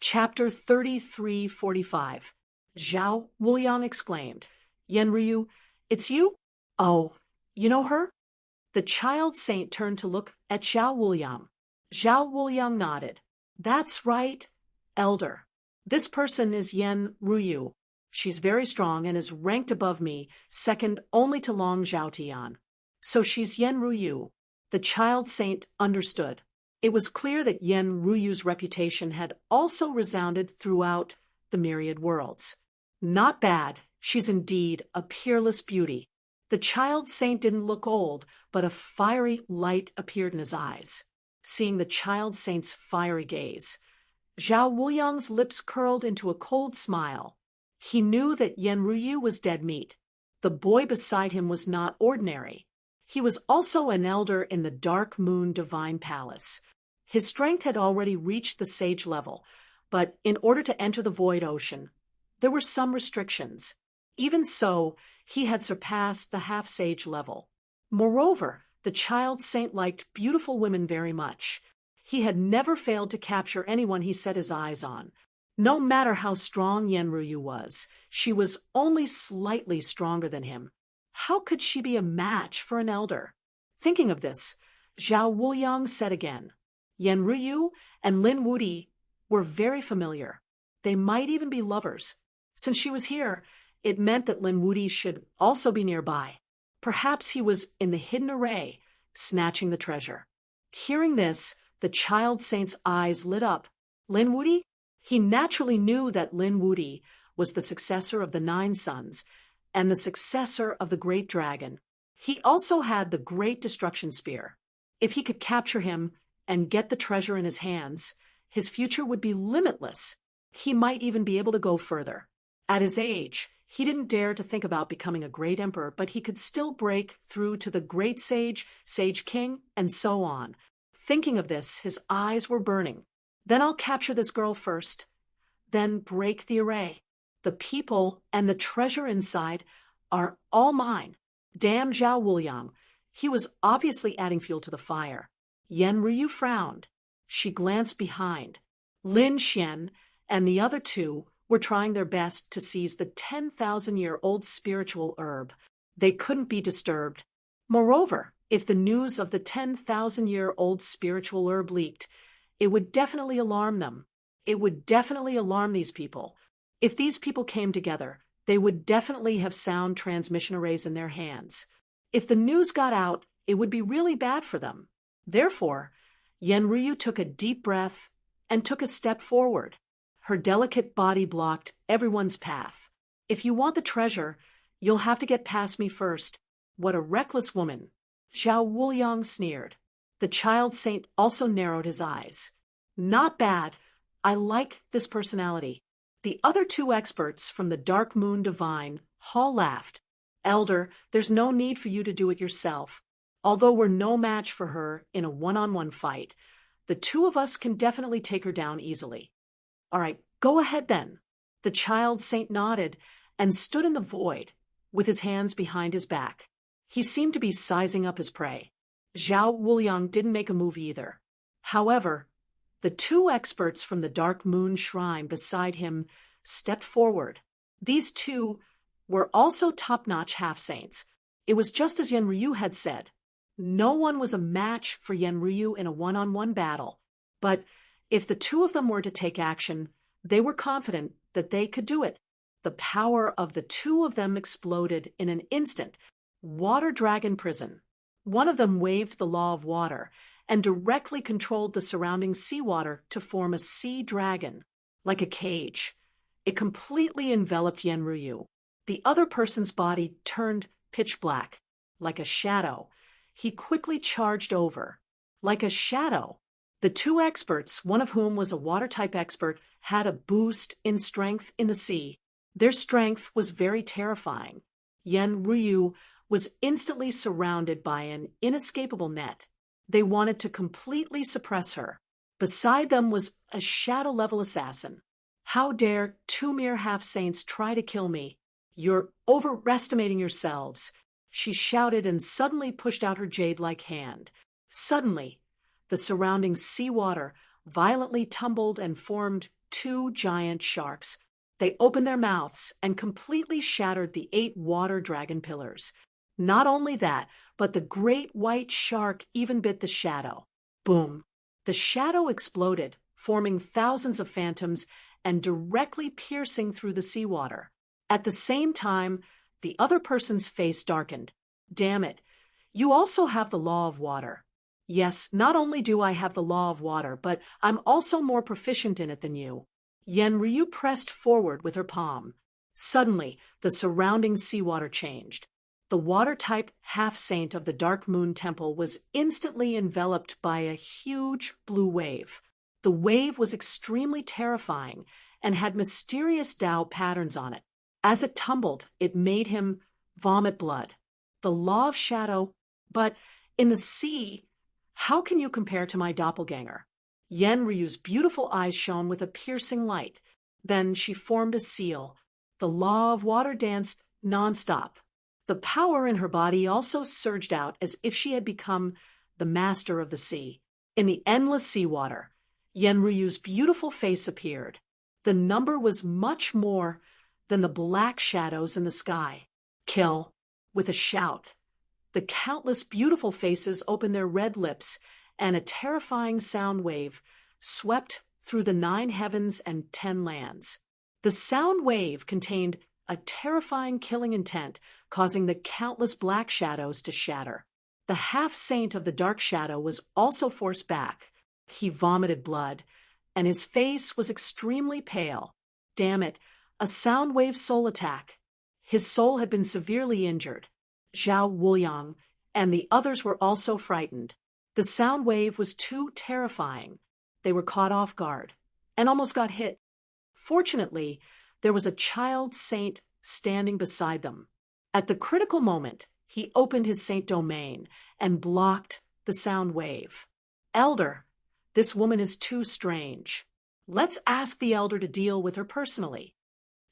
Chapter 3345. Zhao Wuliang exclaimed. Yenryu, it's you? Oh, you know her? The child saint turned to look at Zhao Wuliang. Zhao Wuliang nodded. That's right, elder. This person is Yen Ruyu. She's very strong and is ranked above me, second only to Long Zhaotian. So she's Yen Ruyu. The child saint understood. It was clear that Yen Ruyu's reputation had also resounded throughout the myriad worlds. Not bad, she's indeed a peerless beauty. The child saint didn't look old, but a fiery light appeared in his eyes. Seeing the child saint's fiery gaze, Zhao Wuliang's lips curled into a cold smile. He knew that Yen Ruyu was dead meat. The boy beside him was not ordinary. He was also an elder in the Dark Moon Divine Palace. His strength had already reached the sage level, but in order to enter the Void Ocean, there were some restrictions. Even so, he had surpassed the half-sage level. Moreover, the child saint liked beautiful women very much. He had never failed to capture anyone he set his eyes on. No matter how strong Yen Ruyu was, she was only slightly stronger than him. How could she be a match for an elder? Thinking of this, Zhao Wuliang said again, Yen Ruyu and Lin Wuti were very familiar. They might even be lovers. Since she was here, it meant that Lin Wuti should also be nearby. Perhaps he was in the hidden array, snatching the treasure. Hearing this, the child saint's eyes lit up. Lin Wuti? He naturally knew that Lin Wuti was the successor of the 9 sons and the successor of the great dragon. He also had the great destruction spear. If he could capture him and get the treasure in his hands, his future would be limitless. He might even be able to go further. At his age, he didn't dare to think about becoming a great emperor, but he could still break through to the great sage, sage king, and so on. Thinking of this, his eyes were burning. Then I'll capture this girl first, then break the array. The people and the treasure inside are all mine. Damn Zhao Wuliang. He was obviously adding fuel to the fire. Yen Ruyu frowned. She glanced behind. Lin Xian and the other 2 were trying their best to seize the 10,000-year-old spiritual herb. They couldn't be disturbed. Moreover, if the news of the 10,000-year-old spiritual herb leaked, it would definitely alarm them. It would definitely alarm these people. If these people came together, they would definitely have sound transmission arrays in their hands. If the news got out, it would be really bad for them. Therefore, Yen Ruyu took a deep breath and took a step forward. Her delicate body blocked everyone's path. If you want the treasure, you'll have to get past me first. What a reckless woman. Zhao Wuliang sneered. The child saint also narrowed his eyes. Not bad. I like this personality. The other 2 experts from the Dark Moon Divine Hall laughed. Elder, there's no need for you to do it yourself. Although we're no match for her in a one-on-one fight, the 2 of us can definitely take her down easily. All right, go ahead then. The child saint nodded and stood in the void with his hands behind his back. He seemed to be sizing up his prey. Zhao Wuliang didn't make a move either. However, the 2 experts from the Dark Moon Shrine beside him stepped forward. These 2 were also top-notch half-saints. It was just as Yen Ruyu had said. No one was a match for Yen Ruyu in a one-on-one battle. But if the 2 of them were to take action, they were confident that they could do it. The power of the 2 of them exploded in an instant. Water Dragon Prison. One of them waved the law of water and directly controlled the surrounding seawater to form a sea dragon, like a cage. It completely enveloped Yen Ruyu. The other person's body turned pitch black, like a shadow. He quickly charged over. Like a shadow. The 2 experts, one of whom was a water-type expert, had a boost in strength in the sea. Their strength was very terrifying. Yen Ruyu was instantly surrounded by an inescapable net. They wanted to completely suppress her. Beside them was a shadow-level assassin. How dare 2 mere half-saints try to kill me? You're overestimating yourselves. She shouted and suddenly pushed out her jade-like hand. Suddenly, the surrounding seawater violently tumbled and formed 2 giant sharks. They opened their mouths and completely shattered the 8 water dragon pillars. Not only that, but the great white shark even bit the shadow. Boom! The shadow exploded, forming thousands of phantoms and directly piercing through the seawater. At the same time, the other person's face darkened. Damn it! You also have the law of water. Yes, not only do I have the law of water, but I'm also more proficient in it than you. Yenryu pressed forward with her palm. Suddenly, the surrounding seawater changed. The water-type half-saint of the Dark Moon Temple was instantly enveloped by a huge blue wave. The wave was extremely terrifying and had mysterious Tao patterns on it. As it tumbled, it made him vomit blood. The law of shadow, but in the sea, how can you compare to my doppelganger? Yenryu's beautiful eyes shone with a piercing light. Then she formed a seal. The law of water danced nonstop. The power in her body also surged out as if she had become the master of the sea. In the endless seawater, Yenryu's beautiful face appeared. The number was much more than the black shadows in the sky. Kill! With a shout. The countless beautiful faces opened their red lips, and a terrifying sound wave swept through the 9 heavens and 10 lands. The sound wave contained a terrifying killing intent, causing the countless black shadows to shatter. The half-saint of the dark shadow was also forced back. He vomited blood, and his face was extremely pale. Damn it, a sound wave soul attack. His soul had been severely injured. Zhao Wuliang and the others were also frightened. The sound wave was too terrifying. They were caught off guard and almost got hit. Fortunately, there was a child saint standing beside them. At the critical moment, he opened his saint domain and blocked the sound wave. Elder, this woman is too strange. Let's ask the elder to deal with her personally.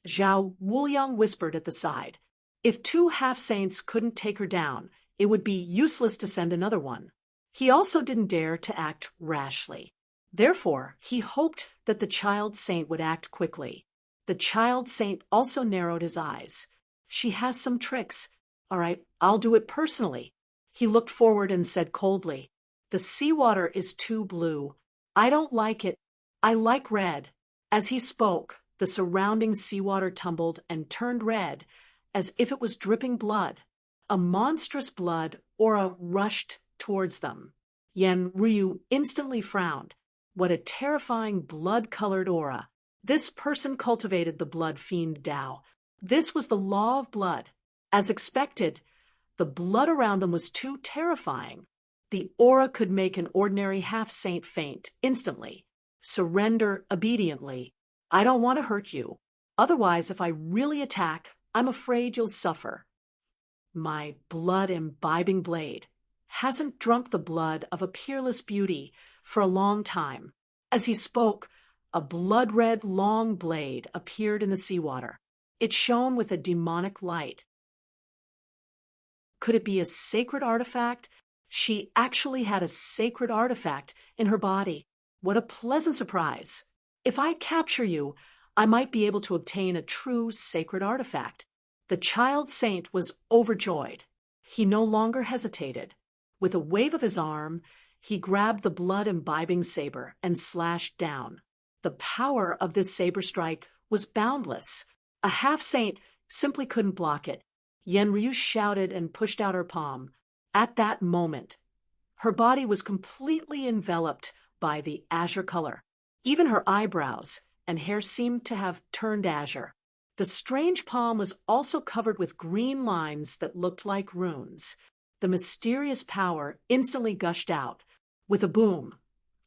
Zhao Wuliang whispered at the side. If 2 half-saints couldn't take her down, it would be useless to send another one. He also didn't dare to act rashly. Therefore, he hoped that the child saint would act quickly. The child saint also narrowed his eyes. She has some tricks. All right, I'll do it personally. He looked forward and said coldly, the seawater is too blue. I don't like it. I like red. As he spoke, the surrounding seawater tumbled and turned red, as if it was dripping blood. A monstrous blood aura rushed towards them. Yenryu instantly frowned. What a terrifying blood-colored aura. This person cultivated the blood fiend Tao. This was the law of blood. As expected, the blood around them was too terrifying. The aura could make an ordinary half-saint faint instantly. Surrender obediently. I don't want to hurt you. Otherwise, if I really attack, I'm afraid you'll suffer. My blood-imbibing blade hasn't drunk the blood of a peerless beauty for a long time. As he spoke, a blood-red long blade appeared in the seawater. It shone with a demonic light. Could it be a sacred artifact? She actually had a sacred artifact in her body. What a pleasant surprise. If I capture you, I might be able to obtain a true sacred artifact. The child saint was overjoyed. He no longer hesitated. With a wave of his arm, he grabbed the blood-imbibing saber and slashed down. The power of this saber strike was boundless. A half-saint simply couldn't block it. Yenryu shouted and pushed out her palm. At that moment, her body was completely enveloped by the azure color. Even her eyebrows and hair seemed to have turned azure. The strange palm was also covered with green lines that looked like runes. The mysterious power instantly gushed out. With a boom,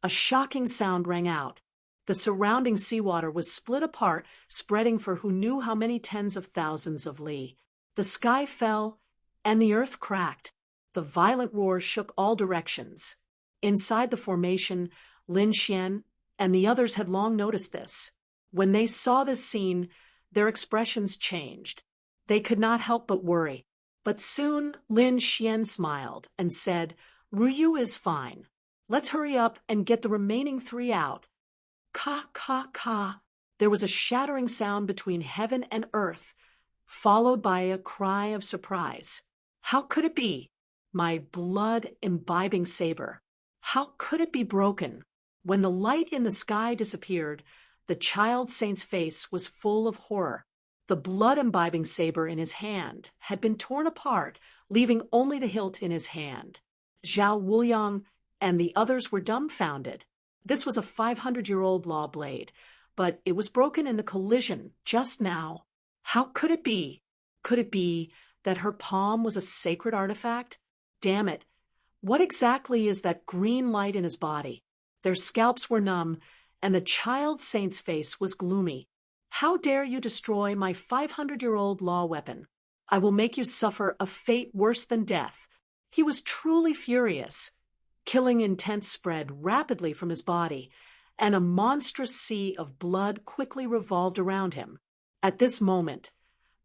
a shocking sound rang out. The surrounding seawater was split apart, spreading for who knew how many tens of thousands of li. The sky fell, and the earth cracked. The violent roar shook all directions. Inside the formation, Lin Xian and the others had long noticed this. When they saw this scene, their expressions changed. They could not help but worry. But soon Lin Xian smiled and said, "Ryu is fine. Let's hurry up and get the remaining 3 out." Ka, ka, ka. There was a shattering sound between heaven and earth, followed by a cry of surprise. How could it be? My blood-imbibing saber. How could it be broken? When the light in the sky disappeared, the child saint's face was full of horror. The blood-imbibing saber in his hand had been torn apart, leaving only the hilt in his hand. Zhao Wuliang and the others were dumbfounded. This was a 500-year-old law blade, but it was broken in the collision just now. How could it be? Could it be that her palm was a sacred artifact? Damn it. What exactly is that green light in his body? Their scalps were numb, and the child saint's face was gloomy. How dare you destroy my 500-year-old law weapon? I will make you suffer a fate worse than death. He was truly furious. Killing intent spread rapidly from his body, and a monstrous sea of blood quickly revolved around him. At this moment,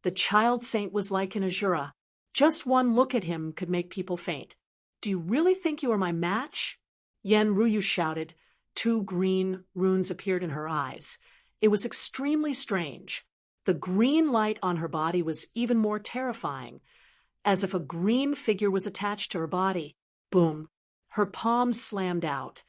the child saint was like an Azura. Just one look at him could make people faint. Do you really think you are my match? Yen Ruyu shouted. 2 green runes appeared in her eyes. It was extremely strange. The green light on her body was even more terrifying, as if a green figure was attached to her body. Boom. Her palm slammed out.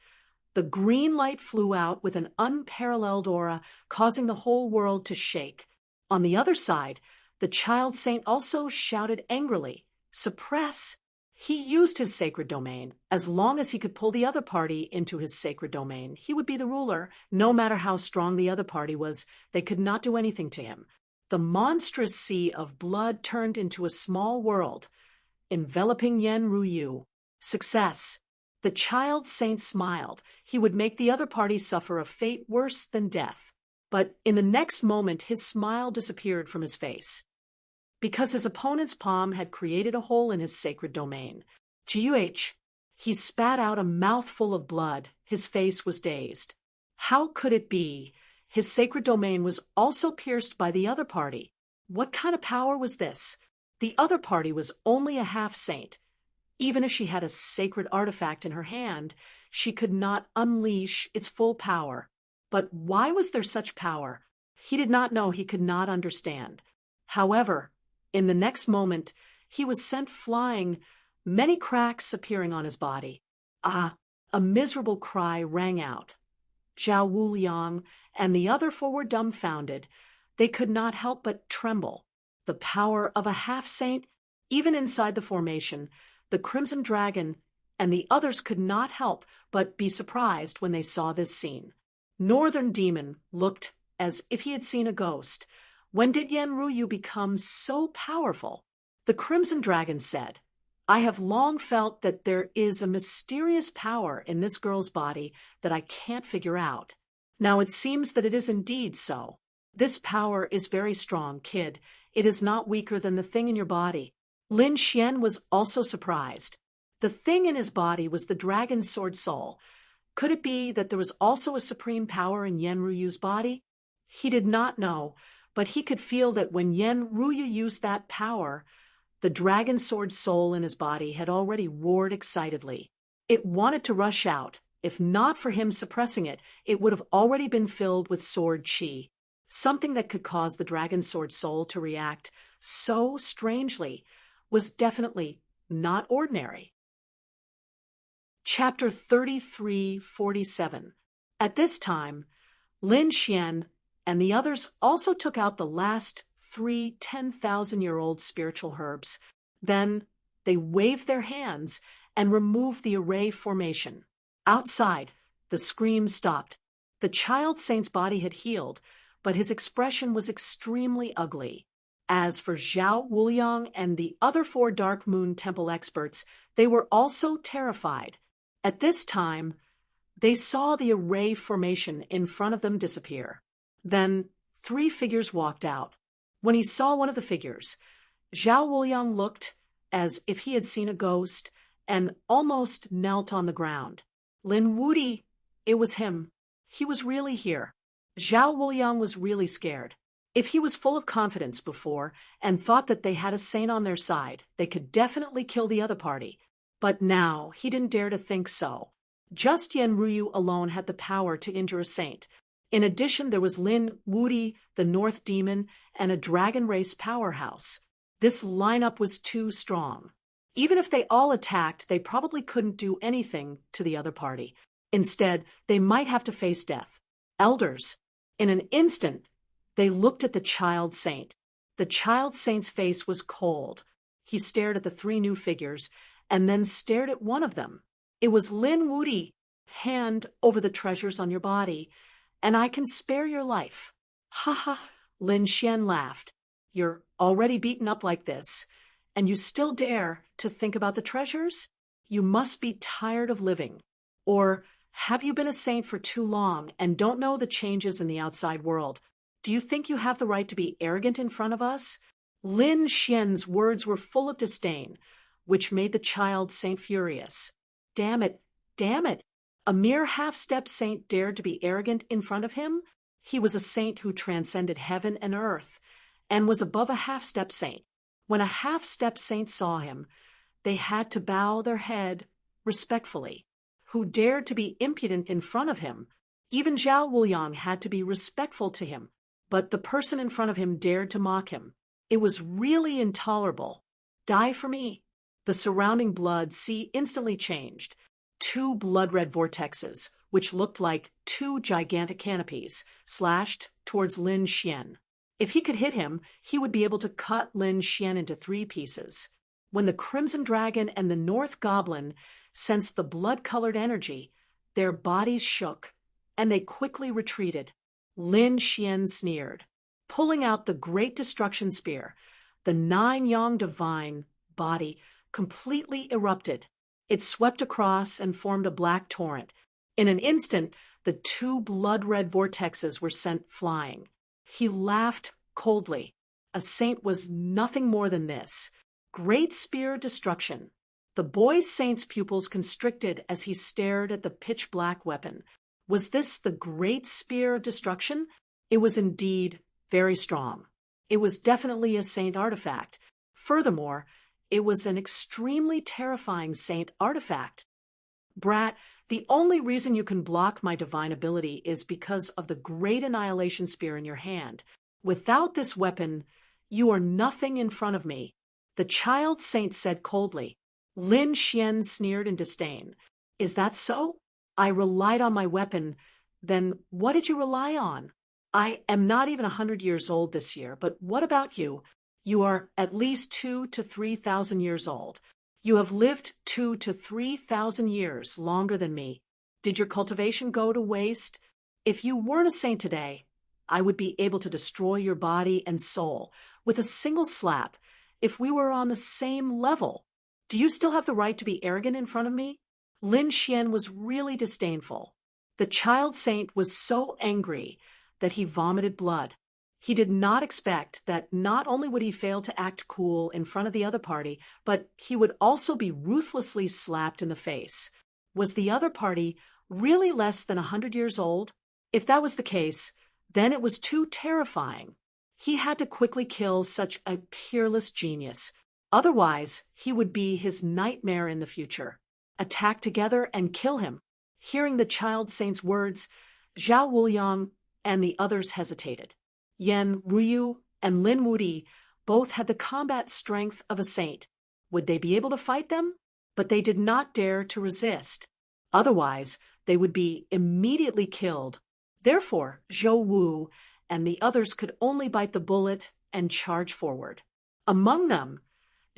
The green light flew out with an unparalleled aura, causing the whole world to shake. On the other side, the child saint also shouted angrily, "Suppress!" He used his sacred domain. As long as he could pull the other party into his sacred domain, he would be the ruler. No matter how strong the other party was, they could not do anything to him. The monstrous sea of blood turned into a small world, enveloping Yen Ruyu. Success. The child saint smiled. He would make the other party suffer a fate worse than death. But in the next moment, his smile disappeared from his face, because his opponent's palm had created a hole in his sacred domain. Guh! He spat out a mouthful of blood. His face was dazed. How could it be? His sacred domain was also pierced by the other party. What kind of power was this? The other party was only a half-saint. Even if she had a sacred artifact in her hand, she could not unleash its full power. But why was there such power? He did not know. He could not understand. However, in the next moment, he was sent flying, many cracks appearing on his body. Ah! A miserable cry rang out. Zhao Wuliang and the other 4 were dumbfounded. They could not help but tremble. The power of a half-saint, even inside the formation, the Crimson Dragon and the others could not help but be surprised when they saw this scene. Northern Demon looked as if he had seen a ghost. When did Yen Ruyu become so powerful? The Crimson Dragon said, I have long felt that there is a mysterious power in this girl's body that I can't figure out. Now it seems that it is indeed so. This power is very strong, kid. It is not weaker than the thing in your body. Lin Xian was also surprised. The thing in his body was the dragon's sword soul. Could it be that there was also a supreme power in Yen Ruyu's body? He did not know, but he could feel that when Yen Ruyu used that power, the dragon sword soul in his body had already roared excitedly. It wanted to rush out. If not for him suppressing it, it would have already been filled with sword chi. Something that could cause the dragon sword soul to react so strangely was definitely not ordinary. Chapter 3347. At this time, Lin Xian and the others also took out the last 3 10,000-year-old spiritual herbs. Then they waved their hands and removed the array formation. Outside, the scream stopped. The child saint's body had healed, but his expression was extremely ugly. As for Zhao Wuliang and the other 4 Dark Moon Temple experts, they were also terrified. At this time, they saw the array formation in front of them disappear. Then 3 figures walked out. When he saw one of the figures, Zhao Wuliang looked as if he had seen a ghost and almost knelt on the ground. Lin Wudi, it was him. He was really here. Zhao Wuliang was really scared. If he was full of confidence before and thought that they had a saint on their side, they could definitely kill the other party. But now he didn't dare to think so. Just Yen Ruyu alone had the power to injure a saint. In addition, there was Lin Wudi, the North Demon, and a dragon race powerhouse. This lineup was too strong. Even if they all attacked, they probably couldn't do anything to the other party. Instead, they might have to face death. Elders. In an instant, they looked at the child saint. The child saint's face was cold. He stared at the three new figures, and then stared at one of them. It was Lin Wudi. Hand over the treasures on your body, and I can spare your life. Ha ha, Lin Xian laughed. You're already beaten up like this, and you still dare to think about the treasures? You must be tired of living. Or have you been a saint for too long and don't know the changes in the outside world? Do you think you have the right to be arrogant in front of us? Lin Xian's words were full of disdain, which made the child saint furious. Damn it, damn it. A mere half-step saint dared to be arrogant in front of him? He was a saint who transcended heaven and earth, and was above a half-step saint. When a half-step saint saw him, they had to bow their head respectfully. Who dared to be impudent in front of him? Even Zhao Wuliang had to be respectful to him, but the person in front of him dared to mock him. It was really intolerable. Die for me. The surrounding blood sea instantly changed. 2 blood-red vortexes, which looked like 2 gigantic canopies, slashed towards Lin Xian. If he could hit him, he would be able to cut Lin Xian into 3 pieces. When the Crimson Dragon and the North Goblin sensed the blood-colored energy, their bodies shook, and they quickly retreated. Lin Xian sneered. Pulling out the Great Destruction Spear, the 9-yang divine body completely erupted. It swept across and formed a black torrent. In an instant, the 2 blood-red vortexes were sent flying. He laughed coldly. A saint was nothing more than this. Great Spear Destruction. The boy saint's pupils constricted as he stared at the pitch-black weapon. Was this the Great Spear of Destruction? It was indeed very strong. It was definitely a saint artifact. Furthermore, it was an extremely terrifying saint artifact. Brat, the only reason you can block my divine ability is because of the Great Annihilation Spear in your hand. Without this weapon, you are nothing in front of me. The child saint said coldly. Lin Xian sneered in disdain. Is that so? I relied on my weapon. Then what did you rely on? I am not even 100 years old this year, but what about you? You are at least 2,000 to 3,000 years old. You have lived 2,000 to 3,000 years longer than me. Did your cultivation go to waste? If you weren't a saint today, I would be able to destroy your body and soul with a single slap if we were on the same level. Do you still have the right to be arrogant in front of me? Lin Xian was really disdainful. The child saint was so angry that he vomited blood. He did not expect that not only would he fail to act cool in front of the other party, but he would also be ruthlessly slapped in the face. Was the other party really less than 100 years old? If that was the case, then it was too terrifying. He had to quickly kill such a peerless genius. Otherwise, he would be his nightmare in the future. Attack together and kill him. Hearing the child saint's words, Zhao Wuliang and the others hesitated. Yan Ruyu and Lin Wudi both had the combat strength of a saint. Would they be able to fight them? But they did not dare to resist. Otherwise, they would be immediately killed. Therefore, Zhou Wu and the others could only bite the bullet and charge forward. Among them,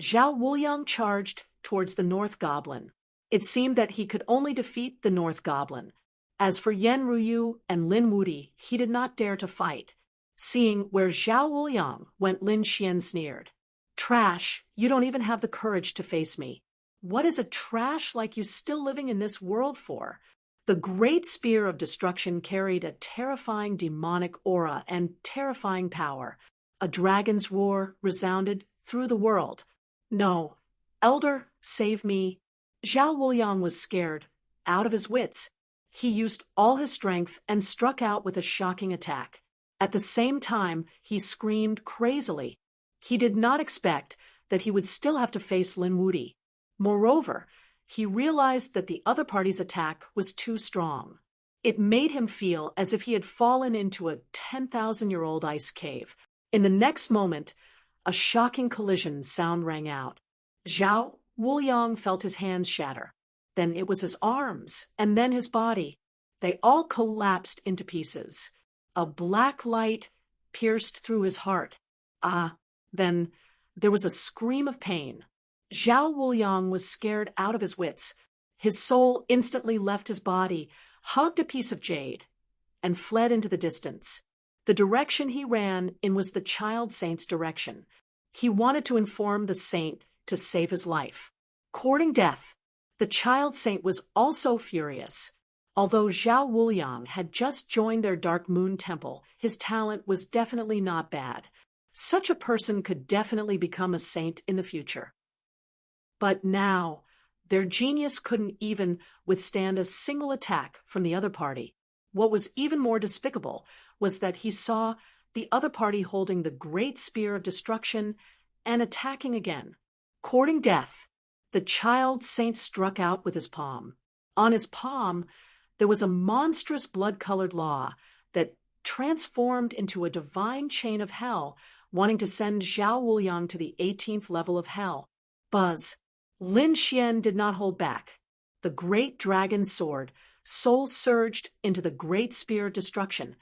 Zhao Wuliang charged towards the North Goblin. It seemed that he could only defeat the North Goblin. As for Yan Ruyu and Lin Wudi, he did not dare to fight. Seeing where Zhao Wuliang went, Lin Xian sneered. Trash, you don't even have the courage to face me. What is a trash like you still living in this world for? The Great Spear of Destruction carried a terrifying demonic aura and terrifying power. A dragon's roar resounded through the world. No, Elder, save me. Zhao Wuliang was scared, out of his wits. He used all his strength and struck out with a shocking attack. At the same time, he screamed crazily. He did not expect that he would still have to face Lin Wudi. Moreover, he realized that the other party's attack was too strong. It made him feel as if he had fallen into a 10,000-year-old ice cave. In the next moment, a shocking collision sound rang out. Zhao Wuliang felt his hands shatter. Then it was his arms, and then his body. They all collapsed into pieces. A black light pierced through his heart. Then there was a scream of pain. Zhao Wuliang was scared out of his wits. His soul instantly left his body, hugged a piece of jade, and fled into the distance. The direction he ran in was the child saint's direction. He wanted to inform the saint to save his life. Courting death, the child saint was also furious. Although Zhao Wuliang had just joined their Dark Moon Temple, his talent was definitely not bad. Such a person could definitely become a saint in the future. But now, their genius couldn't even withstand a single attack from the other party. What was even more despicable was that he saw the other party holding the great spear of destruction and attacking again. Courting death, the child saint struck out with his palm. On his palm, there was a monstrous blood-colored law that transformed into a divine chain of hell, wanting to send Zhao Wuliang to the 18th level of hell. Buzz. Lin Xian did not hold back. The great dragon sword, soul surged into the great spear of destruction,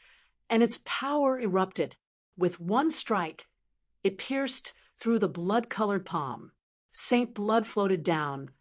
and its power erupted. With one strike, it pierced through the blood-colored palm. Saint blood floated down,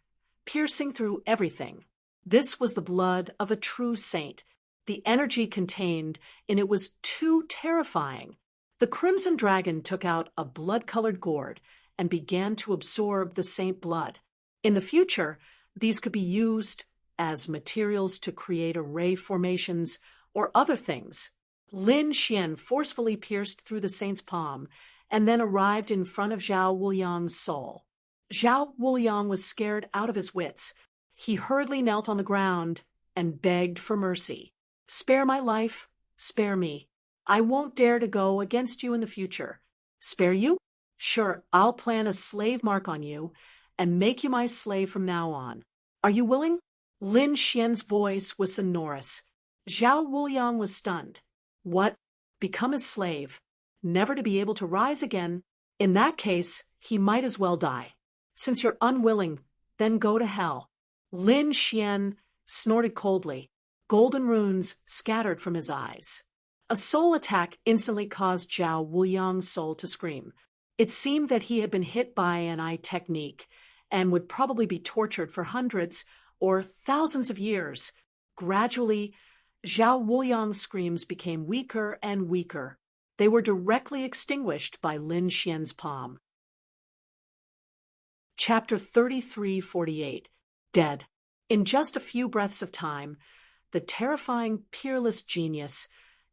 piercing through everything. This was the blood of a true saint. The energy contained in it was too terrifying. The crimson dragon took out a blood-colored gourd and began to absorb the saint blood. In the future, these could be used as materials to create array formations or other things. Lin Xian forcefully pierced through the saint's palm and then arrived in front of Zhao Wuliang's soul. Zhao Wuliang was scared out of his wits. He hurriedly knelt on the ground and begged for mercy. "Spare my life, spare me. I won't dare to go against you in the future." "Spare you? Sure, I'll plant a slave mark on you and make you my slave from now on. Are you willing?" Lin Xian's voice was sonorous. Zhao Wuliang was stunned. What? Become his slave, never to be able to rise again? In that case, he might as well die. "Since you're unwilling, then go to hell." Lin Xian snorted coldly. Golden runes scattered from his eyes. A soul attack instantly caused Zhao Wuliang's soul to scream. It seemed that he had been hit by an eye technique and would probably be tortured for hundreds or thousands of years. Gradually, Zhao Wuliang's screams became weaker and weaker. They were directly extinguished by Lin Xian's palm. Chapter 3348. Dead. In just a few breaths of time, the terrifying, peerless genius,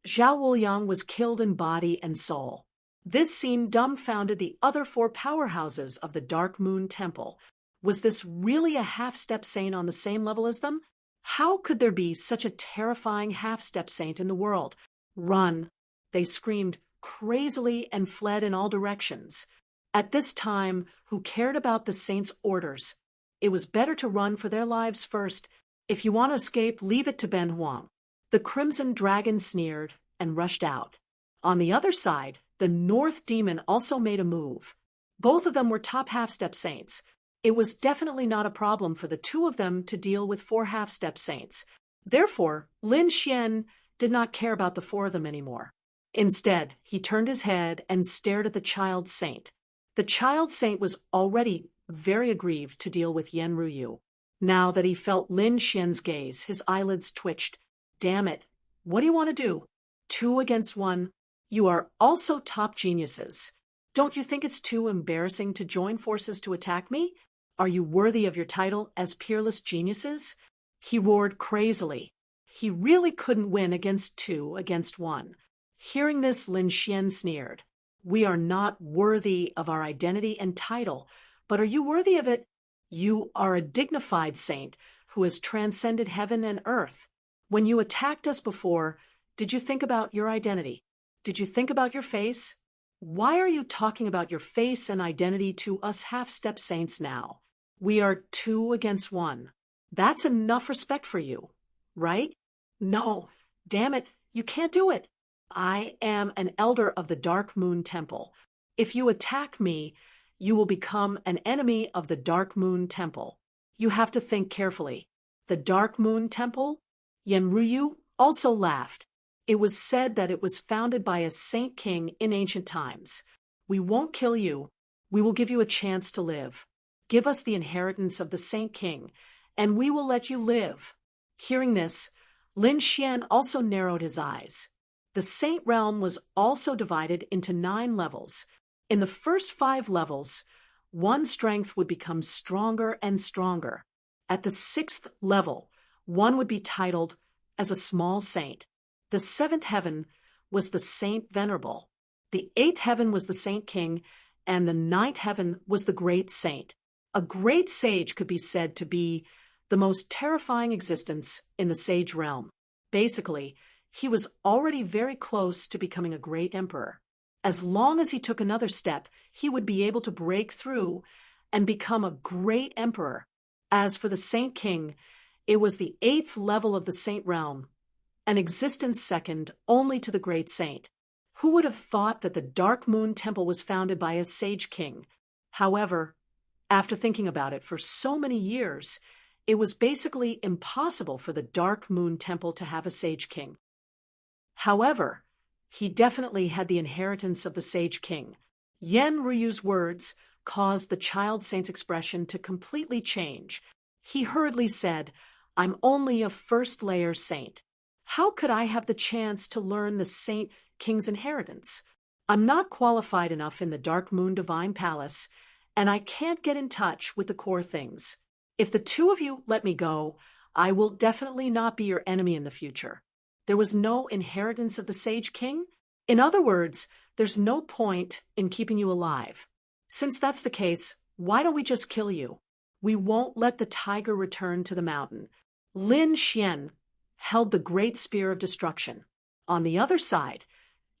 Zhao Wuliang was killed in body and soul. This scene dumbfounded the other four powerhouses of the Dark Moon Temple. Was this really a half-step saint on the same level as them? How could there be such a terrifying half-step saint in the world? "Run!" They screamed crazily and fled in all directions. At this time, who cared about the saint's orders? It was better to run for their lives first. If you want to escape, leave it to Ben Huang. The crimson dragon sneered and rushed out. On the other side, the North Demon also made a move. Both of them were top half-step saints. It was definitely not a problem for the two of them to deal with four half-step saints. Therefore, Lin Xian did not care about the four of them anymore. Instead, he turned his head and stared at the child saint. The child saint was already very aggrieved to deal with Yen Ruyu. Now that he felt Lin Xian's gaze, his eyelids twitched. "Damn it. What do you want to do? 2 against 1. You are also top geniuses. Don't you think it's too embarrassing to join forces to attack me? Are you worthy of your title as peerless geniuses?" He roared crazily. He really couldn't win against 2 against 1. Hearing this, Lin Xian sneered. "We are not worthy of our identity and title, but are you worthy of it? You are a dignified saint who has transcended heaven and earth. When you attacked us before, did you think about your identity? Did you think about your face? Why are you talking about your face and identity to us half-step saints now? We are 2 against 1. That's enough respect for you, right? No, damn it, you can't do it. I am an elder of the Dark Moon Temple. If you attack me, you will become an enemy of the Dark Moon Temple. You have to think carefully. The Dark Moon Temple? Yenryu also laughed. It was said that it was founded by a saint king in ancient times. We won't kill you. We will give you a chance to live. Give us the inheritance of the saint king, and we will let you live. Hearing this, Lin Xian also narrowed his eyes. The saint realm was also divided into 9 levels. In the first 5 levels, one's strength would become stronger and stronger. At the 6th level, one would be titled as a small saint. The 7th heaven was the Saint Venerable. The 8th heaven was the Saint King, and the 9th heaven was the Great Saint. A great sage could be said to be the most terrifying existence in the sage realm. Basically, he was already very close to becoming a great emperor. As long as he took another step, he would be able to break through and become a great emperor. As for the Saint King, it was the 8th level of the saint realm, an existence second only to the great saint. Who would have thought that the Dark Moon Temple was founded by a sage king? However, after thinking about it for so many years, it was basically impossible for the Dark Moon Temple to have a sage king. However, he definitely had the inheritance of the sage king. Yenryu's words caused the child saint's expression to completely change. He hurriedly said, "I'm only a first-layer saint. How could I have the chance to learn the Saint King's inheritance? I'm not qualified enough in the Dark Moon Divine Palace, and I can't get in touch with the core things. If the 2 of you let me go, I will definitely not be your enemy in the future. There was no inheritance of the Sage King? In other words, there's no point in keeping you alive. Since that's the case, why don't we just kill you? We won't let the tiger return to the mountain." Lin Xian held the great spear of destruction. On the other side,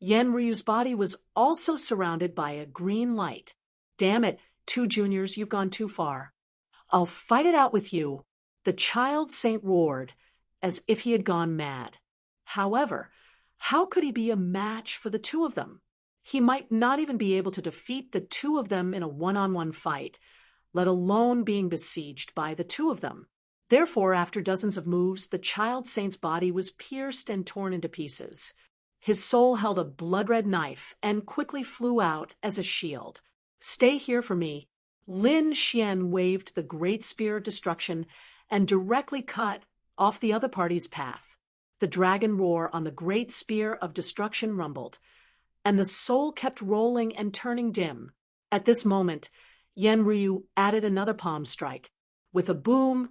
Yenryu's body was also surrounded by a green light. "Damn it, 2 juniors, you've gone too far. I'll fight it out with you," the child saint roared, as if he had gone mad. However, how could he be a match for the 2 of them? He might not even be able to defeat the 2 of them in a one-on-one fight, let alone being besieged by the 2 of them. Therefore, after dozens of moves, the child saint's body was pierced and torn into pieces. His soul held a blood-red knife and quickly flew out as a shield. "Stay here for me." Lin Xian waved the great spear of destruction and directly cut off the other party's path. The dragon roar on the great spear of destruction rumbled, and the soul kept rolling and turning dim. At this moment, Yenryu added another palm strike. With a boom,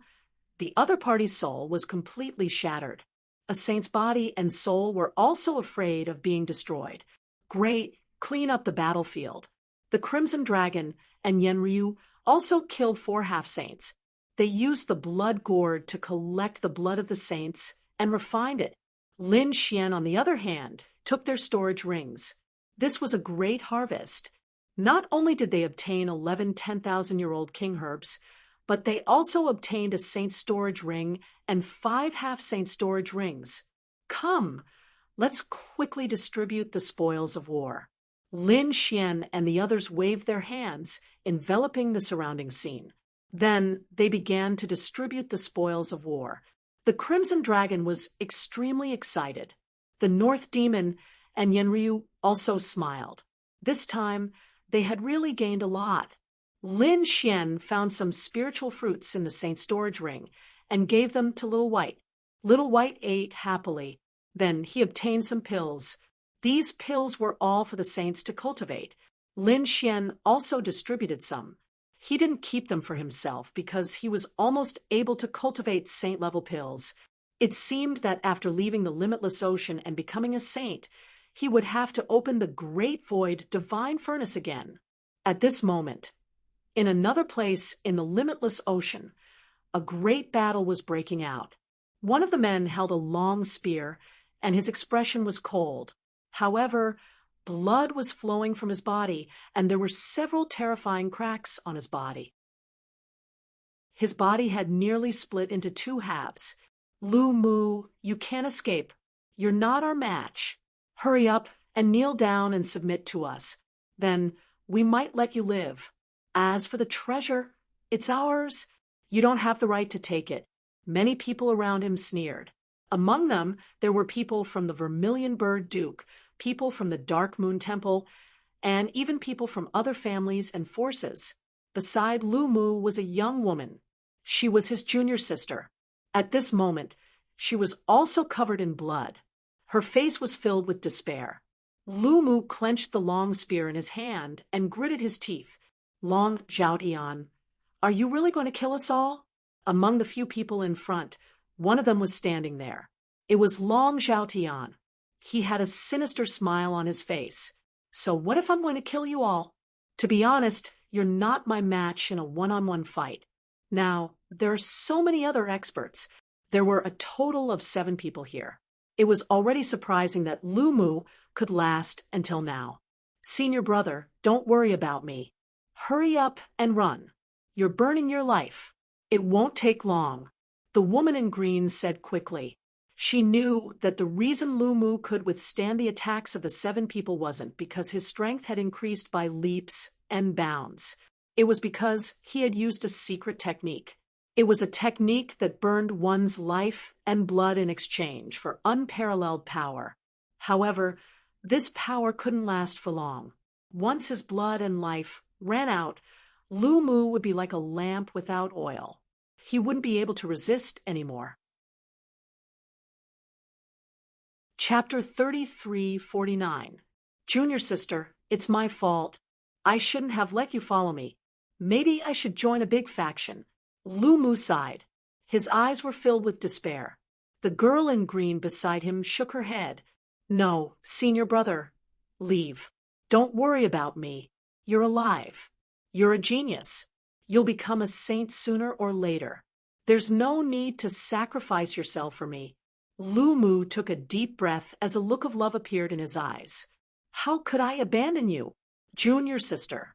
the other party's soul was completely shattered. A saint's body and soul were also afraid of being destroyed. "Great, clean up the battlefield." The Crimson Dragon and Yenryu also killed 4 half-saints. They used the blood gourd to collect the blood of the saints and refined it. Lin Xian, on the other hand, took their storage rings. This was a great harvest. Not only did they obtain 11 10,000-year-old king herbs, but they also obtained a saint storage ring and 5 half-saint storage rings. "Come, let's quickly distribute the spoils of war." Lin Xian and the others waved their hands, enveloping the surrounding scene. Then they began to distribute the spoils of war. The Crimson Dragon was extremely excited. The North Demon and Yenryu also smiled. This time, they had really gained a lot. Lin Xian found some spiritual fruits in the saint storage ring and gave them to Little White. Little White ate happily. Then he obtained some pills. These pills were all for the saints to cultivate. Lin Xian also distributed some. He didn't keep them for himself because he was almost able to cultivate saint-level pills. It seemed that after leaving the limitless ocean and becoming a saint, he would have to open the great void divine furnace again. At this moment, in another place in the limitless ocean, a great battle was breaking out. One of the men held a long spear, and his expression was cold. However, blood was flowing from his body, and there were several terrifying cracks on his body. His body had nearly split into 2 halves. Lu Mu, you can't escape. You're not our match. Hurry up and kneel down and submit to us. Then we might let you live. As for the treasure, it's ours. You don't have the right to take it. Many people around him sneered. Among them, there were people from the Vermilion Bird Duke, people from the Dark Moon Temple, and even people from other families and forces. Beside Lu Mu was a young woman. She was his junior sister. At this moment, she was also covered in blood. Her face was filled with despair. Lu Mu clenched the long spear in his hand and gritted his teeth. Long Zhaotian, are you really going to kill us all? Among the few people in front, one of them was standing there. It was Long Zhaotian. He had a sinister smile on his face. So what if I'm going to kill you all? To be honest, you're not my match in a one-on-one fight. Now, there are so many other experts. There were a total of 7 people here. It was already surprising that Lu Mu could last until now. Senior brother, don't worry about me. Hurry up and run. You're burning your life. It won't take long. The woman in green said quickly. She knew that the reason Lu Mu could withstand the attacks of the 7 people wasn't because his strength had increased by leaps and bounds. It was because he had used a secret technique. It was a technique that burned one's life and blood in exchange for unparalleled power. However, this power couldn't last for long. Once his blood and life ran out, Lu Mu would be like a lamp without oil. He wouldn't be able to resist anymore. Chapter 33:49. Junior sister, it's my fault. I shouldn't have let you follow me. Maybe I should join a big faction. Lu Mu sighed. His eyes were filled with despair. The girl in green beside him shook her head. No, senior brother. Leave. Don't worry about me. You're alive. You're a genius. You'll become a saint sooner or later. There's no need to sacrifice yourself for me. Lu Mu took a deep breath as a look of love appeared in his eyes. How could I abandon you? Junior sister.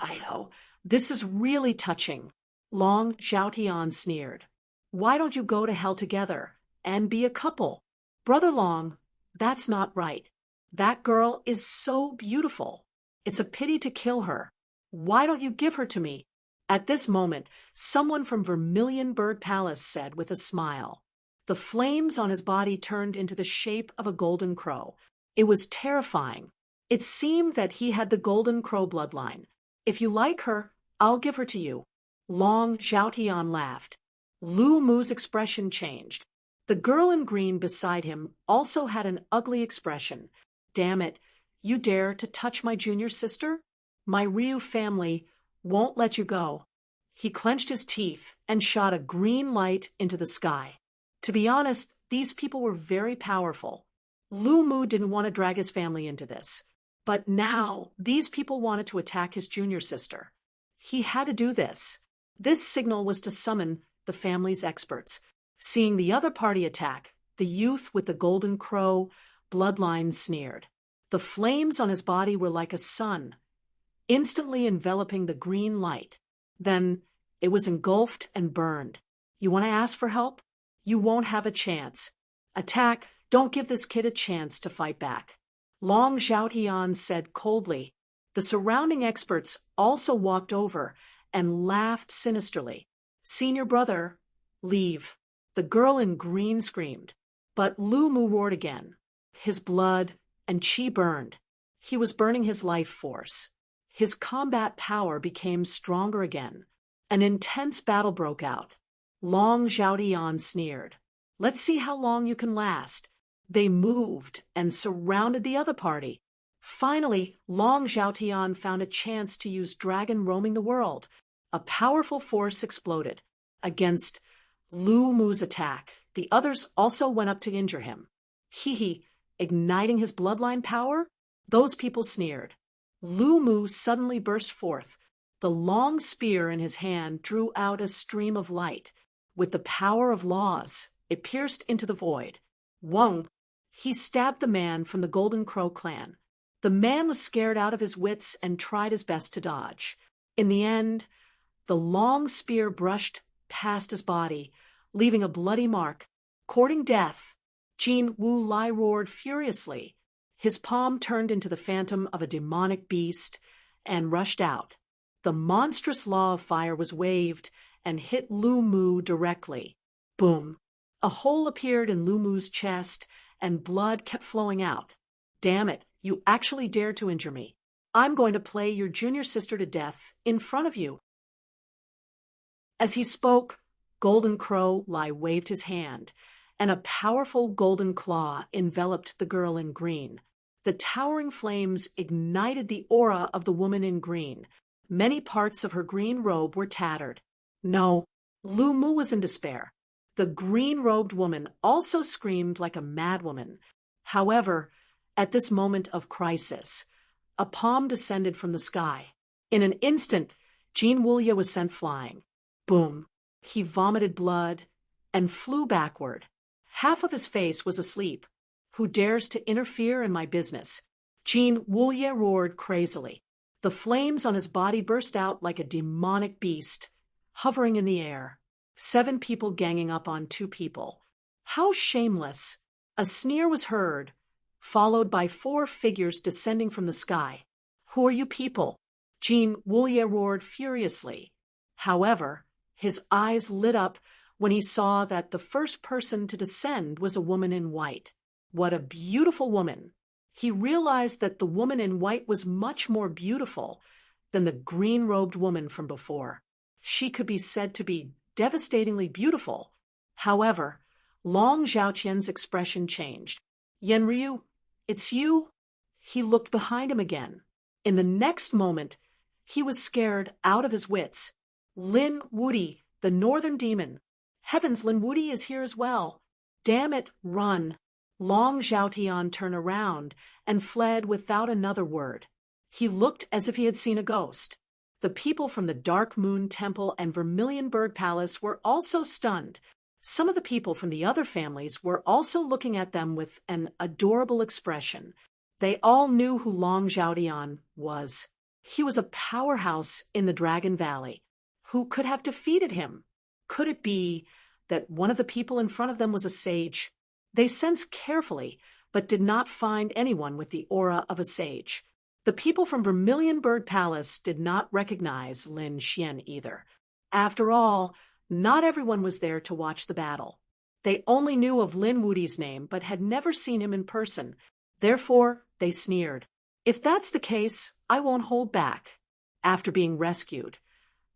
I know. This is really touching. Long Zhaotian sneered. Why don't you go to hell together and be a couple? Brother Long, that's not right. That girl is so beautiful. It's a pity to kill her. Why don't you give her to me? At this moment, someone from Vermilion Bird Palace said with a smile. The flames on his body turned into the shape of a golden crow. It was terrifying. It seemed that he had the golden crow bloodline. If you like her, I'll give her to you. Long Zhaotian laughed. Lu Mu's expression changed. The girl in green beside him also had an ugly expression. Damn it, you dare to touch my junior sister? My Ryu family won't let you go. He clenched his teeth and shot a green light into the sky. To be honest, these people were very powerful. Lu Mu didn't want to drag his family into this. But now, these people wanted to attack his junior sister. He had to do this. This signal was to summon the family's experts. Seeing the other party attack, the youth with the golden crow bloodline sneered. The flames on his body were like a sun, instantly enveloping the green light. Then it was engulfed and burned. You want to ask for help? You won't have a chance. Attack, don't give this kid a chance to fight back. Long Zhaotian said coldly. The surrounding experts also walked over and laughed sinisterly. Senior brother, leave. The girl in green screamed. But Lu Mu roared again. His blood and chi burned. He was burning his life force. His combat power became stronger again. An intense battle broke out. Long Zhaotian sneered. Let's see how long you can last. They moved and surrounded the other party. Finally, Long Zhaotian found a chance to use Dragon Roaming the World. A powerful force exploded. Against Lu Mu's attack, the others also went up to injure him. Igniting his bloodline power? Those people sneered. Lu Mu suddenly burst forth. The long spear in his hand drew out a stream of light. With the power of laws, it pierced into the void. Wong! He stabbed the man from the Golden Crow clan. The man was scared out of his wits and tried his best to dodge. In the end, the long spear brushed past his body, leaving a bloody mark. Courting death, Jin Wu Lai roared furiously. His palm turned into the phantom of a demonic beast and rushed out. The monstrous law of fire was waved and hit Lu Mu directly. Boom! A hole appeared in Lu Mu's chest, and blood kept flowing out. Damn it, you actually dared to injure me. I'm going to play your junior sister to death in front of you. As he spoke, Golden Crow Lai waved his hand, and a powerful golden claw enveloped the girl in green. The towering flames ignited the aura of the woman in green. Many parts of her green robe were tattered. No, Lu Mu was in despair. The green-robed woman also screamed like a madwoman. However, at this moment of crisis, a palm descended from the sky. In an instant, Jean Wulia was sent flying. Boom! He vomited blood and flew backward. Half of his face was asleep. Who dares to interfere in my business? Jean Wulia roared crazily. The flames on his body burst out like a demonic beast, hovering in the air. 7 people ganging up on 2 people. How shameless! A sneer was heard, followed by 4 figures descending from the sky. Who are you people? Jean Wulia roared furiously. However, his eyes lit up when he saw that the first person to descend was a woman in white. What a beautiful woman! He realized that the woman in white was much more beautiful than the green-robed woman from before. She could be said to be devastatingly beautiful. However, Long Zhaoqian's expression changed. Yenryu, it's you? He looked behind him again. In the next moment, he was scared out of his wits. Lin Wudi, the northern demon. Heavens, Lin Wudi is here as well. Damn it, run. Long Zhaotian turned around and fled without another word. He looked as if he had seen a ghost. The people from the Dark Moon Temple and Vermilion Bird Palace were also stunned. Some of the people from the other families were also looking at them with an adorable expression. They all knew who Long Zhaotian was. He was a powerhouse in the Dragon Valley. Who could have defeated him? Could it be that one of the people in front of them was a sage? They sensed carefully, but did not find anyone with the aura of a sage. The people from Vermilion Bird Palace did not recognize Lin Xian either. After all, not everyone was there to watch the battle. They only knew of Lin Wudi's name, but had never seen him in person. Therefore, they sneered. If that's the case, I won't hold back. After being rescued,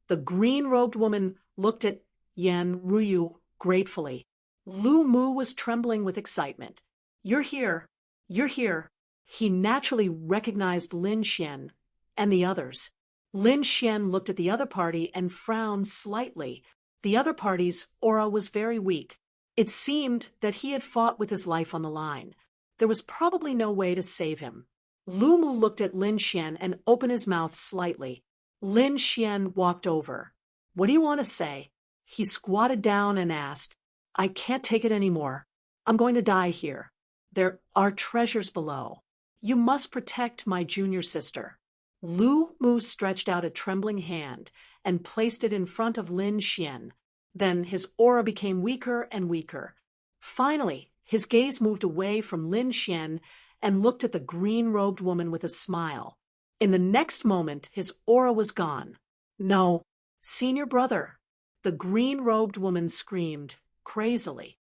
the green-robed woman looked at Yan Ruyu gratefully. Lu Mu was trembling with excitement. You're here. You're here. He naturally recognized Lin Xian and the others. Lin Xian looked at the other party and frowned slightly. The other party's aura was very weak. It seemed that he had fought with his life on the line. There was probably no way to save him. Lu Mu looked at Lin Xian and opened his mouth slightly. Lin Xian walked over. What do you want to say? He squatted down and asked, I can't take it anymore. I'm going to die here. There are treasures below. You must protect my junior sister. Lu Mu stretched out a trembling hand and placed it in front of Lin Xian. Then his aura became weaker and weaker. Finally, his gaze moved away from Lin Xian and looked at the green-robed woman with a smile. In the next moment, his aura was gone. No, senior brother, the green-robed woman screamed crazily.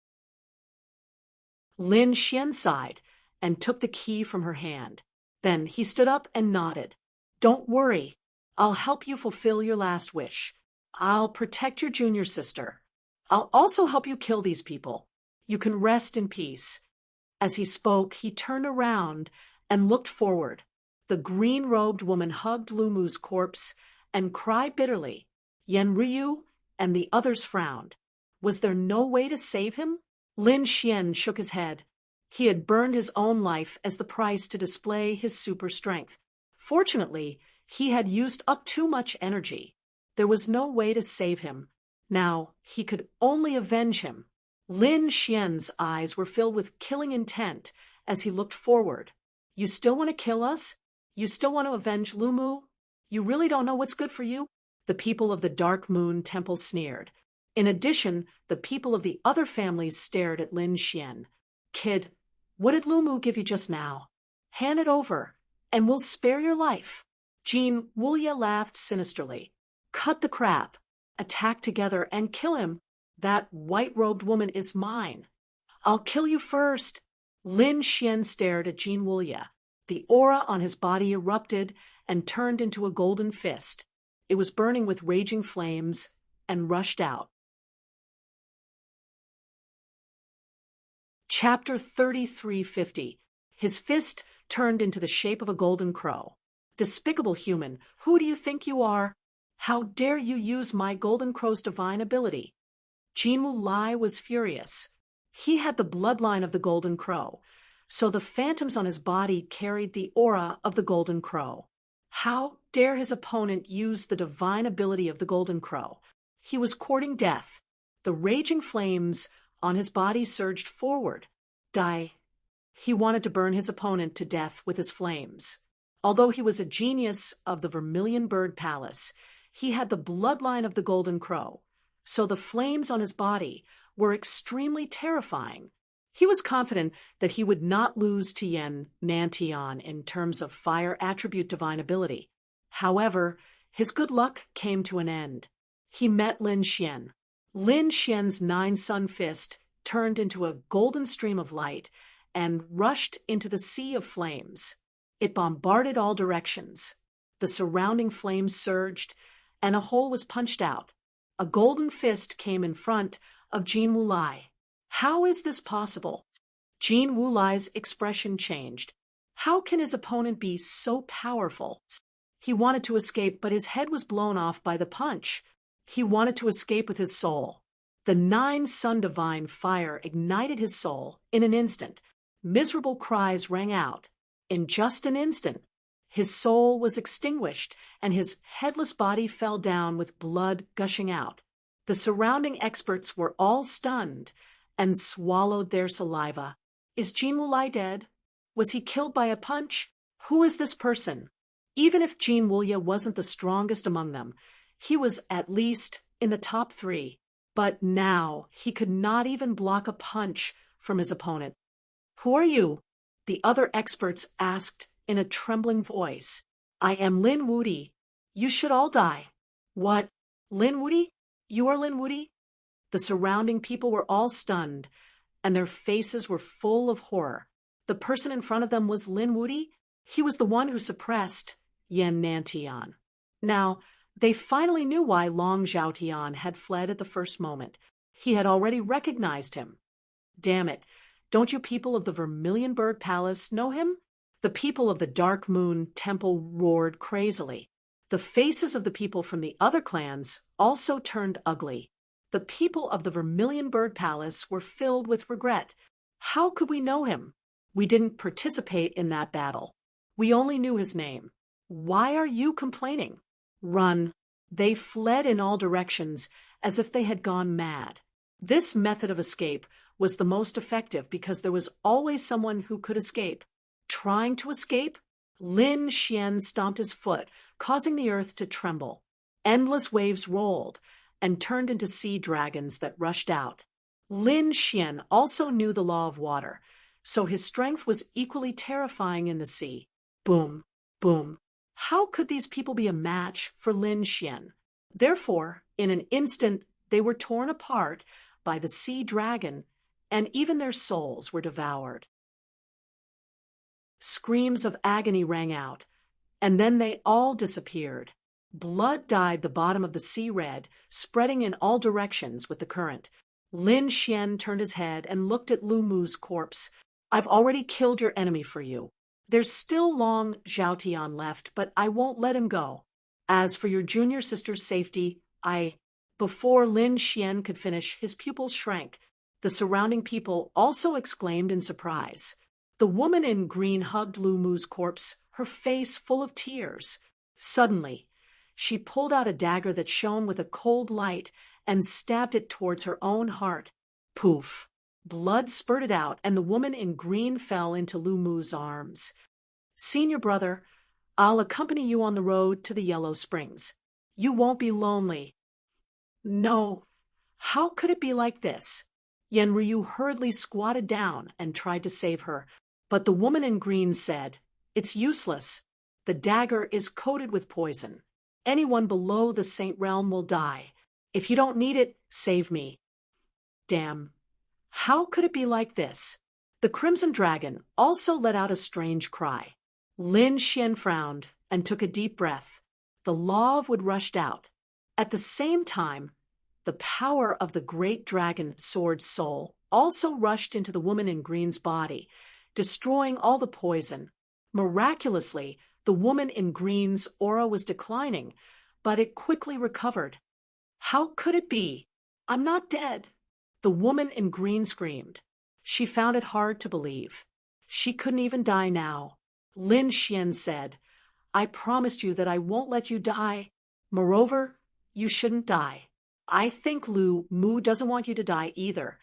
Lin Xian sighed and took the key from her hand. Then he stood up and nodded. Don't worry. I'll help you fulfill your last wish. I'll protect your junior sister. I'll also help you kill these people. You can rest in peace. As he spoke, he turned around and looked forward. The green-robed woman hugged Lu Mu's corpse and cried bitterly. Yan Ryu and the others frowned. Was there no way to save him? Lin Xian shook his head. He had burned his own life as the price to display his super strength. Fortunately, he had used up too much energy. There was no way to save him. Now, he could only avenge him. Lin Xian's eyes were filled with killing intent as he looked forward. You still want to kill us? You still want to avenge Lu Mu? You really don't know what's good for you? The people of the Dark Moon Temple sneered. In addition, the people of the other families stared at Lin Xian. Kid, what did Lu Mu give you just now? Hand it over, and we'll spare your life. Jean Wulia laughed sinisterly. Cut the crap. Attack together and kill him. That white-robed woman is mine. I'll kill you first. Lin Xian stared at Jean Wulia. The aura on his body erupted and turned into a golden fist. It was burning with raging flames and rushed out. Chapter 3350. His fist turned into the shape of a golden crow. Despicable human, who do you think you are? How dare you use my golden crow's divine ability? Jean Wu Lai was furious. He had the bloodline of the golden crow, so the phantoms on his body carried the aura of the golden crow. How dare his opponent use the divine ability of the golden crow? He was courting death. The raging flames on his body surged forward. Die. He wanted to burn his opponent to death with his flames. Although he was a genius of the Vermilion Bird Palace, he had the bloodline of the golden crow, so the flames on his body were extremely terrifying. He was confident that he would not lose to Yen Nantian in terms of fire attribute divine ability. However, his good luck came to an end. He met Lin Xian. Lin Xian's 9-sun fist turned into a golden stream of light and rushed into the sea of flames. It bombarded all directions. The surrounding flames surged, and a hole was punched out. A golden fist came in front of Jean Wu Lai. How is this possible? Jean Wu Lai's expression changed. How can his opponent be so powerful? He wanted to escape, but his head was blown off by the punch. He wanted to escape with his soul. The 9-sun divine fire ignited his soul in an instant. Miserable cries rang out. In just an instant, his soul was extinguished, and his headless body fell down with blood gushing out. The surrounding experts were all stunned and swallowed their saliva. Is Jean Wu Lai dead? Was he killed by a punch? Who is this person? Even if Jean Wulia wasn't the strongest among them, he was at least in the top 3. But now he could not even block a punch from his opponent. Who are you? The other experts asked in a trembling voice. I am Lin Wudi. You should all die. What? Lin Wudi? You are Lin Wudi? The surrounding people were all stunned, and their faces were full of horror. The person in front of them was Lin Wudi. He was the one who suppressed Yen Nantian. Now, they finally knew why Long Zhaotian had fled at the first moment. He had already recognized him. Damn it, don't you people of the Vermilion Bird Palace know him? The people of the Dark Moon Temple roared crazily. The faces of the people from the other clans also turned ugly. The people of the Vermilion Bird Palace were filled with regret. How could we know him? We didn't participate in that battle. We only knew his name. Why are you complaining? Run. They fled in all directions as if they had gone mad. This method of escape was the most effective because there was always someone who could escape. Trying to escape? Lin Xian stomped his foot, causing the earth to tremble. Endless waves rolled and turned into sea dragons that rushed out. Lin Xian also knew the law of water, so his strength was equally terrifying in the sea. Boom, boom. How could these people be a match for Lin Xian? Therefore, in an instant, they were torn apart by the sea dragon, and even their souls were devoured. Screams of agony rang out, and then they all disappeared. Blood dyed the bottom of the sea red, spreading in all directions with the current. Lin Xian turned his head and looked at Lu Mu's corpse. I've already killed your enemy for you. There's still Long Zhaotian left, but I won't let him go. As for your junior sister's safety, Before Lin Xian could finish, his pupils shrank. The surrounding people also exclaimed in surprise. The woman in green hugged Lu Mu's corpse, her face full of tears. Suddenly, she pulled out a dagger that shone with a cold light and stabbed it towards her own heart. Poof! Blood spurted out, and the woman in green fell into Lu Mu's arms. Senior brother, I'll accompany you on the road to the Yellow Springs. You won't be lonely. No, How could it be like this? Yenryu hurriedly squatted down and tried to save her, but the woman in green said, "It's useless. The dagger is coated with poison. Anyone below the Saint Realm will die. If you don't need it, save me." Damn. How could it be like this? The Crimson Dragon also let out a strange cry. Lin Xian frowned and took a deep breath. The law would rushed out. At the same time, the power of the great dragon sword soul also rushed into the woman in green's body, destroying all the poison. Miraculously, the woman in green's aura was declining, but it quickly recovered. How could it be? I'm not dead. The woman in green screamed. She found it hard to believe. She couldn't even die now. Lin Xian said, "I promised you that I won't let you die. Moreover, you shouldn't die. I think Lu Mu doesn't want you to die either."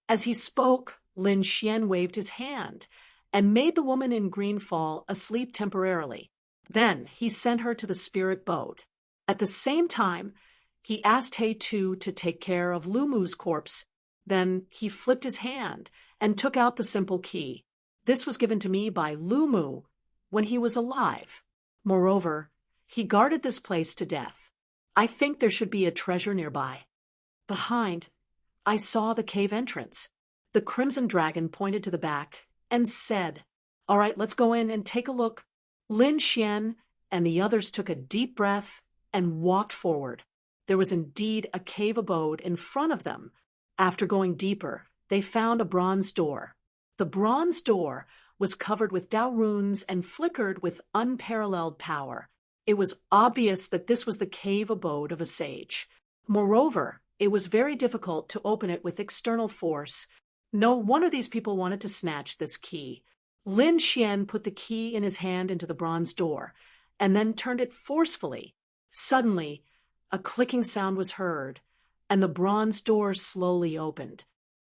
As he spoke, Lin Xian waved his hand and made the woman in green fall asleep temporarily. Then he sent her to the spirit boat. At the same time, he asked He Tu to take care of Lu Mu's corpse. Then he flipped his hand and took out the simple key. This was given to me by Lu Mu when he was alive. Moreover, he guarded this place to death. I think there should be a treasure nearby. Behind, I saw the cave entrance. The Crimson Dragon pointed to the back and said, "All right, let's go in and take a look." Lin Xian and the others took a deep breath and walked forward. There was indeed a cave abode in front of them. After going deeper, they found a bronze door. The bronze door was covered with Dao runes and flickered with unparalleled power. It was obvious that this was the cave abode of a sage. Moreover, it was very difficult to open it with external force. No wonder these people wanted to snatch this key. Lin Xian put the key in his hand into the bronze door, and then turned it forcefully. Suddenly, a clicking sound was heard, and the bronze door slowly opened.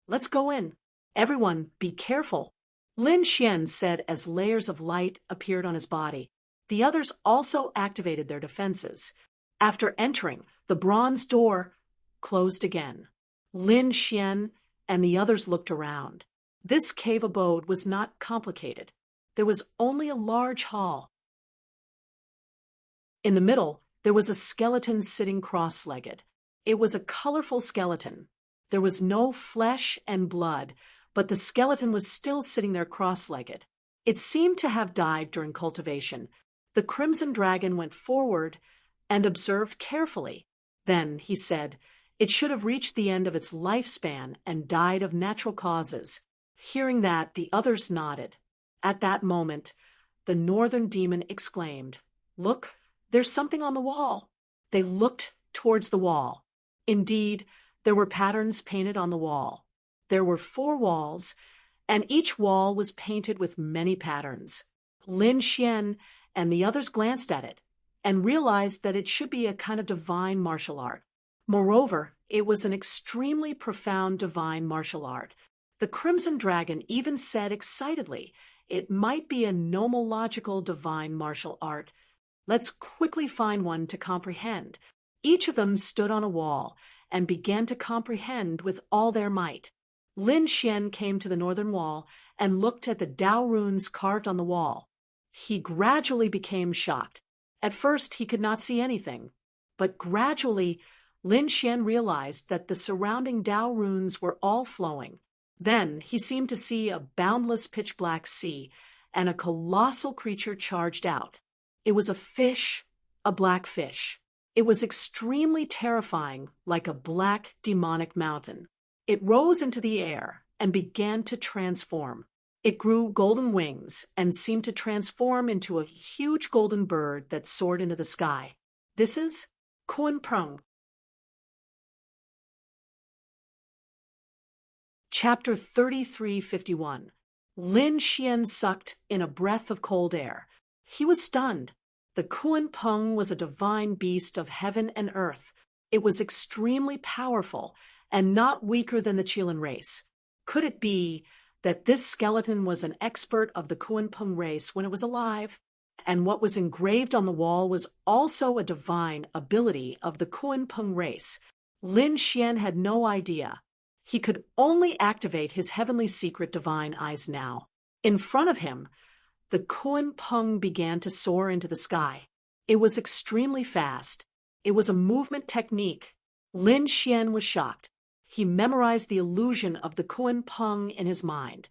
"Let's go in. Everyone, be careful," Lin Xian said as layers of light appeared on his body. The others also activated their defenses. After entering, the bronze door closed again. Lin Xian and the others looked around. This cave abode was not complicated. There was only a large hall. In the middle, there was a skeleton sitting cross-legged. It was a colorful skeleton. There was no flesh and blood, but the skeleton was still sitting there cross-legged. It seemed to have died during cultivation. The Crimson Dragon went forward and observed carefully. Then he said, "It should have reached the end of its lifespan and died of natural causes." Hearing that, the others nodded. At that moment, the northern demon exclaimed, "Look, there's something on the wall." They looked towards the wall. Indeed, there were patterns painted on the wall. There were 4 walls, and each wall was painted with many patterns. Lin Xian and the others glanced at it and realized that it should be a kind of divine martial art. Moreover, it was an extremely profound divine martial art. The Crimson Dragon even said excitedly, it might be a nomological divine martial art. Let's quickly find one to comprehend. Each of them stood on a wall and began to comprehend with all their might. Lin Xian came to the northern wall and looked at the Dao runes carved on the wall. He gradually became shocked. At first, he could not see anything, but gradually, Lin Xian realized that the surrounding Dao runes were all flowing. Then he seemed to see a boundless pitch-black sea, and a colossal creature charged out. It was a fish, a black fish. It was extremely terrifying, like a black demonic mountain. It rose into the air and began to transform. It grew golden wings and seemed to transform into a huge golden bird that soared into the sky. This is Kunpeng. Chapter 3351. Lin Xian sucked in a breath of cold air. He was stunned. The Kunpeng was a divine beast of heaven and earth. It was extremely powerful and not weaker than the Chilan race. Could it be that this skeleton was an expert of the Kunpeng race when it was alive? And what was engraved on the wall was also a divine ability of the Kunpeng race. Lin Xian had no idea. He could only activate his heavenly secret divine eyes now. In front of him, the Kun Peng began to soar into the sky. It was extremely fast. It was a movement technique. Lin Xian was shocked. He memorized the illusion of the Kun Peng in his mind.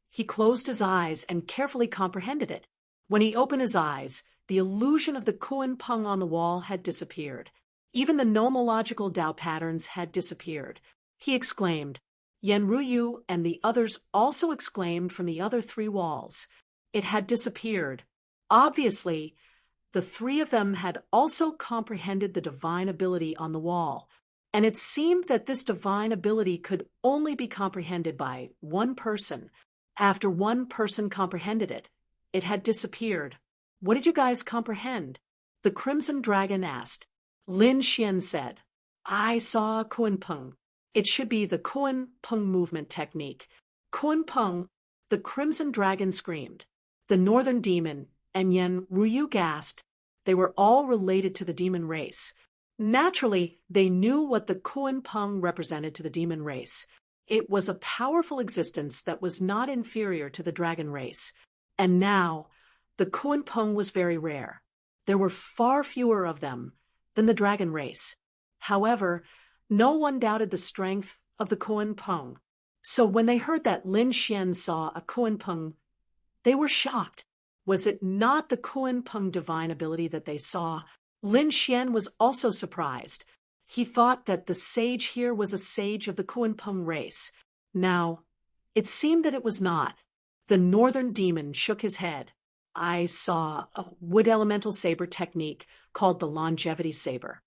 He closed his eyes and carefully comprehended it. When he opened his eyes, the illusion of the Kun Peng on the wall had disappeared. Even the nomological Tao patterns had disappeared. He exclaimed. Yan Ruyu and the others also exclaimed from the other 3 walls. It had disappeared. Obviously, the 3 of them had also comprehended the divine ability on the wall, and it seemed that this divine ability could only be comprehended by one person. After one person comprehended it, it had disappeared. What did you guys comprehend? The Crimson Dragon asked. Lin Xian said, I saw a Kun Peng. It should be the Kun Peng movement technique. Kun Peng, the Crimson Dragon screamed. The Northern Demon and Yan Ruyu gasped. They were all related to the demon race. Naturally, they knew what the Kun Peng represented to the demon race. It was a powerful existence that was not inferior to the dragon race. And now, the Kun Peng was very rare. There were far fewer of them than the dragon race. However, no one doubted the strength of the Kun Peng. So when they heard that Lin Xian saw a Kun Peng, they were shocked. Was it not the Kun Peng divine ability that they saw? Lin Xian was also surprised. He thought that the sage here was a sage of the Kun Peng race. Now, it seemed that it was not. The Northern Demon shook his head. I saw a wood elemental saber technique called the longevity saber.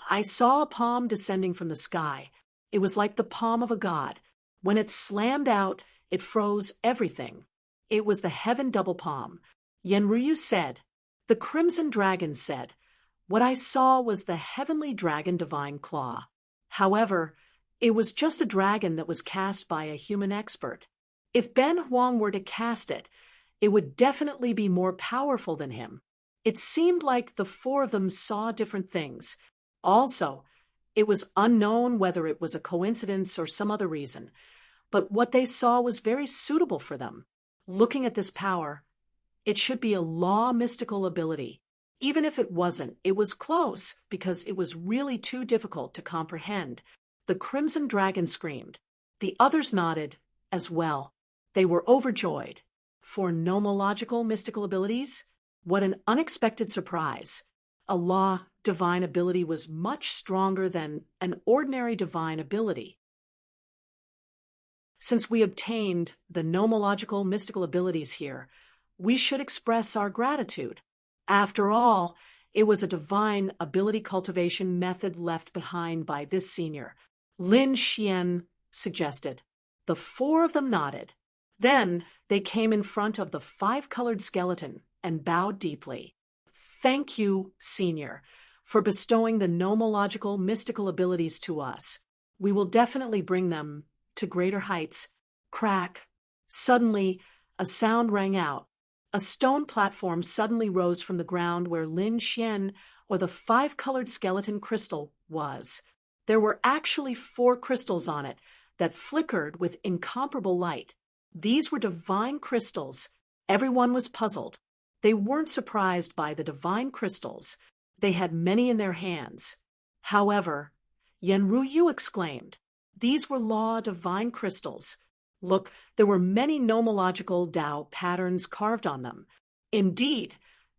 I saw a palm descending from the sky. It was like the palm of a god. When it slammed out, it froze everything. It was the heaven double palm. Yan Ruyu said. The Crimson Dragon said, what I saw was the heavenly dragon divine claw. However, it was just a dragon that was cast by a human expert. If Ben Huang were to cast it, it would definitely be more powerful than him. It seemed like the 4 of them saw different things. Also, it was unknown whether it was a coincidence or some other reason, but what they saw was very suitable for them. Looking at this power, it should be a law mystical ability. Even if it wasn't, it was close because it was really too difficult to comprehend. The Crimson Dragon screamed. The others nodded as well. They were overjoyed. For nomological mystical abilities, what an unexpected surprise. A law divine ability was much stronger than an ordinary divine ability. Since we obtained the nomological mystical abilities here, we should express our gratitude. After all, it was a divine ability cultivation method left behind by this senior. Lin Xian suggested. The 4 of them nodded. Then they came in front of the 5-colored skeleton and bowed deeply. Thank you, Senior, for bestowing the nomological mystical abilities to us. We will definitely bring them to greater heights. Crack. Suddenly, a sound rang out. A stone platform suddenly rose from the ground where Lin Xian, or the 5-colored skeleton crystal, was. There were actually 4 crystals on it that flickered with incomparable light. These were divine crystals. Everyone was puzzled. They weren't surprised by the divine crystals. They had many in their hands. However, Yan Ruyu exclaimed, these were law divine crystals. Look, there were many nomological Tao patterns carved on them. Indeed,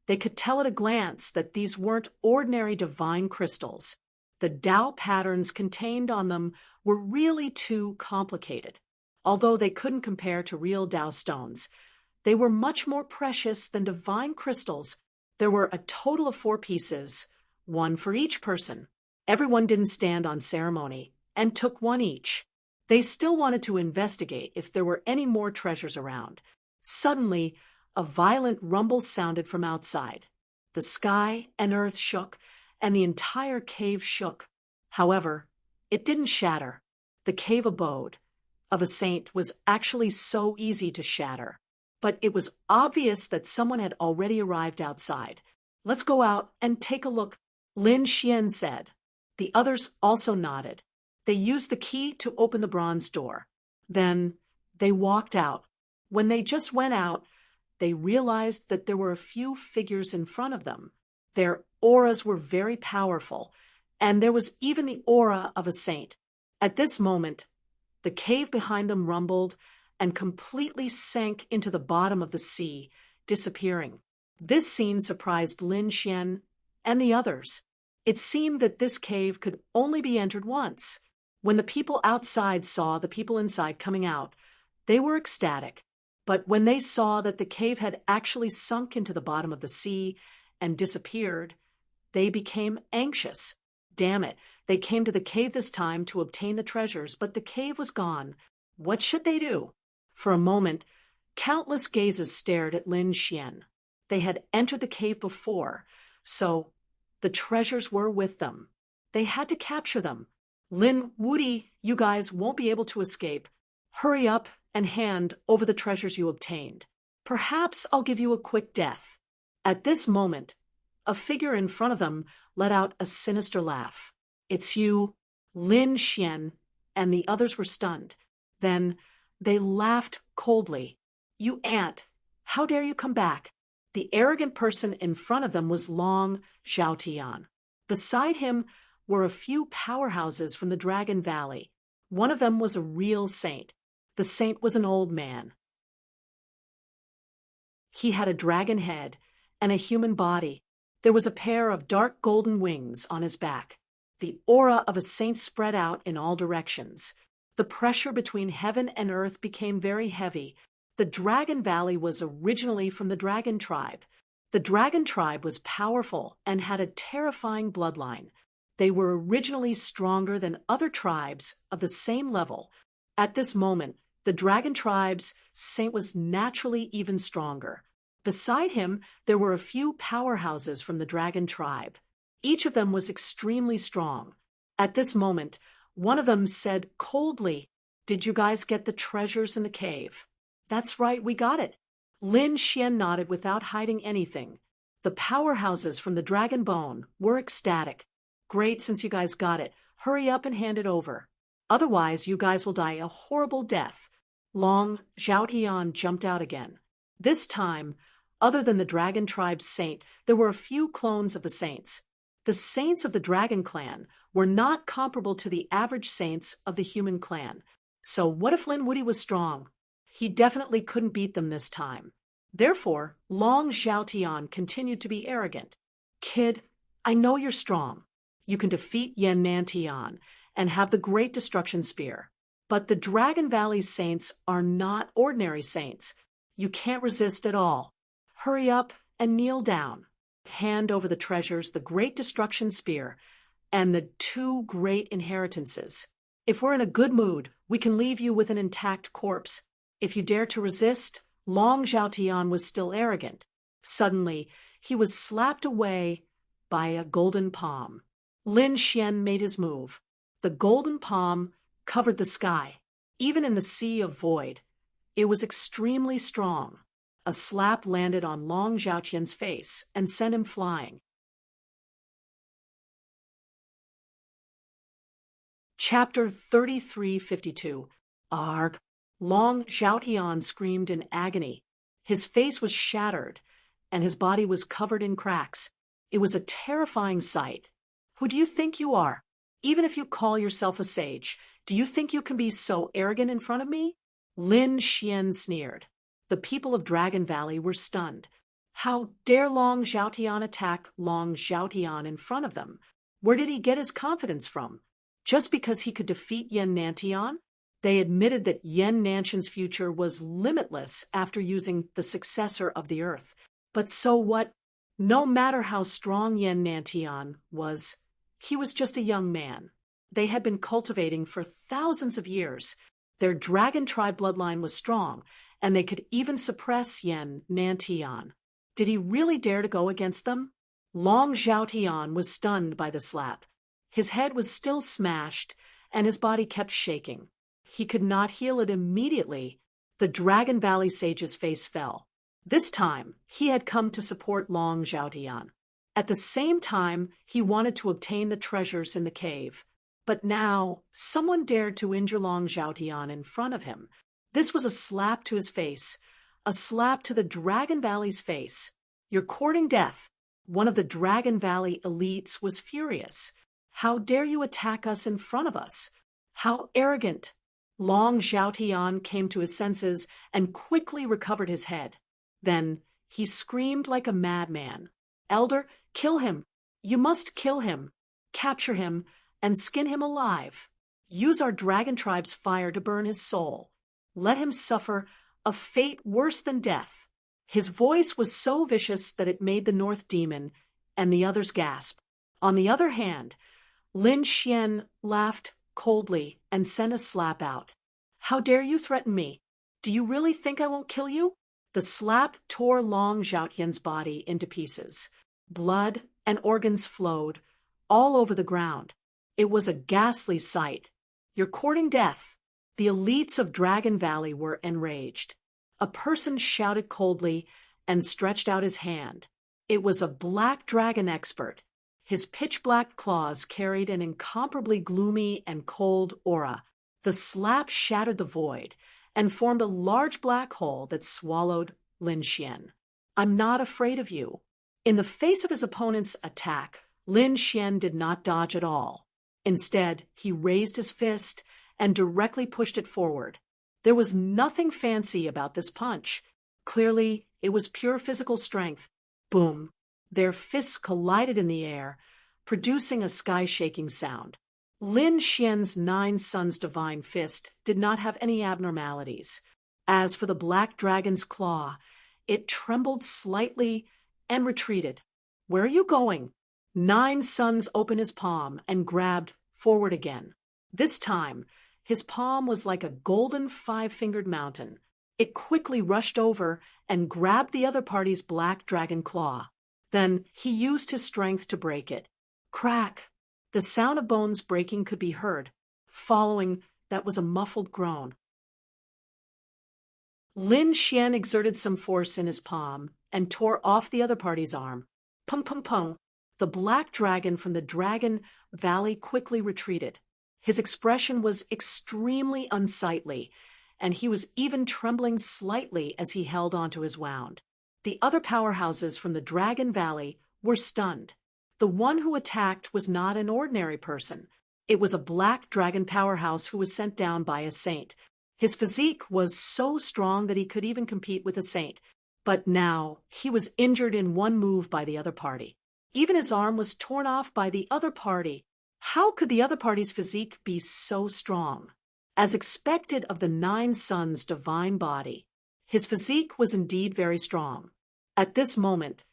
they could tell at a glance that these weren't ordinary divine crystals. The Tao patterns contained on them were really too complicated. Although they couldn't compare to real Tao stones, they were much more precious than divine crystals. There were a total of 4 pieces, 1 for each person. Everyone didn't stand on ceremony and took 1 each. They still wanted to investigate if there were any more treasures around. Suddenly, a violent rumble sounded from outside. The sky and earth shook, and the entire cave shook. However, it didn't shatter. The cave abode of a saint was actually so easy to shatter. But it was obvious that someone had already arrived outside. Let's go out and take a look, Lin Xian said. The others also nodded. They used the key to open the bronze door. Then they walked out. When they just went out, they realized that there were a few figures in front of them. Their auras were very powerful, and there was even the aura of a saint. At this moment, the cave behind them rumbled and completely sank into the bottom of the sea, disappearing. This scene surprised Lin Xian and the others. It seemed that this cave could only be entered once. When the people outside saw the people inside coming out, they were ecstatic. But when they saw that the cave had actually sunk into the bottom of the sea and disappeared, they became anxious. Damn it, they came to the cave this time to obtain the treasures, but the cave was gone. What should they do? For a moment, countless gazes stared at Lin Xian. They had entered the cave before, so the treasures were with them. They had to capture them. Lin Wuti, you guys won't be able to escape. Hurry up and hand over the treasures you obtained. Perhaps I'll give you a quick death. At this moment, a figure in front of them let out a sinister laugh. It's you, Lin Xian, and the others were stunned. Then they laughed coldly. You ant, how dare you come back? The arrogant person in front of them was Long Zhaotian. Beside him were a few powerhouses from the Dragon Valley. One of them was a real saint. The saint was an old man. He had a dragon head and a human body. There was a pair of dark golden wings on his back. The aura of a saint spread out in all directions. The pressure between heaven and earth became very heavy. The Dragon Valley was originally from the dragon tribe. The dragon tribe was powerful and had a terrifying bloodline. They were originally stronger than other tribes of the same level. At this moment, the dragon tribe's saint was naturally even stronger. Beside him, there were a few powerhouses from the dragon tribe. Each of them was extremely strong. At this moment, one of them said coldly, "Did you guys get the treasures in the cave?" "That's right, we got it." Lin Xian nodded without hiding anything. The powerhouses from the Dragon Bone were ecstatic. "Great, since you guys got it. Hurry up and hand it over. Otherwise, you guys will die a horrible death." Long Zhaotian jumped out again. This time, other than the Dragon Tribe's saint, there were a few clones of the saints. The saints of the Dragon Clan were not comparable to the average saints of the human clan. So what if Lin Wuti was strong? He definitely couldn't beat them this time. Therefore, Long Zhaotian continued to be arrogant. "Kid, I know you're strong. You can defeat Yan Nantian and have the Great Destruction Spear. But the Dragon Valley saints are not ordinary saints. You can't resist at all. Hurry up and kneel down. Hand over the treasures, the Great Destruction Spear, and the 2 great inheritances. If we're in a good mood, we can leave you with an intact corpse. If you dare to resist..." Long Zhaotian was still arrogant. Suddenly, he was slapped away by a golden palm. Lin Xian made his move. The golden palm covered the sky, even in the sea of void. It was extremely strong. A slap landed on Long Zhaotian's face and sent him flying. Chapter 3352. Arg! Long Zhaotian screamed in agony. His face was shattered, and his body was covered in cracks. It was a terrifying sight. "Who do you think you are? Even if you call yourself a sage, do you think you can be so arrogant in front of me?" Lin Xian sneered. The people of Dragon Valley were stunned. How dare Long Zhaotian attack Long Zhaotian in front of them? Where did he get his confidence from? Just because he could defeat Yan Nantian? They admitted that Yan Nantian's future was limitless after using the successor of the earth. But so what? No matter how strong Yan Nantian was, he was just a young man. They had been cultivating for thousands of years. Their dragon tribe bloodline was strong, and they could even suppress Yan Nantian. Did he really dare to go against them? Long Zhaotian was stunned by the slap. His head was still smashed, and his body kept shaking. He could not heal it immediately. The Dragon Valley sage's face fell. This time, he had come to support Long Zhaotian. At the same time, he wanted to obtain the treasures in the cave. But now, someone dared to injure Long Zhaotian in front of him. This was a slap to his face, a slap to the Dragon Valley's face. "You're courting death." One of the Dragon Valley elites was furious. "How dare you attack us in front of us? How arrogant!" Long Zhaotian came to his senses and quickly recovered his head. Then he screamed like a madman. "Elder, kill him! You must kill him! Capture him and skin him alive! Use our dragon tribe's fire to burn his soul! Let him suffer a fate worse than death!" His voice was so vicious that it made the North Demon and the others gasp. On the other hand, Lin Xian laughed coldly and sent a slap out. "How dare you threaten me? Do you really think I won't kill you?" The slap tore Long Zhaotian's body into pieces. Blood and organs flowed all over the ground. It was a ghastly sight. "You're courting death." The elites of Dragon Valley were enraged. A person shouted coldly and stretched out his hand. It was a black dragon expert. His pitch-black claws carried an incomparably gloomy and cold aura. The slap shattered the void and formed a large black hole that swallowed Lin Xian. "I'm not afraid of you." In the face of his opponent's attack, Lin Xian did not dodge at all. Instead, he raised his fist and directly pushed it forward. There was nothing fancy about this punch. Clearly, it was pure physical strength. Boom! Their fists collided in the air, producing a sky-shaking sound. Lin Xian's 9 Sons Divine Fist did not have any abnormalities. As for the black dragon's claw, it trembled slightly and retreated. "Where are you going?" 9 Sons opened his palm and grabbed forward again. This time, his palm was like a golden 5-fingered mountain. It quickly rushed over and grabbed the other party's black dragon claw. Then he used his strength to break it. Crack! The sound of bones breaking could be heard. Following that was a muffled groan. Lin Xian exerted some force in his palm and tore off the other party's arm. Pung pung pung! The black dragon from the Dragon Valley quickly retreated. His expression was extremely unsightly, and he was even trembling slightly as he held onto his wound. The other powerhouses from the Dragon Valley were stunned. The one who attacked was not an ordinary person. It was a black dragon powerhouse who was sent down by a saint. His physique was so strong that he could even compete with a saint. But now he was injured in one move by the other party. Even his arm was torn off by the other party. How could the other party's physique be so strong? As expected of the 9 Sons' divine body, his physique was indeed very strong. At this moment,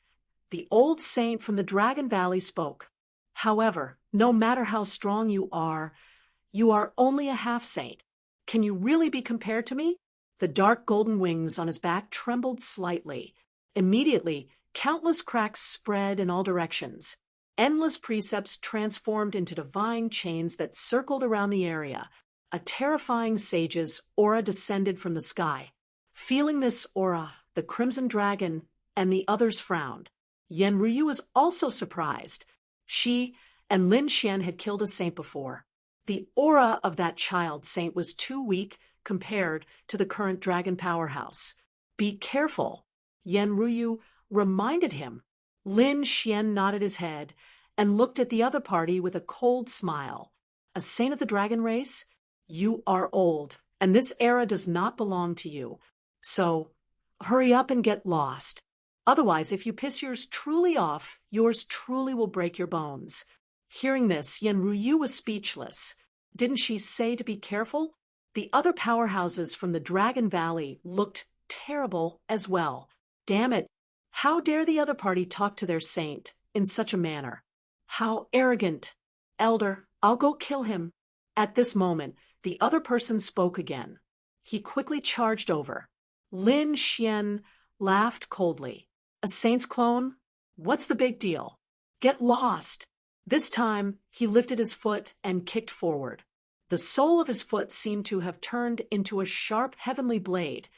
the old saint from the Dragon Valley spoke. "However, no matter how strong you are only a half-saint. Can you really be compared to me?" The dark golden wings on his back trembled slightly. Immediately, countless cracks spread in all directions. Endless precepts transformed into divine chains that circled around the area. A terrifying sage's aura descended from the sky. Feeling this aura, the Crimson Dragon and the others frowned. Yenryu was also surprised. She and Lin Xian had killed a saint before. The aura of that child saint was too weak compared to the current dragon powerhouse. "Be careful," Yenryu reminded him. Lin Xian nodded his head and looked at the other party with a cold smile. "A saint of the dragon race? You are old, and this era does not belong to you. So, hurry up and get lost. Otherwise, if you piss yours truly off, yours truly will break your bones." Hearing this, Yenryu was speechless. Didn't she say to be careful? The other powerhouses from the Dragon Valley looked terrible as well. Damn it! How dare the other party talk to their saint in such a manner? How arrogant! "Elder, I'll go kill him." At this moment, the other person spoke again. He quickly charged over. Lin Xian laughed coldly. "A saint's clone? What's the big deal? Get lost." This time, he lifted his foot and kicked forward. The sole of his foot seemed to have turned into a sharp heavenly blade,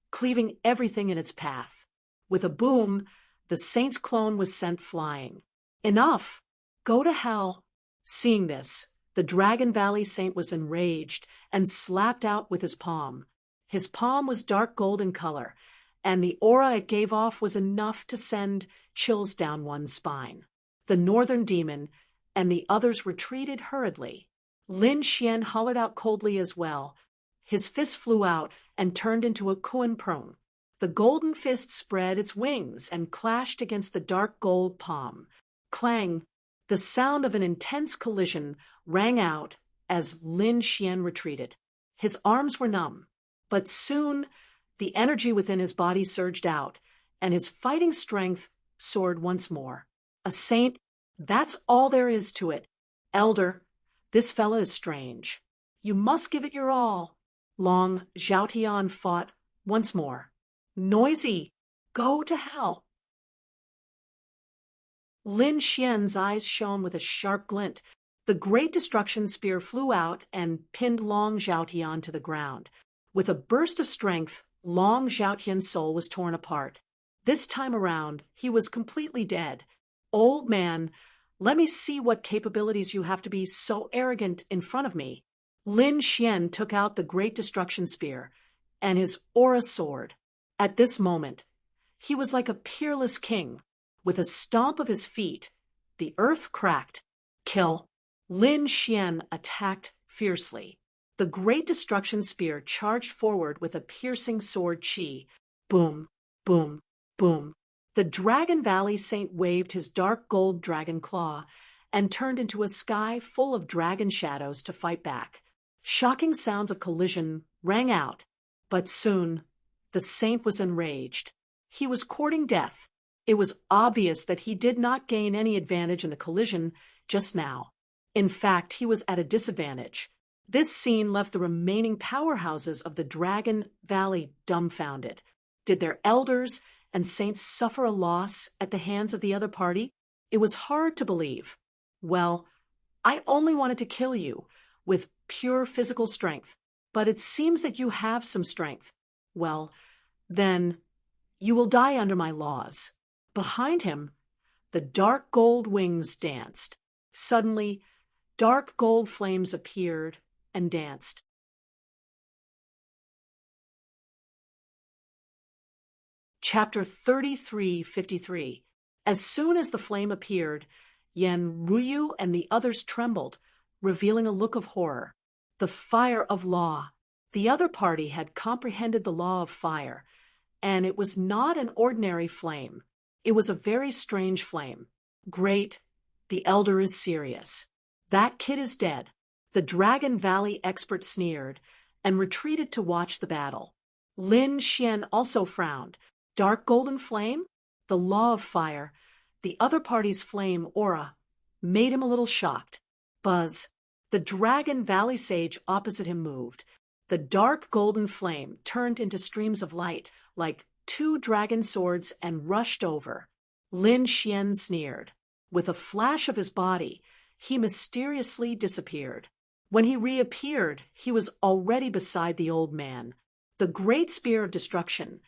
cleaving everything in its path. With a boom, the saint's clone was sent flying. Enough! Go to hell! Seeing this, the Dragon Valley Saint was enraged and slapped out with his palm. His palm was dark gold in color, and the aura it gave off was enough to send chills down one's spine. The northern demon and the others retreated hurriedly. Lin Xian hollered out coldly as well. His fist flew out and turned into a Kuan prong. The golden fist spread its wings and clashed against the dark gold palm. Clang! The sound of an intense collision rang out as Lin Xian retreated. His arms were numb, but soon the energy within his body surged out, and his fighting strength soared once more. A saint, that's all there is to it. Elder, this fella is strange. You must give it your all. Long Zhao Tian fought once more. Noisy, go to hell. Lin Xian's eyes shone with a sharp glint. The great destruction spear flew out and pinned Long Zhao Tian to the ground. With a burst of strength, Long Zhao Tian's soul was torn apart. This time around, he was completely dead. Old man, let me see what capabilities you have to be so arrogant in front of me. Lin Xian took out the great destruction spear and his aura soared. At this moment, he was like a peerless king. With a stomp of his feet, the earth cracked. Kill. Lin Xian attacked fiercely. The great destruction spear charged forward with a piercing sword chi. Boom, boom, boom. The Dragon Valley Saint waved his dark gold dragon claw and turned into a sky full of dragon shadows to fight back. Shocking sounds of collision rang out, but soon the saint was enraged. He was courting death. It was obvious that he did not gain any advantage in the collision just now. In fact, he was at a disadvantage. This scene left the remaining powerhouses of the Dragon Valley dumbfounded. Did their elders and saints suffer a loss at the hands of the other party? It was hard to believe. Well, I only wanted to kill you with pure physical strength, but it seems that you have some strength. Well, then you will die under my laws. Behind him, the dark gold wings danced. Suddenly, dark gold flames appeared and danced. Chapter 33:53. As soon as the flame appeared, Yan Ruyu and the others trembled, revealing a look of horror. The fire of law. The other party had comprehended the law of fire, and it was not an ordinary flame. It was a very strange flame. Great, the elder is serious. That kid is dead. The Dragon Valley expert sneered and retreated to watch the battle. Lin Xian also frowned. Dark golden flame? The law of fire, the other party's flame aura, made him a little shocked. Buzz. The Dragon Valley sage opposite him moved. The dark golden flame turned into streams of light, like two dragon swords, and rushed over. Lin Xian sneered. With a flash of his body, he mysteriously disappeared. When he reappeared, he was already beside the old man. The great spear of destruction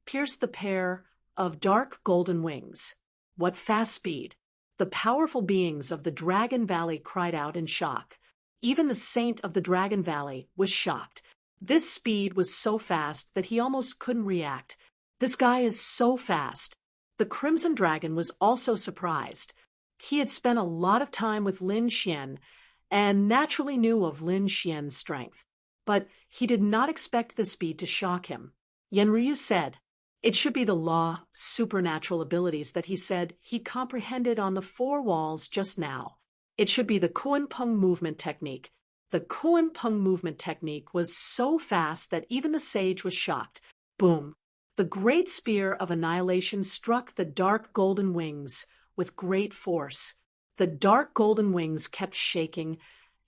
pierced the pair of dark golden wings. What fast speed! The powerful beings of the Dragon Valley cried out in shock. Even the saint of the Dragon Valley was shocked. This speed was so fast that he almost couldn't react. This guy is so fast. The Crimson Dragon was also surprised. He had spent a lot of time with Lin Xian and naturally knew of Lin Xian's strength. But he did not expect the speed to shock him. Yenryu said, it should be the law, supernatural abilities that he said he comprehended on the four walls just now. It should be the Kuan Peng movement technique. The Kuan Peng movement technique was so fast that even the sage was shocked. Boom! The great spear of annihilation struck the dark golden wings with great force. The dark golden wings kept shaking,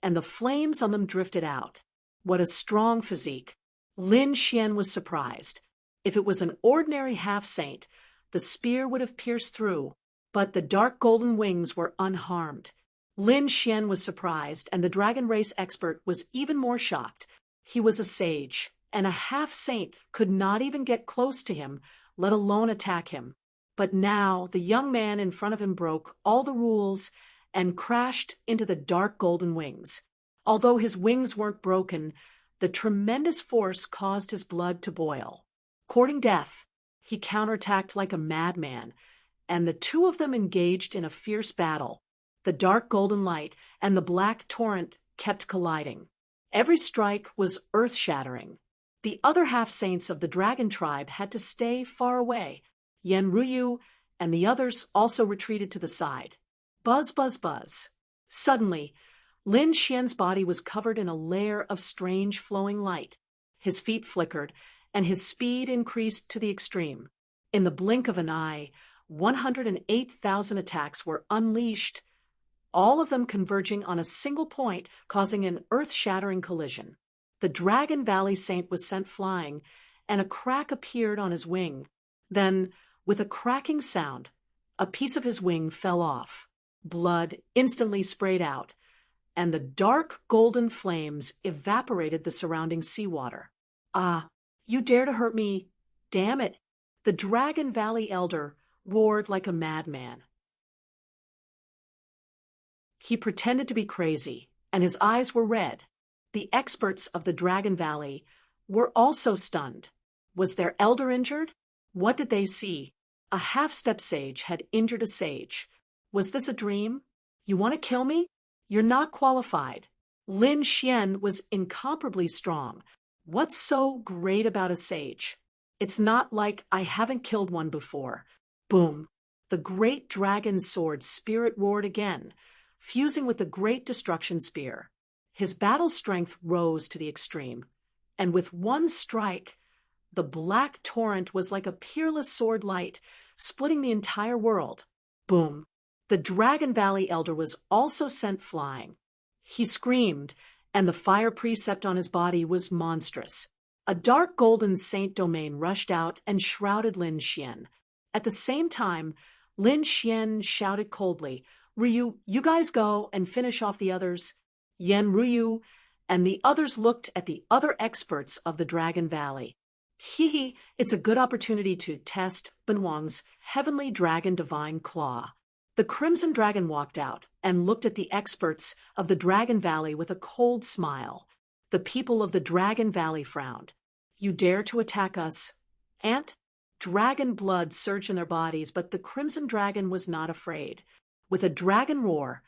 and the flames on them drifted out. What a strong physique! Lin Xian was surprised. If it was an ordinary half-saint, the spear would have pierced through, but the dark golden wings were unharmed. Lin Xian was surprised, and the dragon race expert was even more shocked. He was a sage, and a half-saint could not even get close to him, let alone attack him. But now the young man in front of him broke all the rules and crashed into the dark golden wings. Although his wings weren't broken, the tremendous force caused his blood to boil. Courting death, he counterattacked like a madman, and the two of them engaged in a fierce battle. The dark golden light and the black torrent kept colliding. Every strike was earth-shattering. The other half-saints of the dragon tribe had to stay far away. Yen Ruyu and the others also retreated to the side. Buzz, buzz, buzz. Suddenly, Lin Xian's body was covered in a layer of strange flowing light. His feet flickered, and his speed increased to the extreme. In the blink of an eye, 108,000 attacks were unleashed, all of them converging on a single point, causing an earth-shattering collision. The Dragon Valley Saint was sent flying, and a crack appeared on his wing. Then, with a cracking sound, a piece of his wing fell off. Blood instantly sprayed out, and the dark golden flames evaporated the surrounding seawater. "Ah, you dare to hurt me! Damn it!" The Dragon Valley Elder roared like a madman. He pretended to be crazy, and his eyes were red. The experts of the Dragon Valley were also stunned. Was their elder injured? What did they see? A half-step sage had injured a sage. Was this a dream? You want to kill me? You're not qualified. Lin Xian was incomparably strong. What's so great about a sage? It's not like I haven't killed one before. Boom! The great dragon sword spirit roared again, fusing with the great destruction spear. His battle strength rose to the extreme, and with one strike, the black torrent was like a peerless sword light, splitting the entire world. Boom! The Dragon Valley Elder was also sent flying. He screamed, and the fire precept on his body was monstrous. A dark golden saint domain rushed out and shrouded Lin Xian. At the same time, Lin Xian shouted coldly, "Ryu, you guys go and finish off the others." Yen Ryu and the others looked at the other experts of the Dragon Valley. It's a good opportunity to test Benwang's heavenly dragon divine claw. The Crimson Dragon walked out and looked at the experts of the Dragon Valley with a cold smile. The people of the Dragon Valley frowned. "You dare to attack us, Ant?" Dragon blood surged in their bodies, but the Crimson Dragon was not afraid. With a dragon roar,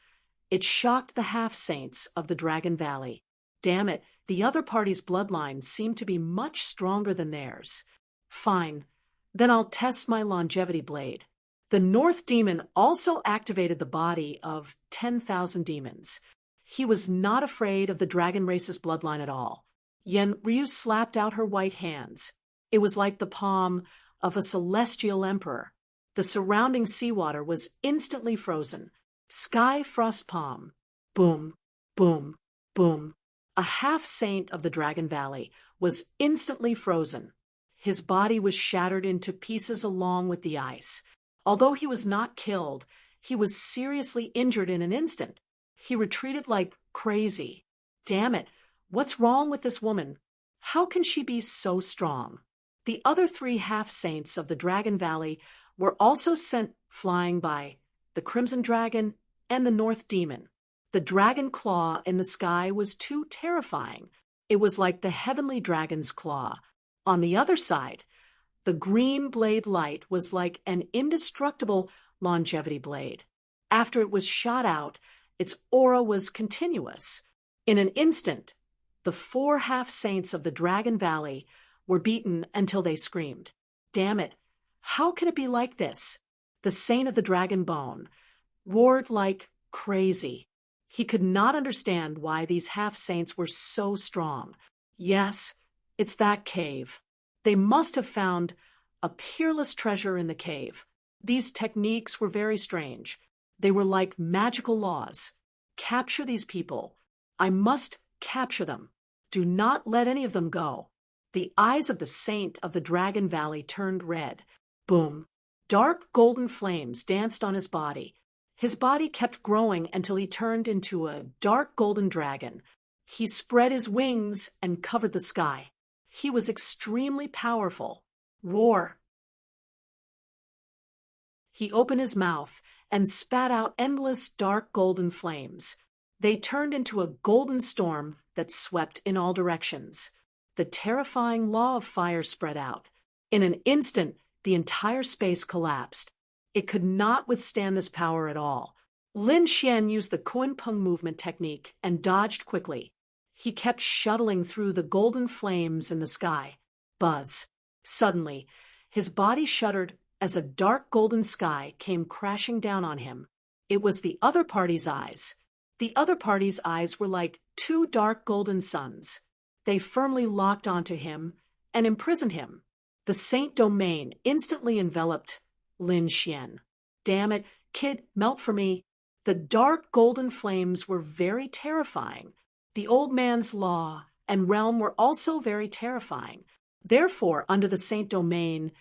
it shocked the half-saints of the Dragon Valley. Damn it, the other party's bloodline seemed to be much stronger than theirs. Fine, then I'll test my longevity blade. The North Demon also activated the body of 10,000 demons. He was not afraid of the dragon race's bloodline at all. Yen Ryu slapped out her white hands. It was like the palm of a celestial emperor. The surrounding seawater was instantly frozen. Sky frost palm. Boom, boom, boom. A half-saint of the Dragon Valley was instantly frozen. His body was shattered into pieces along with the ice. Although he was not killed, he was seriously injured in an instant. He retreated like crazy. Damn it, what's wrong with this woman? How can she be so strong? The other three half-saints of the Dragon Valley were also sent flying by the Crimson Dragon and the North Demon. The dragon claw in the sky was too terrifying. It was like the heavenly dragon's claw. On the other side, the green blade light was like an indestructible longevity blade. After it was shot out, its aura was continuous. In an instant, the four half-saints of the Dragon Valley were beaten until they screamed. Damn it, how can it be like this? The Saint of the Dragon Bone roared like crazy. He could not understand why these half-saints were so strong. Yes, it's that cave. They must have found a peerless treasure in the cave. These techniques were very strange. They were like magical laws. Capture these people. I must capture them. Do not let any of them go. The eyes of the Saint of the Dragon Valley turned red. Boom. Dark golden flames danced on his body. His body kept growing until he turned into a dark golden dragon. He spread his wings and covered the sky. He was extremely powerful. Roar! He opened his mouth and spat out endless dark golden flames. They turned into a golden storm that swept in all directions. The terrifying law of fire spread out. In an instant, the entire space collapsed. It could not withstand this power at all. Lin Xian used the Kunpeng movement technique and dodged quickly. He kept shuttling through the golden flames in the sky. Buzz. Suddenly, his body shuddered as a dark golden sky came crashing down on him. It was the other party's eyes. The other party's eyes were like two dark golden suns. They firmly locked onto him and imprisoned him. The Saint Domain instantly enveloped Lin Xian. Damn it, kid, melt for me. The dark golden flames were very terrifying. The old man's law and realm were also very terrifying. Therefore, under the Saint Domain,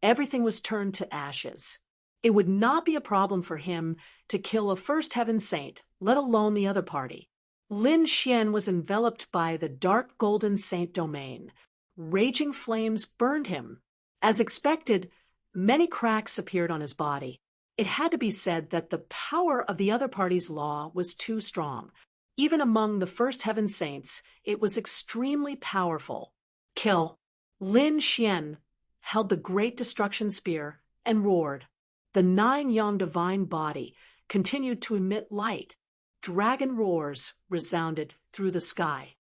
everything was turned to ashes. It would not be a problem for him to kill a first heaven saint, let alone the other party. Lin Xian was enveloped by the dark golden Saint Domain. Raging flames burned him. As expected, many cracks appeared on his body. It had to be said that the power of the other party's law was too strong. Even among the first heaven saints, it was extremely powerful. Kill. Lin Xian held the great destruction spear and roared. The 9-yang divine body continued to emit light. Dragon roars resounded through the sky.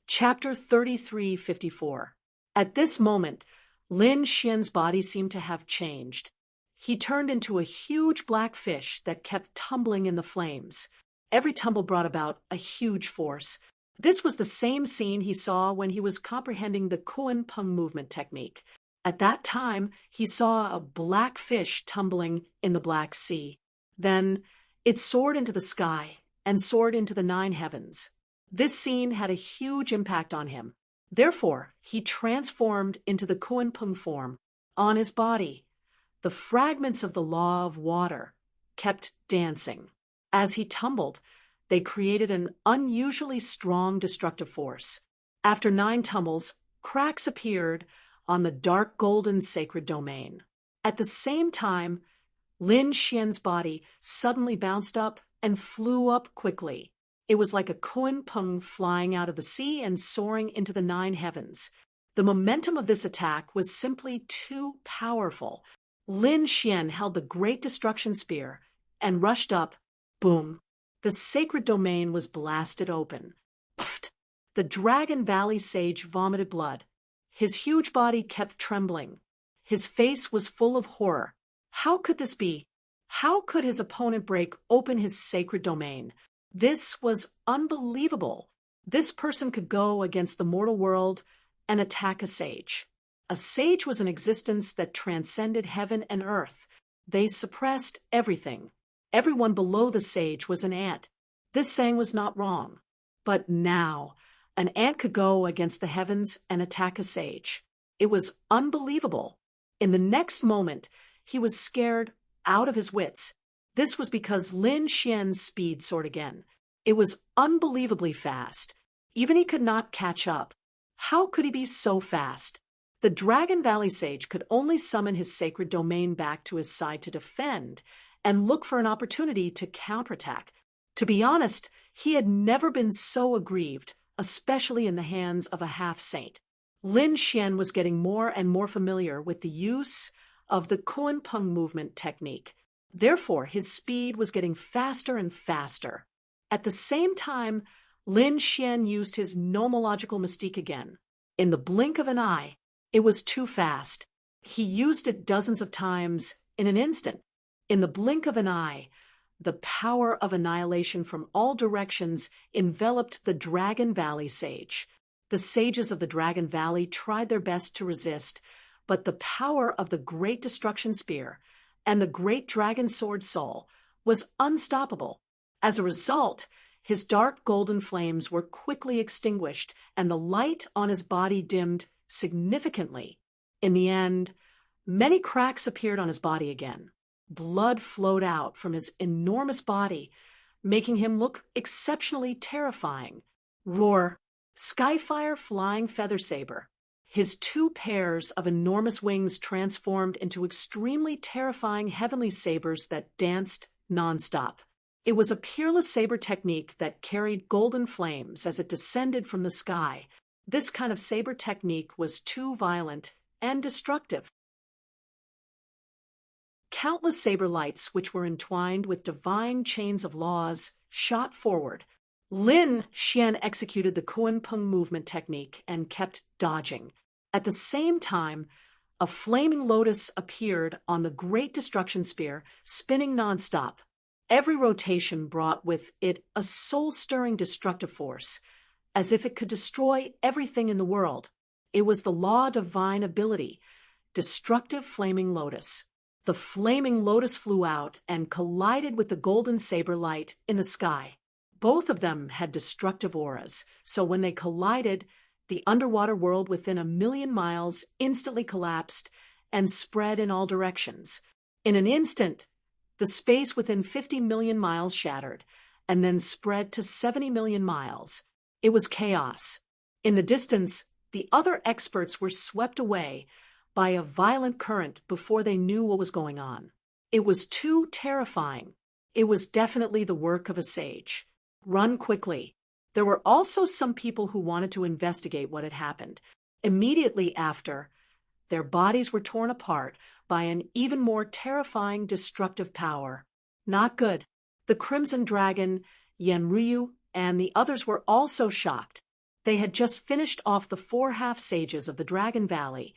Chapter 3354. At this moment, Lin Xian's body seemed to have changed. He turned into a huge black fish that kept tumbling in the flames. Every tumble brought about a huge force. This was the same scene he saw when he was comprehending the Kunpeng movement technique. At that time, he saw a black fish tumbling in the Black Sea. Then it soared into the sky and soared into the 9 heavens. This scene had a huge impact on him. Therefore, he transformed into the Kunpeng form. On his body, the fragments of the law of water kept dancing. As he tumbled, they created an unusually strong destructive force. After 9 tumbles, cracks appeared on the dark golden sacred domain. At the same time, Lin Xian's body suddenly bounced up and flew up quickly. It was like a Kunpeng flying out of the sea and soaring into the 9 heavens. The momentum of this attack was simply too powerful. Lin Xian held the great destruction spear and rushed up. Boom. The sacred domain was blasted open. Puffed. The Dragon Valley sage vomited blood. His huge body kept trembling. His face was full of horror. How could this be? How could his opponent break open his sacred domain? This was unbelievable. This person could go against the mortal world and attack a sage. A sage was an existence that transcended heaven and earth. They suppressed everything. Everyone below the sage was an ant. This saying was not wrong. But now, an ant could go against the heavens and attack a sage. It was unbelievable. In the next moment, he was scared out of his wits. This was because Lin Xian's speed soared again. It was unbelievably fast. Even he could not catch up. How could he be so fast? The Dragon Valley sage could only summon his sacred domain back to his side to defend and look for an opportunity to counterattack. To be honest, he had never been so aggrieved, especially in the hands of a half-saint. Lin Xian was getting more and more familiar with the use of the Kunpeng movement technique. Therefore, his speed was getting faster and faster. At the same time, Lin Xian used his nomological mystique again. In the blink of an eye, it was too fast. He used it dozens of times in an instant. In the blink of an eye, the power of annihilation from all directions enveloped the Dragon Valley sage. The sages of the Dragon Valley tried their best to resist, but the power of the great destruction spear and the great dragon sword soul was unstoppable. As a result, his dark golden flames were quickly extinguished and the light on his body dimmed significantly. In the end, many cracks appeared on his body again. Blood flowed out from his enormous body, making him look exceptionally terrifying. Roar. Skyfire flying feather saber. His two pairs of enormous wings transformed into extremely terrifying heavenly sabers that danced nonstop. It was a peerless saber technique that carried golden flames as it descended from the sky. This kind of saber technique was too violent and destructive. Countless saber lights, which were entwined with divine chains of laws, shot forward. Lin Xian executed the Kuan Peng movement technique and kept dodging. At the same time, a flaming lotus appeared on the Great Destruction Spear, spinning nonstop. Every rotation brought with it a soul-stirring destructive force, as if it could destroy everything in the world. It was the law divine ability, destructive flaming lotus. The flaming lotus flew out and collided with the golden saber light in the sky. Both of them had destructive auras, so when they collided, the underwater world within 1,000,000 miles instantly collapsed and spread in all directions. In an instant, the space within 50 million miles shattered, and then spread to 70 million miles. It was chaos. In the distance, the other experts were swept away by a violent current before they knew what was going on. It was too terrifying. It was definitely the work of a sage. Run quickly. There were also some people who wanted to investigate what had happened. Immediately after, their bodies were torn apart by an even more terrifying destructive power. Not good. The Crimson Dragon, Yenryu, and the others were also shocked. They had just finished off the 4 half-sages of the Dragon Valley,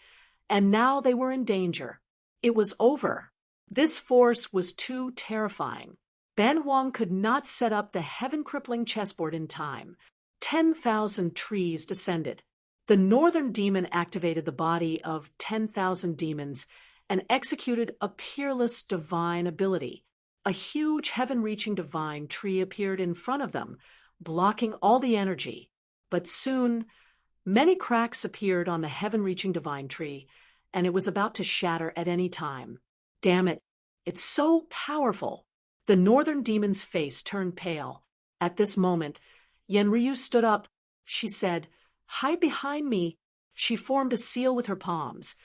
and now they were in danger. It was over. This force was too terrifying. Ben Huang could not set up the heaven-crippling chessboard in time. 10,000 trees descended. The northern demon activated the body of 10,000 demons and executed a peerless divine ability. A huge heaven-reaching divine tree appeared in front of them, blocking all the energy. But soon, many cracks appeared on the heaven-reaching divine tree, and it was about to shatter at any time. Damn it, it's so powerful. The northern demon's face turned pale. At this moment, Yenryu stood up. She said, "Hide behind me." She formed a seal with her palms,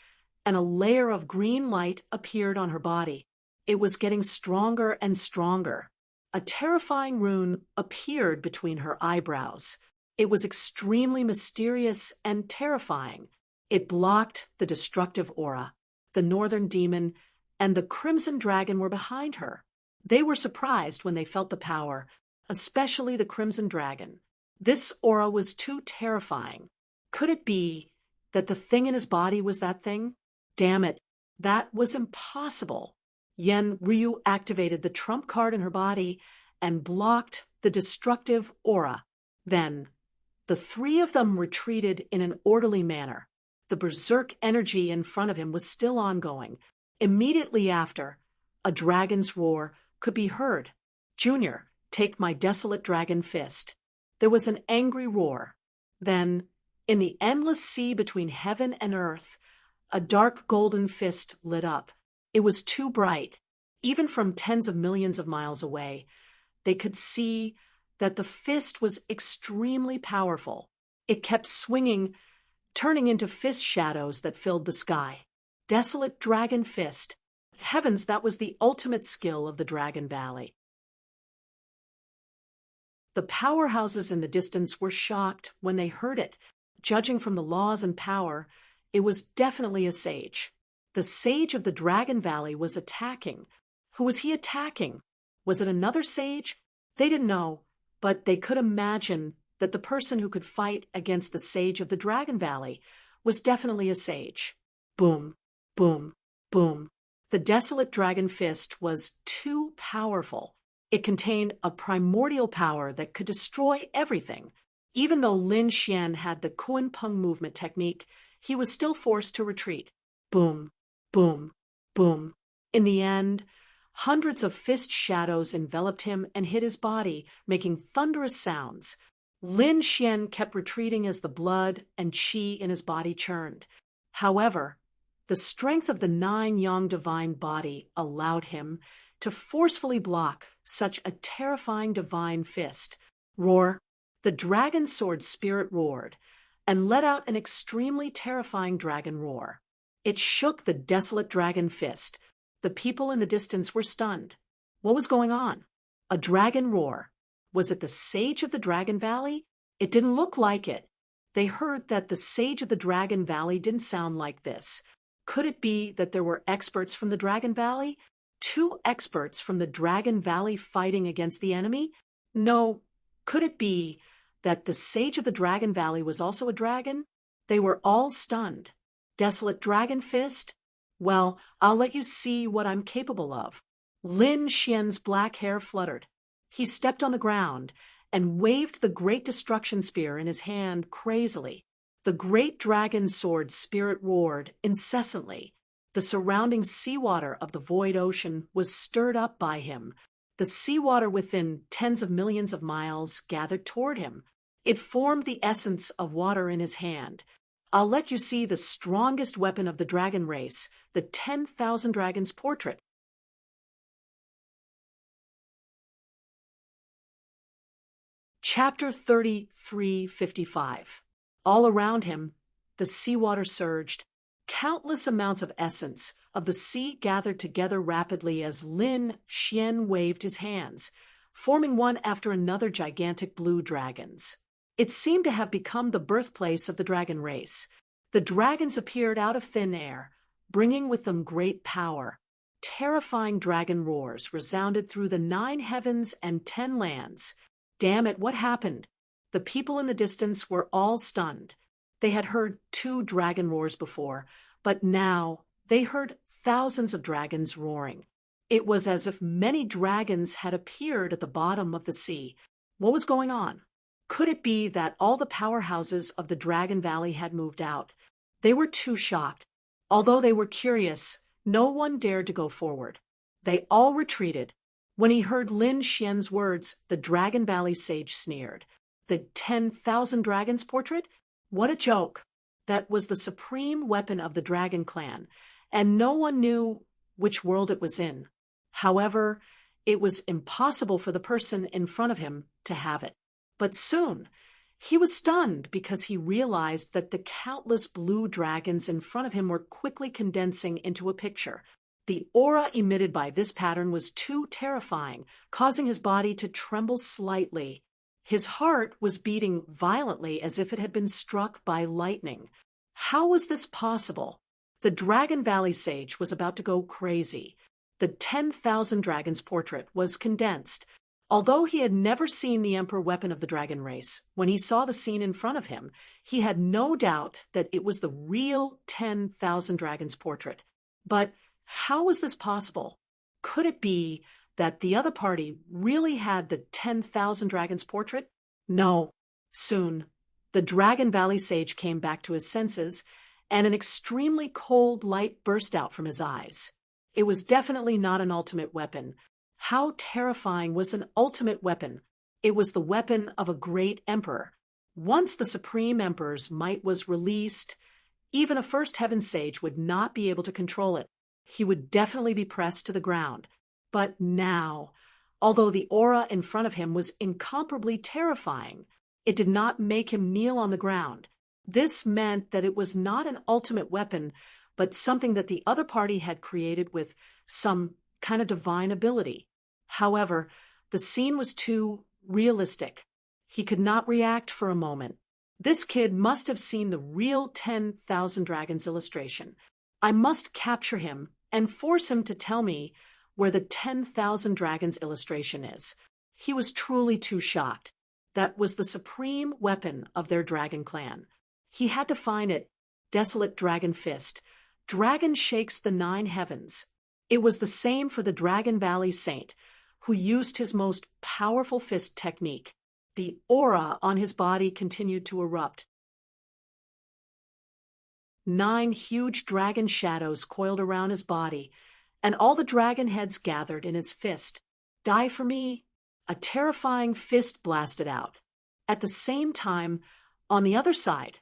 and a layer of green light appeared on her body. It was getting stronger and stronger. A terrifying rune appeared between her eyebrows. It was extremely mysterious and terrifying. It blocked the destructive aura. The northern demon and the Crimson Dragon were behind her. They were surprised when they felt the power, especially the Crimson Dragon. This aura was too terrifying. Could it be that the thing in his body was that thing? Damn it, that was impossible. Yenryu activated the trump card in her body and blocked the destructive aura. Then, the 3 of them retreated in an orderly manner. The berserk energy in front of him was still ongoing. Immediately after, a dragon's roar could be heard. "Junior, take my desolate dragon fist." There was an angry roar. Then, in the endless sea between heaven and earth, a dark golden fist lit up. It was too bright. Even from tens of millions of miles away, they could see that the fist was extremely powerful. It kept swinging, turning into fist shadows that filled the sky. Desolate Dragon Fist. Heavens, that was the ultimate skill of the Dragon Valley. The powerhouses in the distance were shocked when they heard it. Judging from the laws and power, it was definitely a sage. The sage of the Dragon Valley was attacking. Who was he attacking? Was it another sage? They didn't know, but they could imagine that the person who could fight against the sage of the Dragon Valley was definitely a sage. Boom, boom, boom. The desolate dragon fist was too powerful. It contained a primordial power that could destroy everything. Even though Lin Xian had the Kuan Peng movement technique, he was still forced to retreat. Boom, boom, boom. In the end, hundreds of fist shadows enveloped him and hit his body, making thunderous sounds. Lin Xian kept retreating as the blood and qi in his body churned. However, the strength of the 9 yang divine body allowed him to forcefully block such a terrifying divine fist. Roar! The dragon sword spirit roared. and let out an extremely terrifying dragon roar. It shook the desolate dragon fist. The people in the distance were stunned. What was going on? A dragon roar. Was it the sage of the Dragon Valley? It didn't look like it. They heard that the sage of the Dragon Valley didn't sound like this. Could it be that there were experts from the Dragon Valley? 2 experts from the Dragon Valley fighting against the enemy? No. Could it be that the sage of the Dragon Valley was also a dragon? They were all stunned. Desolate dragon fist? Well, I'll let you see what I'm capable of. Lin Xian's black hair fluttered. He stepped on the ground and waved the great destruction spear in his hand crazily. The great dragon sword spirit roared incessantly. The surrounding seawater of the void ocean was stirred up by him. The seawater within tens of millions of miles gathered toward him. It formed the essence of water in his hand. I'll let you see the strongest weapon of the dragon race, the 10,000 Dragons portrait. Chapter 33:55. All around him, the seawater surged. Countless amounts of essence of the sea gathered together rapidly as Lin Xian waved his hands, forming one after another gigantic blue dragons. It seemed to have become the birthplace of the dragon race. The dragons appeared out of thin air, bringing with them great power. Terrifying dragon roars resounded through the 9 heavens and 10 lands. Damn it, what happened? The people in the distance were all stunned. They had heard 2 dragon roars before, but now they heard thousands of dragons roaring. It was as if many dragons had appeared at the bottom of the sea. What was going on? Could it be that all the powerhouses of the Dragon Valley had moved out? They were too shocked. Although they were curious, no one dared to go forward. They all retreated. When he heard Lin Xian's words, the Dragon Valley sage sneered. The 10,000 Dragons portrait? What a joke! That was the supreme weapon of the Dragon Clan, and no one knew which world it was in. However, it was impossible for the person in front of him to have it. But soon, he was stunned because he realized that the countless blue dragons in front of him were quickly condensing into a picture. The aura emitted by this pattern was too terrifying, causing his body to tremble slightly. His heart was beating violently as if it had been struck by lightning. How was this possible? The Dragon Valley sage was about to go crazy. The 10,000 Dragons portrait was condensed. Although he had never seen the Emperor weapon of the dragon race, when he saw the scene in front of him, he had no doubt that it was the real 10,000 Dragons portrait. But how was this possible? Could it be that the other party really had the 10,000 Dragons portrait? No. Soon, the Dragon Valley sage came back to his senses, and an extremely cold light burst out from his eyes. It was definitely not an ultimate weapon. How terrifying was an ultimate weapon? It was the weapon of a great emperor. Once the supreme emperor's might was released, even a first heaven sage would not be able to control it. He would definitely be pressed to the ground. But now, although the aura in front of him was incomparably terrifying, it did not make him kneel on the ground. This meant that it was not an ultimate weapon, but something that the other party had created with some kind of divine ability. However, the scene was too realistic. He could not react for a moment. This kid must have seen the real 10,000 Dragons illustration. I must capture him and force him to tell me where the 10,000 Dragons illustration is. He was truly too shocked. That was the supreme weapon of their dragon clan. He had to find it. Desolate dragon fist. Dragon shakes the 9 heavens. It was the same for the Dragon Valley saint, who used his most powerful fist technique. The aura on his body continued to erupt. 9 huge dragon shadows coiled around his body, and all the dragon heads gathered in his fist. Die for me? A terrifying fist blasted out. At the same time, on the other side,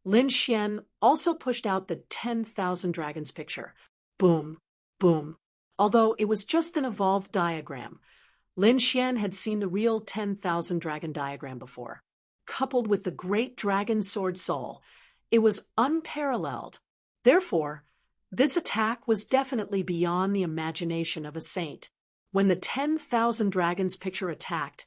Lin Xian also pushed out the 10,000 Dragons picture. Boom, boom. Although it was just an evolved diagram, Lin Xian had seen the real 10,000 dragon diagram before. coupled with the great dragon sword soul, it was unparalleled. Therefore, this attack was definitely beyond the imagination of a saint. When the 10,000 dragons picture attacked,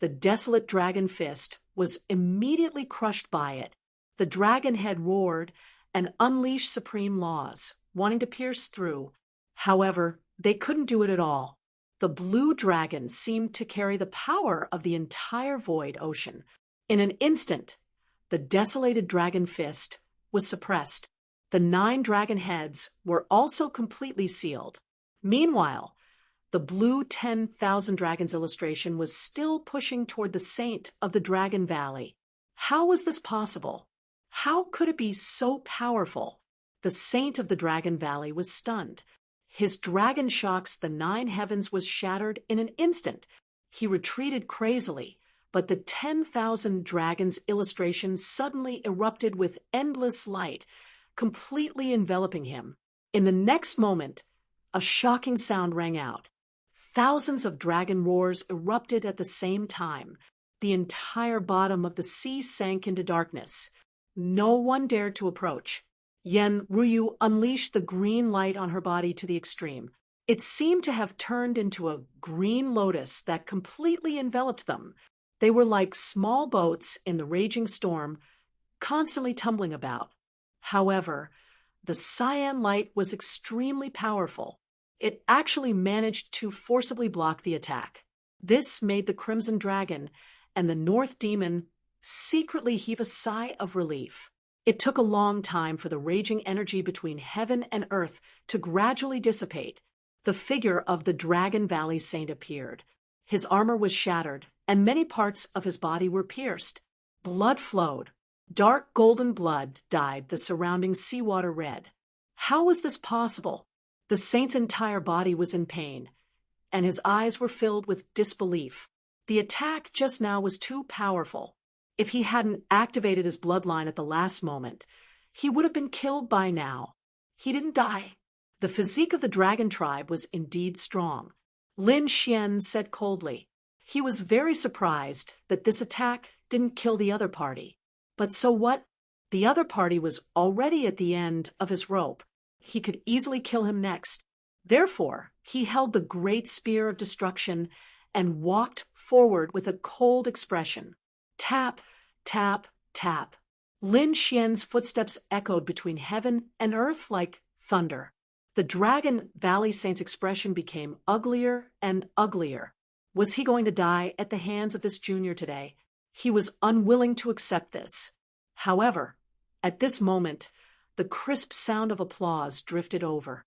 the desolate dragon fist was immediately crushed by it. The dragon head roared and unleashed supreme laws, wanting to pierce through. However, they couldn't do it at all. The blue dragon seemed to carry the power of the entire void ocean. In an instant, the desolated dragon fist was suppressed. The 9 dragon heads were also completely sealed. Meanwhile, the blue 10,000 dragons illustration was still pushing toward the saint of the Dragon Valley. How was this possible? How could it be so powerful? The saint of the Dragon Valley was stunned. His dragon shocks the 9 heavens was shattered in an instant. He retreated crazily, but the 10,000 dragons illustration suddenly erupted with endless light, completely enveloping him. In the next moment, a shocking sound rang out. Thousands of dragon roars erupted at the same time. The entire bottom of the sea sank into darkness. No one dared to approach. Yen Ryu unleashed the green light on her body to the extreme. It seemed to have turned into a green lotus that completely enveloped them. They were like small boats in the raging storm, constantly tumbling about. However, the cyan light was extremely powerful. It actually managed to forcibly block the attack. This made the Crimson Dragon and the North Demon secretly heave a sigh of relief. It took a long time for the raging energy between heaven and earth to gradually dissipate. The figure of the Dragon Valley Saint appeared. His armor was shattered, and many parts of his body were pierced. Blood flowed. Dark golden blood dyed the surrounding seawater red. How was this possible? The saint's entire body was in pain, and his eyes were filled with disbelief. The attack just now was too powerful. If he hadn't activated his bloodline at the last moment, he would have been killed by now. He didn't die. The physique of the dragon tribe was indeed strong. Lin Xian said coldly. He was very surprised that this attack didn't kill the other party. But so what? The other party was already at the end of his rope. He could easily kill him next. Therefore, he held the great spear of destruction and walked forward with a cold expression. Tap, tap, tap. Lin Xian's footsteps echoed between heaven and earth like thunder. The Dragon Valley Saint's expression became uglier and uglier. Was he going to die at the hands of this junior today? He was unwilling to accept this. However, at this moment, the crisp sound of applause drifted over.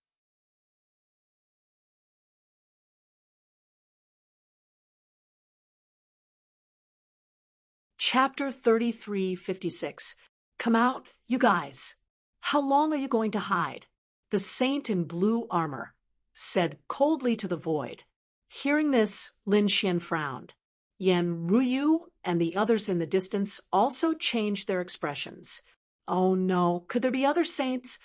Chapter 3356. Come out, you guys. How long are you going to hide? The saint in blue armor said coldly to the void. Hearing this, Lin Xian frowned. Yan Ruyu and the others in the distance also changed their expressions. Oh no, could there be other saints?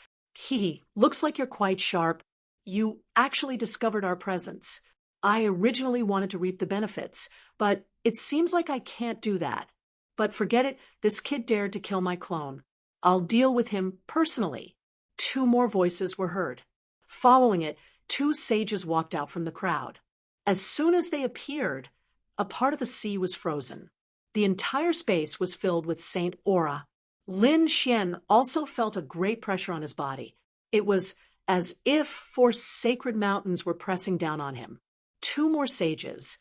Looks like you're quite sharp. You actually discovered our presence. I originally wanted to reap the benefits, but it seems like I can't do that. But forget it, this kid dared to kill my clone. I'll deal with him personally. 2 more voices were heard. Following it, 2 sages walked out from the crowd. As soon as they appeared, a part of the sea was frozen. The entire space was filled with Saint Aura. Lin Xian also felt a great pressure on his body. It was as if 4 sacred mountains were pressing down on him. 2 more sages,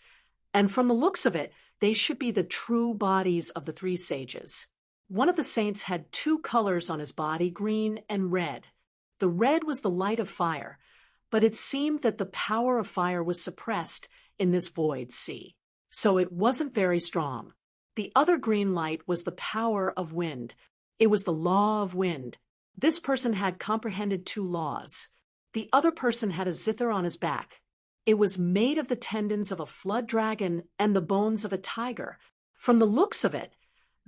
and from the looks of it, they should be the true bodies of the 3 sages. One of the saints had 2 colors on his body, green and red. The red was the light of fire, but it seemed that the power of fire was suppressed in this void sea, so it wasn't very strong. The other green light was the power of wind. It was the law of wind. This person had comprehended 2 laws. The other person had a zither on his back. It was made of the tendons of a flood dragon and the bones of a tiger. From the looks of it,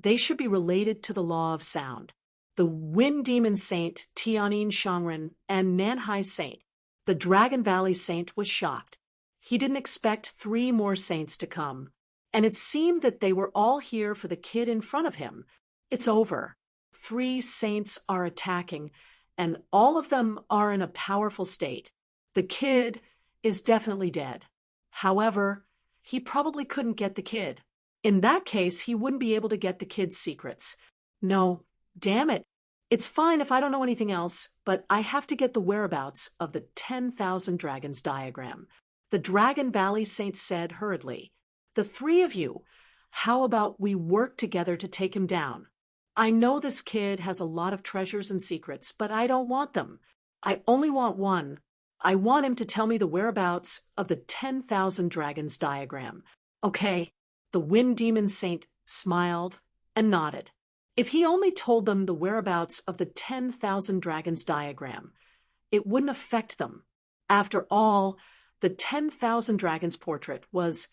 they should be related to the law of sound. The Wind Demon Saint, Tianyin Shangren, and Nanhai Saint. The Dragon Valley Saint was shocked. He didn't expect 3 more saints to come. and it seemed that they were all here for the kid in front of him. It's over. 3 saints are attacking, and all of them are in a powerful state. The kid is definitely dead. However, he probably couldn't get the kid. In that case, he wouldn't be able to get the kid's secrets. No, damn it. It's fine if I don't know anything else, but I have to get the whereabouts of the 10,000 Dragons diagram. The Dragon Valley Saint said hurriedly. The 3 of you, how about we work together to take him down? I know this kid has a lot of treasures and secrets, but I don't want them. I only want one. I want him to tell me the whereabouts of the 10,000 Dragons diagram. Okay, the Wind Demon Saint smiled and nodded. If he only told them the whereabouts of the 10,000 Dragons diagram, it wouldn't affect them. After all, the 10,000 Dragons portrait was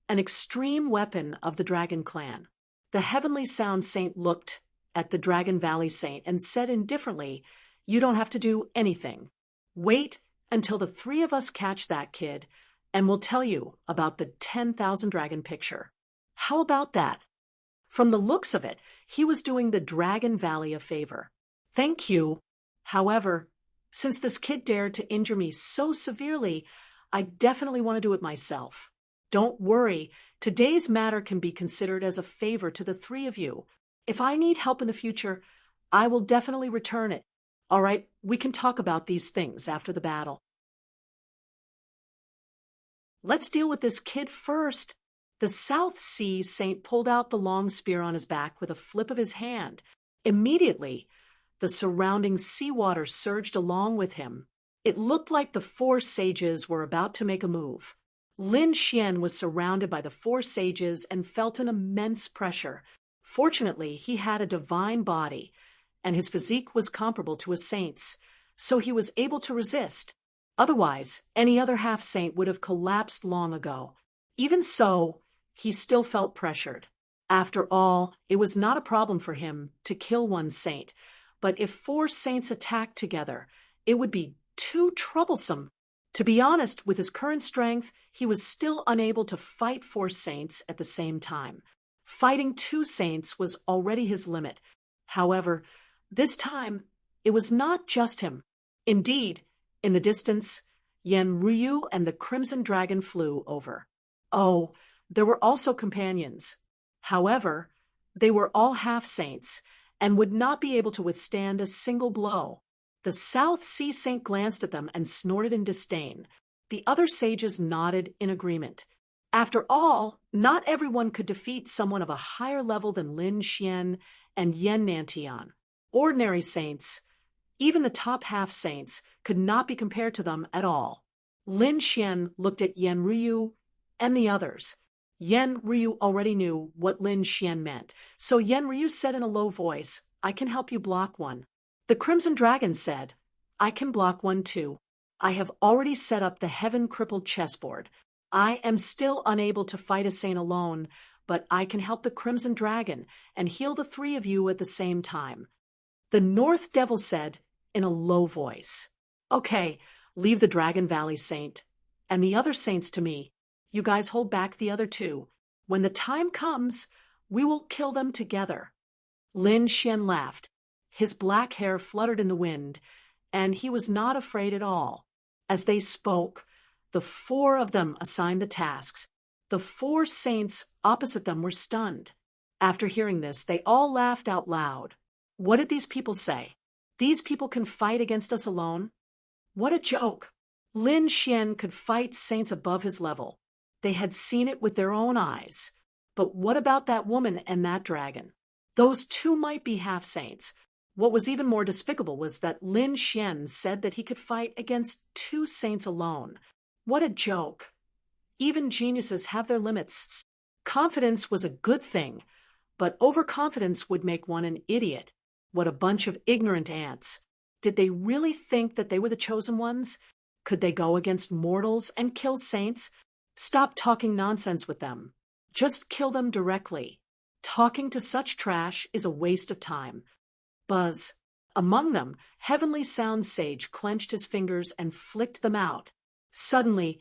an extreme weapon of the Dragon clan. The Heavenly Sound Saint looked at the Dragon Valley Saint and said indifferently, "You don't have to do anything. Wait until the 3 of us catch that kid, and we'll tell you about the 10,000 Dragon picture." How about that? From the looks of it, he was doing the Dragon Valley a favor. Thank you. However, since this kid dared to injure me so severely, I definitely want to do it myself. Don't worry, today's matter can be considered as a favor to the 3 of you. If I need help in the future, I will definitely return it. All right, we can talk about these things after the battle. Let's deal with this kid first. The South Sea Saint pulled out the long spear on his back with a flip of his hand. Immediately, the surrounding seawater surged along with him. It looked like the 4 sages were about to make a move. Lin Xian was surrounded by the 4 sages and felt an immense pressure. Fortunately, he had a divine body, and his physique was comparable to a saint's, so he was able to resist. Otherwise, any other half-saint would have collapsed long ago. Even so, he still felt pressured. After all, it was not a problem for him to kill one saint, but if 4 saints attacked together, it would be too troublesome. To be honest, with his current strength, he was still unable to fight 4 saints at the same time. Fighting 2 saints was already his limit. However, this time, it was not just him. Indeed, in the distance, Yen Ryu and the Crimson Dragon flew over. Oh, there were also companions. However, they were all half-saints and would not be able to withstand a single blow. The South Sea Saint glanced at them and snorted in disdain. The other sages nodded in agreement. After all, not everyone could defeat someone of a higher level than Lin Xian and Yen Nantian. Ordinary saints, even the top half-saints, could not be compared to them at all. Lin Xian looked at Yen Ryu and the others. Yen Ryu already knew what Lin Xian meant, so Yen Ryu said in a low voice, "I can help you block one." The Crimson Dragon said, "I can block one too. I have already set up the heaven-crippled chessboard. I am still unable to fight a saint alone, but I can help the Crimson Dragon and heal the 3 of you at the same time." The North Devil said in a low voice, "Okay, leave the Dragon Valley Saint and the other saints to me. You guys hold back the other 2. When the time comes, we will kill them together." Lin Xian laughed. His black hair fluttered in the wind, and he was not afraid at all. As they spoke, the 4 of them assigned the tasks. The 4 saints opposite them were stunned. After hearing this, they all laughed out loud. What did these people say? These people can fight against us alone? What a joke! Lin Xian could fight saints above his level. They had seen it with their own eyes. But what about that woman and that dragon? Those 2 might be half-saints. What was even more despicable was that Lin Xian said that he could fight against 2 saints alone. What a joke. Even geniuses have their limits. Confidence was a good thing, but overconfidence would make one an idiot. What a bunch of ignorant ants. Did they really think that they were the chosen ones? Could they go against mortals and kill saints? Stop talking nonsense with them. Just kill them directly. Talking to such trash is a waste of time. Buzz. Among them, Heavenly Sound Sage clenched his fingers and flicked them out. Suddenly,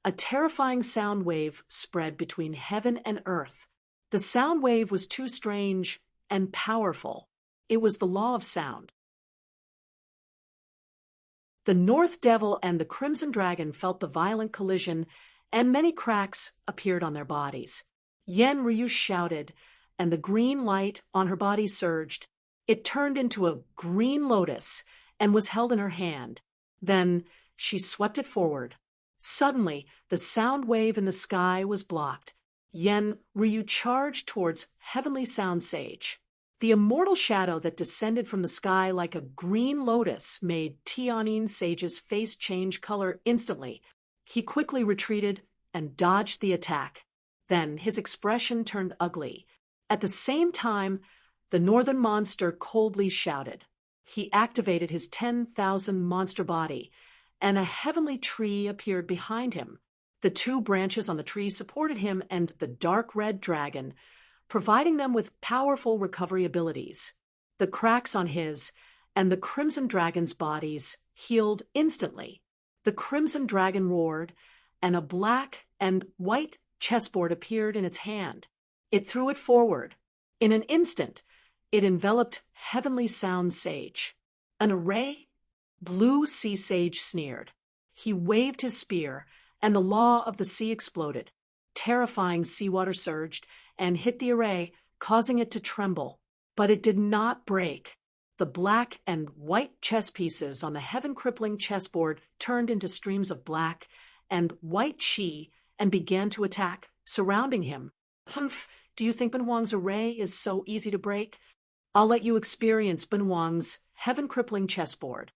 a terrifying sound wave spread between heaven and earth. The sound wave was too strange and powerful. It was the law of sound. The North Devil and the Crimson Dragon felt the violent collision, and many cracks appeared on their bodies. Yen Ryu shouted, and the green light on her body surged. It turned into a green lotus and was held in her hand. Then she swept it forward. Suddenly, the sound wave in the sky was blocked. Yen Ryu charged towards Heavenly Sound Sage. The immortal shadow that descended from the sky like a green lotus made Tianyin Sage's face change color instantly. He quickly retreated and dodged the attack. Then his expression turned ugly. At the same time, the northern monster coldly shouted. He activated his 10,000 monster body, and a heavenly tree appeared behind him. The two branches on the tree supported him and the dark red dragon, providing them with powerful recovery abilities. The cracks on his and the Crimson Dragon's bodies healed instantly. The Crimson Dragon roared, and a black and white chessboard appeared in its hand. It threw it forward. In an instant, it enveloped Heavenly Sound Sage. An array? Blue Sea Sage sneered. He waved his spear, and the law of the sea exploded. Terrifying seawater surged and hit the array, causing it to tremble. But it did not break. The black and white chess pieces on the heaven-crippling chessboard turned into streams of black and white chi and began to attack, surrounding him. Humph, do you think Benhuang's array is so easy to break? I'll let you experience Benhuang's heaven-crippling chessboard.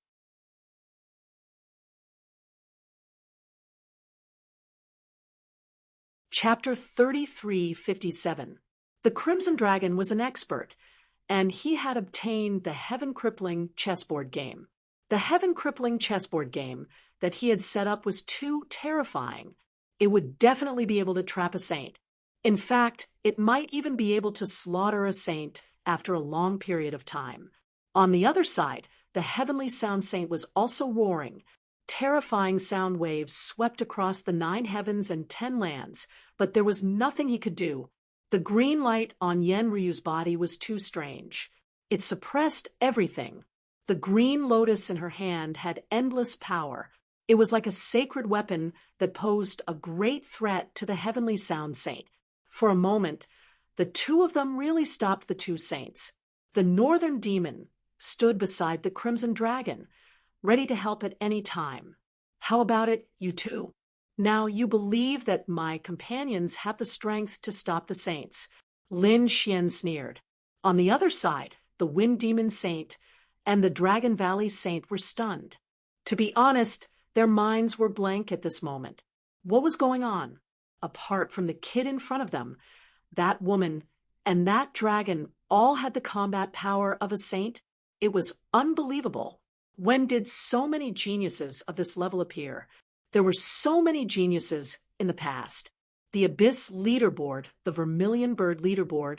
Chapter 3357. The Crimson Dragon was an expert, and he had obtained the heaven-crippling chessboard game. The heaven-crippling chessboard game that he had set up was too terrifying. It would definitely be able to trap a saint. In fact, it might even be able to slaughter a saint after a long period of time. On the other side, the Heavenly Sound Saint was also roaring. Terrifying sound waves swept across the 9 heavens and 10 lands, but there was nothing he could do. The green light on Yen Ryu's body was too strange. It suppressed everything. The green lotus in her hand had endless power. It was like a sacred weapon that posed a great threat to the Heavenly Sound Saint. For a moment, the two of them really stopped the two saints. The northern demon stood beside the Crimson Dragon, ready to help at any time. How about it, you two? Now you believe that my companions have the strength to stop the saints. Lin Xian sneered. On the other side, the Wind Demon Saint and the Dragon Valley Saint were stunned. To be honest, their minds were blank at this moment. What was going on? Apart from the kid in front of them, that woman and that dragon all had the combat power of a saint. It was unbelievable. When did so many geniuses of this level appear? There were so many geniuses in the past. The Abyss Leaderboard, the Vermilion Bird Leaderboard,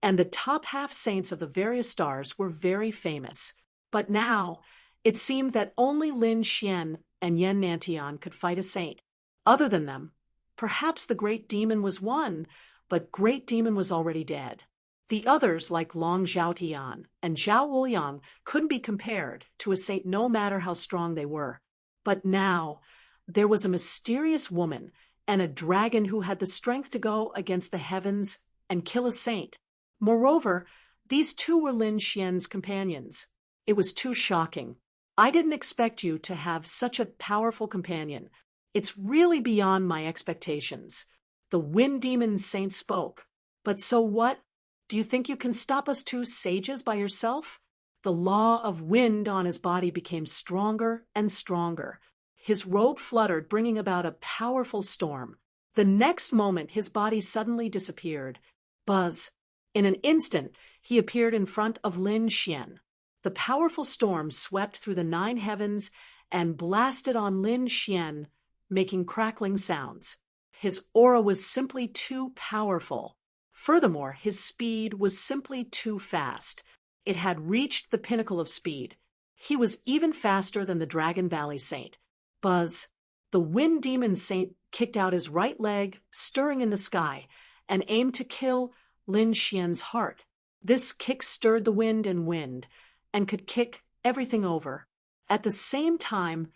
and the top half saints of the various stars were very famous. But now, it seemed that only Lin Xian and Yen Nantian could fight a saint. Other than them, perhaps the Great Demon was one, but Great Demon was already dead. The others, like Long Zhaotian and Zhao Wuliang, couldn't be compared to a saint no matter how strong they were. But now, there was a mysterious woman and a dragon who had the strength to go against the heavens and kill a saint. Moreover, these two were Lin Xian's companions. It was too shocking. I didn't expect you to have such a powerful companion. It's really beyond my expectations. The Wind Demon Saint spoke. But so what? Do you think you can stop us two sages by yourself? The law of wind on his body became stronger and stronger. His robe fluttered, bringing about a powerful storm. The next moment, his body suddenly disappeared. Buzz. In an instant, he appeared in front of Lin Xian. The powerful storm swept through the 9 heavens and blasted on Lin Xian, making crackling sounds. His aura was simply too powerful. Furthermore, his speed was simply too fast. It had reached the pinnacle of speed. He was even faster than the Dragon Valley Saint. Buzz. The Wind Demon Saint kicked out his right leg, stirring in the sky, and aimed to kill Lin Xian's heart. This kick stirred the wind and could kick everything over. At the same time,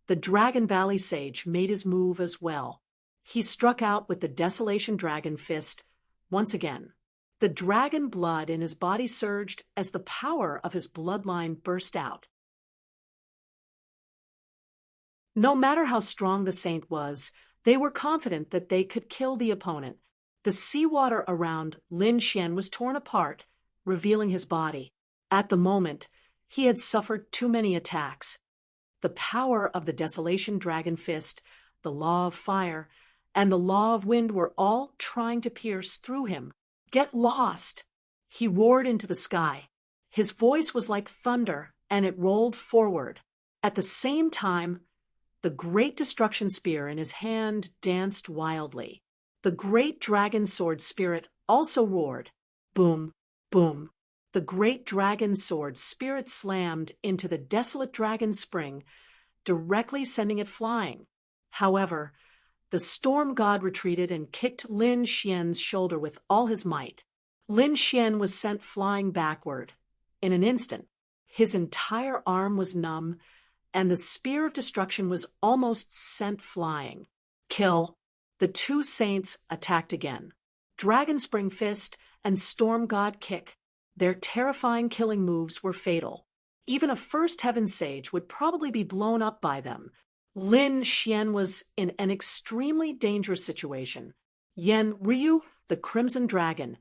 the Dragon Valley Sage made his move as well. He struck out with the Desolation Dragon Fist once again. The dragon blood in his body surged as the power of his bloodline burst out. No matter how strong the saint was, they were confident that they could kill the opponent. The seawater around Lin Xian was torn apart, revealing his body. At the moment, he had suffered too many attacks. The power of the Desolation Dragon Fist, the Law of Fire, and the Law of Wind were all trying to pierce through him. "Get lost!" He roared into the sky. His voice was like thunder, and it rolled forward. At the same time, the great destruction spear in his hand danced wildly. The great dragon sword spirit also roared. Boom, boom. The great dragon sword spirit slammed into the desolate dragon spring, directly sending it flying. However, the storm god retreated and kicked Lin Xian's shoulder with all his might. Lin Xian was sent flying backward. In an instant, his entire arm was numb, and the spear of destruction was almost sent flying. Kill. The two saints attacked again. Dragon Spring Fist and Storm God Kick. Their terrifying killing moves were fatal. Even a First Heaven Sage would probably be blown up by them. Lin Xian was in an extremely dangerous situation. Yan Ryu, the Crimson Dragon,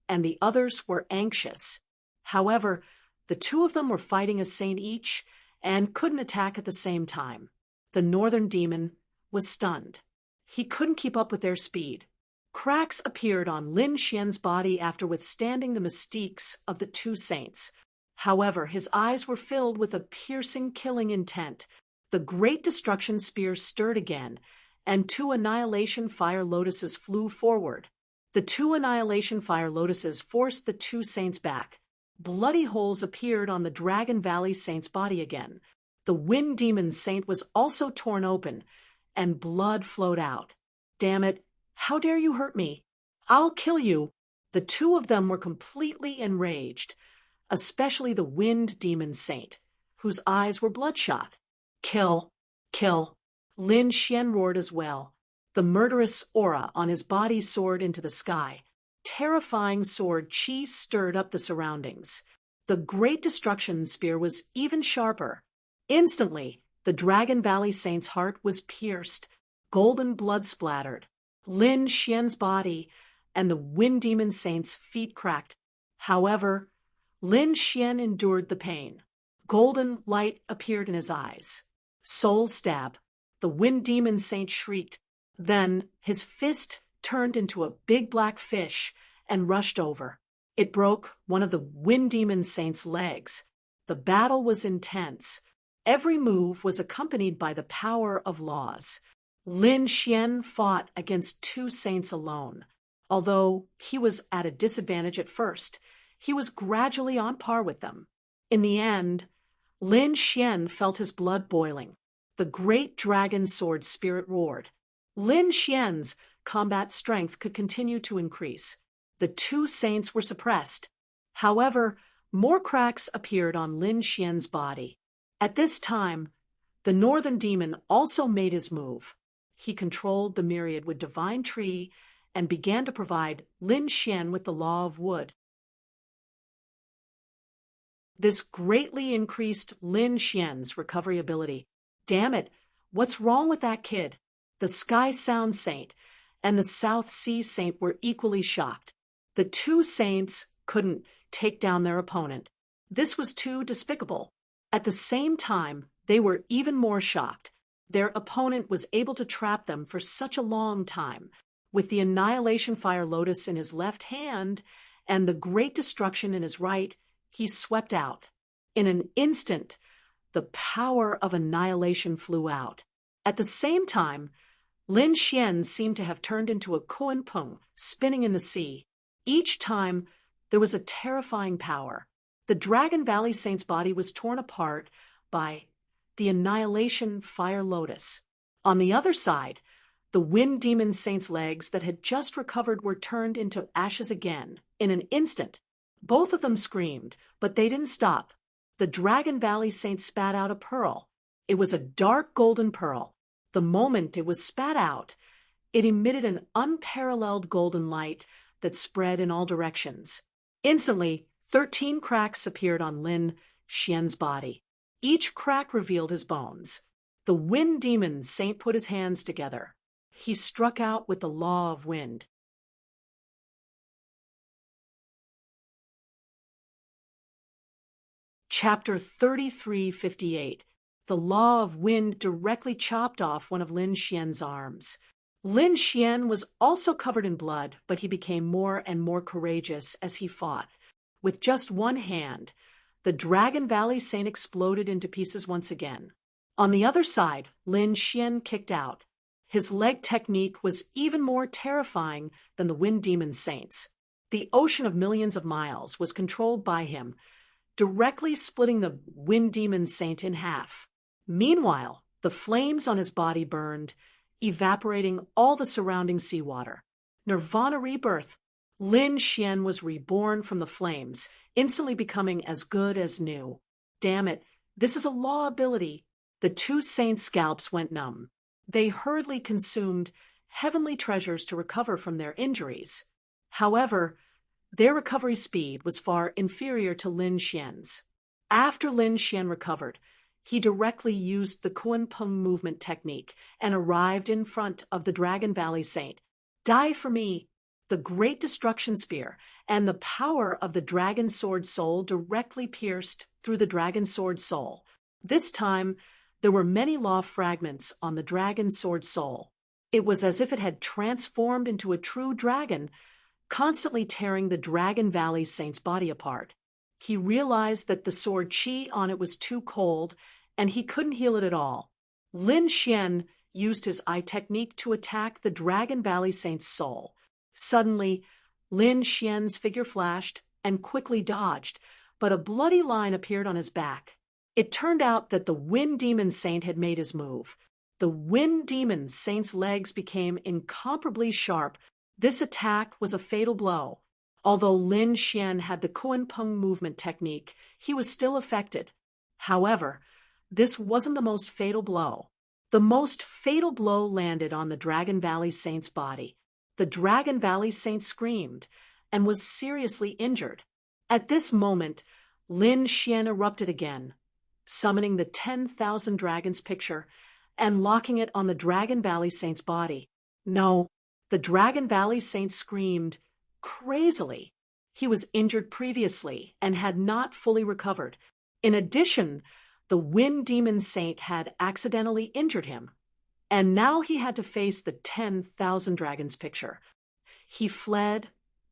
and the others were anxious. However, the two of them were fighting a saint each and couldn't attack at the same time. The Northern Demon was stunned. He couldn't keep up with their speed. Cracks appeared on Lin Xian's body after withstanding the mystiques of the two saints. However, his eyes were filled with a piercing, killing intent. The great destruction spear stirred again, and two Annihilation Fire Lotuses flew forward. The two Annihilation Fire Lotuses forced the two saints back. Bloody holes appeared on the Dragon Valley Saint's body again. The Wind Demon Saint was also torn open, and blood flowed out. "Damn it, how dare you hurt me? I'll kill you." The two of them were completely enraged, especially the Wind Demon Saint, whose eyes were bloodshot. "Kill, kill." Lin Xian roared as well. The murderous aura on his body soared into the sky. Terrifying sword chi stirred up the surroundings. The great destruction spear was even sharper. Instantly, the Dragon Valley Saint's heart was pierced. Golden blood splattered. Lin Xian's body and the Wind Demon Saint's feet cracked. However, Lin Xian endured the pain. Golden light appeared in his eyes. Soul stab. The Wind Demon Saint shrieked. Then his fist turned into a big black fish and rushed over. It broke one of the Wind Demon Saint's legs. The battle was intense. Every move was accompanied by the power of laws. Lin Xian fought against two saints alone. Although he was at a disadvantage at first, he was gradually on par with them. In the end, Lin Xian felt his blood boiling. The great dragon sword spirit roared. Lin Xian's combat strength could continue to increase. The two saints were suppressed. However, more cracks appeared on Lin Xian's body. At this time, the Northern Demon also made his move. He controlled the myriad with Divine Tree and began to provide Lin Xian with the Law of Wood. This greatly increased Lin Xian's recovery ability. "Damn it, what's wrong with that kid?" The Sky Sound Saint and the South Sea Saint were equally shocked. The two saints couldn't take down their opponent. This was too despicable. At the same time, they were even more shocked. Their opponent was able to trap them for such a long time. With the Annihilation Fire Lotus in his left hand and the Great Destruction in his right, he swept out. In an instant, the power of annihilation flew out. At the same time, Lin Xian seemed to have turned into a Kuan Peng spinning in the sea. Each time, there was a terrifying power. The Dragon Valley Saint's body was torn apart by the Annihilation Fire Lotus. On the other side, the wind demon saint's legs that had just recovered were turned into ashes again, in an instant. Both of them screamed, but they didn't stop. The Dragon Valley saint spat out a pearl. It was a dark golden pearl. The moment it was spat out, it emitted an unparalleled golden light that spread in all directions. Instantly, 13 cracks appeared on Lin Xian's body. Each crack revealed his bones. The wind demon saint put his hands together. He struck out with the law of wind. Chapter 3358. The law of wind directly chopped off one of Lin Xian's arms. Lin Xian was also covered in blood, but he became more and more courageous as he fought. With just one hand, the Dragon Valley saint exploded into pieces once again. On the other side, Lin Xian kicked out. His leg technique was even more terrifying than the wind demon saints. The ocean of millions of miles was controlled by him, directly splitting the wind demon saint in half. Meanwhile, the flames on his body burned, evaporating all the surrounding seawater. Nirvana rebirth. Lin Xian was reborn from the flames, instantly becoming as good as new. Damn it, this is a law ability. The two saints' scalps went numb. They hurriedly consumed heavenly treasures to recover from their injuries. However, their recovery speed was far inferior to Lin Xian's. After Lin Xian recovered, he directly used the Kunpeng movement technique and arrived in front of the Dragon Valley saint. Die for me! The great destruction spear and the power of the dragon sword soul directly pierced through the dragon sword soul. This time, there were many law fragments on the dragon sword soul. It was as if it had transformed into a true dragon, constantly tearing the Dragon Valley saint's body apart. He realized that the sword chi on it was too cold, and he couldn't heal it at all. Lin Xian used his eye technique to attack the Dragon Valley saint's soul. Suddenly, Lin Xian's figure flashed and quickly dodged, but a bloody line appeared on his back. It turned out that the Wind Demon Saint had made his move. The Wind Demon Saint's legs became incomparably sharp. This attack was a fatal blow. Although Lin Xian had the Kunpeng movement technique, he was still affected. However, this wasn't the most fatal blow. The most fatal blow landed on the Dragon Valley Saint's body. The Dragon Valley Saint screamed and was seriously injured. At this moment, Lin Xian erupted again, summoning the 10,000 dragons picture and locking it on the Dragon Valley Saint's body. No, the Dragon Valley Saint screamed crazily. He was injured previously and had not fully recovered. In addition, the Wind Demon Saint had accidentally injured him, and now he had to face the 10,000 dragons picture. He fled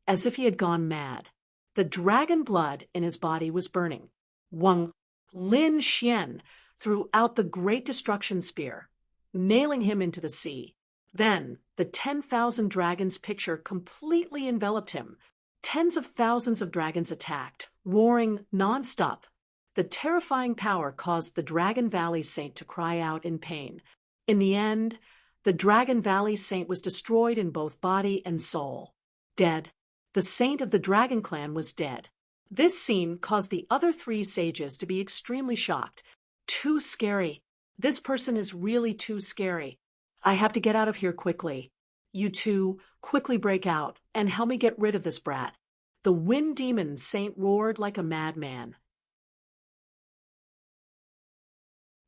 as if he had gone mad. The dragon blood in his body was burning. Lin Xian threw out the Great Destruction Spear, nailing him into the sea. Then, the 10,000 dragons picture completely enveloped him. Tens of thousands of dragons attacked, roaring non-stop. The terrifying power caused the Dragon Valley Saint to cry out in pain. In the end, the Dragon Valley Saint was destroyed in both body and soul. Dead. The Saint of the Dragon Clan was dead. This scene caused the other three sages to be extremely shocked. Too scary. This person is really too scary. I have to get out of here quickly. You two, quickly break out and help me get rid of this brat. The Wind Demon Saint roared like a madman.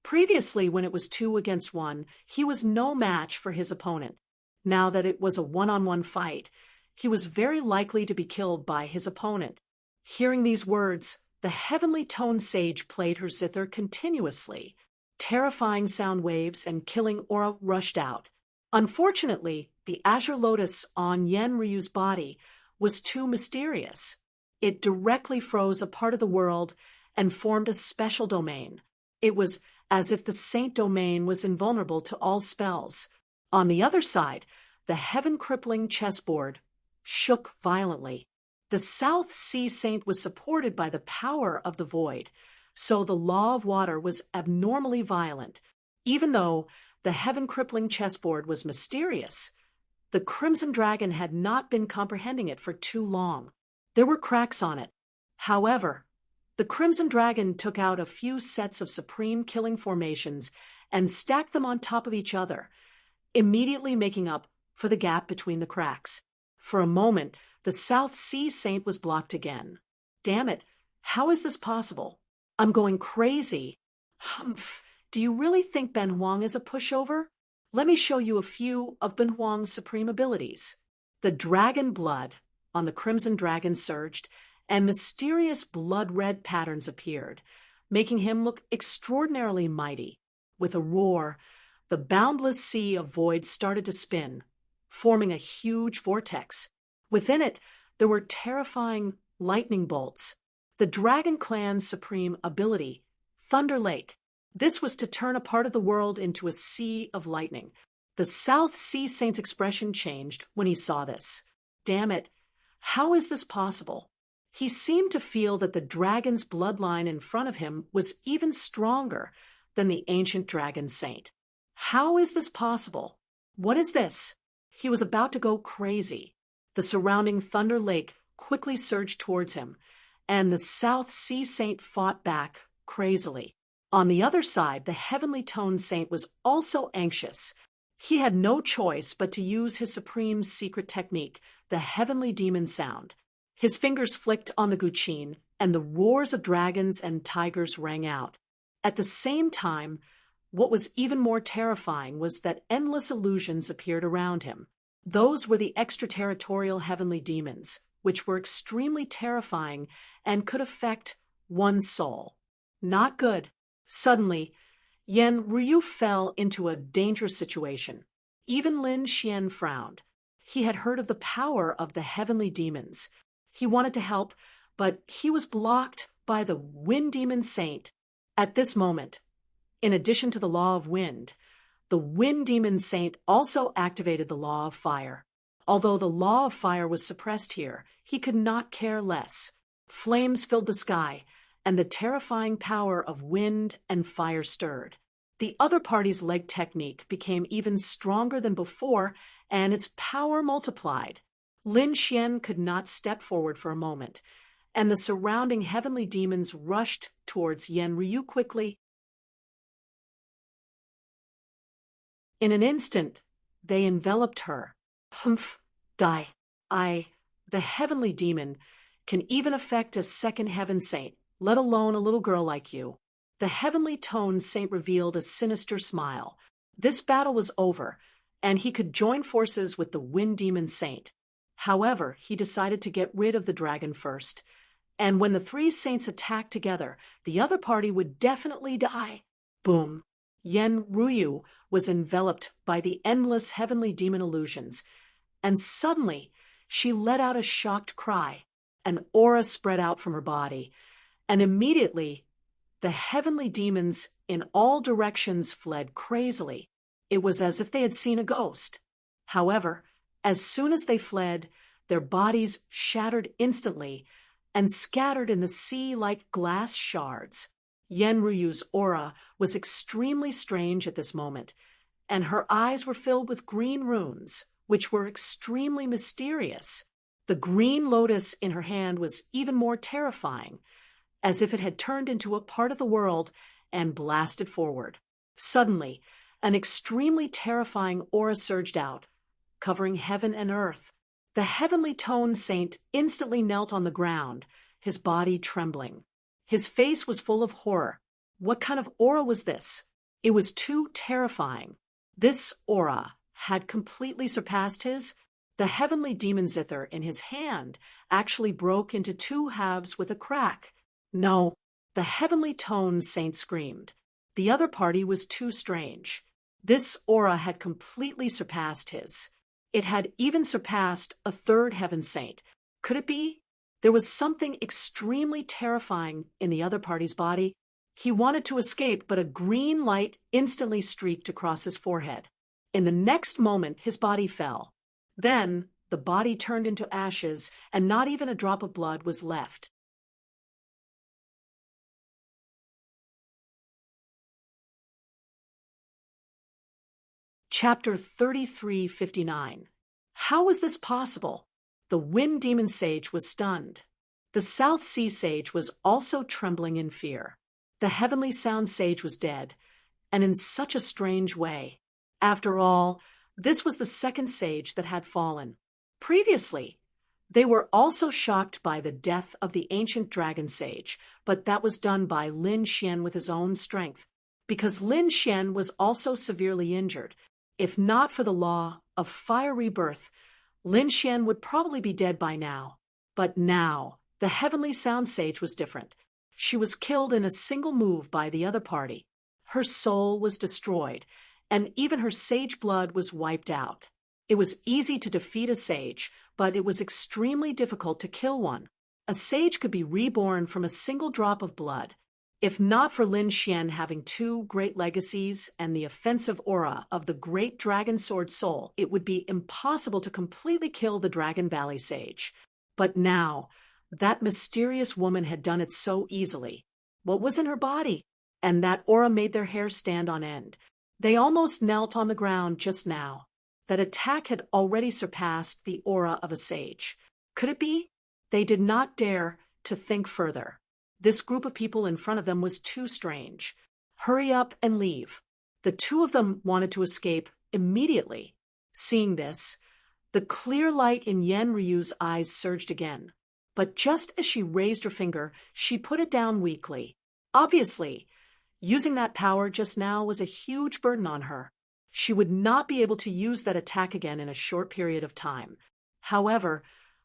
Previously, when it was 2 against 1, he was no match for his opponent. Now that it was a one-on-one fight, he was very likely to be killed by his opponent. Hearing these words, the heavenly toned sage played her zither continuously. Terrifying sound waves and killing aura rushed out. Unfortunately, the azure lotus on Yen Ryu's body was too mysterious. It directly froze a part of the world and formed a special domain. It was as if the saint domain was invulnerable to all spells. On the other side, the heaven-crippling chessboard shook violently. The South Sea Saint was supported by the power of the void, so the law of water was abnormally violent. Even though the heaven-crippling chessboard was mysterious. The Crimson Dragon had not been comprehending it for too long. There were cracks on it. However, the Crimson Dragon took out a few sets of supreme killing formations and stacked them on top of each other, immediately making up for the gap between the cracks. For a moment, the South Sea Saint was blocked again. Damn it, how is this possible? I'm going crazy. Humph, do you really think Ben Huang is a pushover? Let me show you a few of Ben Huang's supreme abilities. The dragon blood on the Crimson Dragon surged, and mysterious blood-red patterns appeared, making him look extraordinarily mighty. With a roar, the boundless sea of void started to spin, forming a huge vortex. Within it, there were terrifying lightning bolts. The Dragon Clan's supreme ability, Thunder Lake. This was to turn a part of the world into a sea of lightning. The South Sea Saint's expression changed when he saw this. Damn it, how is this possible? He seemed to feel that the dragon's bloodline in front of him was even stronger than the ancient dragon saint. How is this possible? What is this? He was about to go crazy. The surrounding Thunder Lake quickly surged towards him, and the South Sea Saint fought back crazily. On the other side, the Heavenly Tone Saint was also anxious. He had no choice but to use his supreme secret technique, the Heavenly Demon Sound. His fingers flicked on the guqin, and the roars of dragons and tigers rang out. At the same time, what was even more terrifying was that endless illusions appeared around him. Those were the extraterritorial heavenly demons, which were extremely terrifying and could affect one's soul. Not good. Suddenly, Yan Ryu fell into a dangerous situation. Even Lin Xian frowned. He had heard of the power of the heavenly demons. He wanted to help, but he was blocked by the Wind Demon Saint. At this moment, in addition to the law of wind, the Wind Demon Saint also activated the law of fire. Although the law of fire was suppressed here, he could not care less. Flames filled the sky, and the terrifying power of wind and fire stirred. The other party's leg technique became even stronger than before, and its power multiplied. Lin Xian could not step forward for a moment, and the surrounding heavenly demons rushed towards Yan Ryu quickly. In an instant, they enveloped her. Humph, die. The heavenly demon, can even affect a second heaven saint, let alone a little girl like you. The Heavenly Tone Saint revealed a sinister smile. This battle was over, and he could join forces with the Wind Demon Saint. However, he decided to get rid of the dragon first, and when the three saints attacked together, the other party would definitely die. Boom. Yan Ryu was enveloped by the endless heavenly demon illusions, and suddenly she let out a shocked cry. An aura spread out from her body, and immediately the heavenly demons in all directions fled crazily. It was as if they had seen a ghost. However, as soon as they fled, their bodies shattered instantly and scattered in the sea like glass shards. Yan Ryu's aura was extremely strange at this moment, and her eyes were filled with green runes, which were extremely mysterious. The green lotus in her hand was even more terrifying, as if it had turned into a part of the world and blasted forward. Suddenly, an extremely terrifying aura surged out, covering heaven and earth. The Heavenly Tone Saint instantly knelt on the ground, his body trembling. His face was full of horror. What kind of aura was this? It was too terrifying. This aura had completely surpassed his. The heavenly demon zither in his hand actually broke into two halves with a crack. No, the Heavenly Tone Saint screamed. The other party was too strange. This aura had completely surpassed his. It had even surpassed a third heaven saint. Could it be? There was something extremely terrifying in the other party's body. He wanted to escape, but a green light instantly streaked across his forehead. In the next moment, his body fell. Then, the body turned into ashes, and not even a drop of blood was left. Chapter 3359. How was this possible? The Wind Demon Sage was stunned. The South Sea Sage was also trembling in fear. The Heavenly Sound Sage was dead, and in such a strange way. After all, this was the second sage that had fallen. Previously, they were also shocked by the death of the ancient dragon sage, but that was done by Lin Xian with his own strength, because Lin Xian was also severely injured. If not for the law of fire rebirth, Lin Xian would probably be dead by now. But now, the Heavenly Sound Sage was different. She was killed in a single move by the other party. Her soul was destroyed, and even her sage blood was wiped out. It was easy to defeat a sage, but it was extremely difficult to kill one. A sage could be reborn from a single drop of blood. If not for Lin Xian having two great legacies and the offensive aura of the great dragon sword soul, it would be impossible to completely kill the Dragon Valley sage. But now, that mysterious woman had done it so easily. What was in her body? And that aura made their hair stand on end. They almost knelt on the ground just now. That attack had already surpassed the aura of a sage. Could it be? They did not dare to think further. This group of people in front of them was too strange. Hurry up and leave. The two of them wanted to escape immediately. Seeing this, the clear light in Yen Ryu's eyes surged again. But just as she raised her finger, she put it down weakly. Obviously, using that power just now was a huge burden on her. She would not be able to use that attack again in a short period of time. However,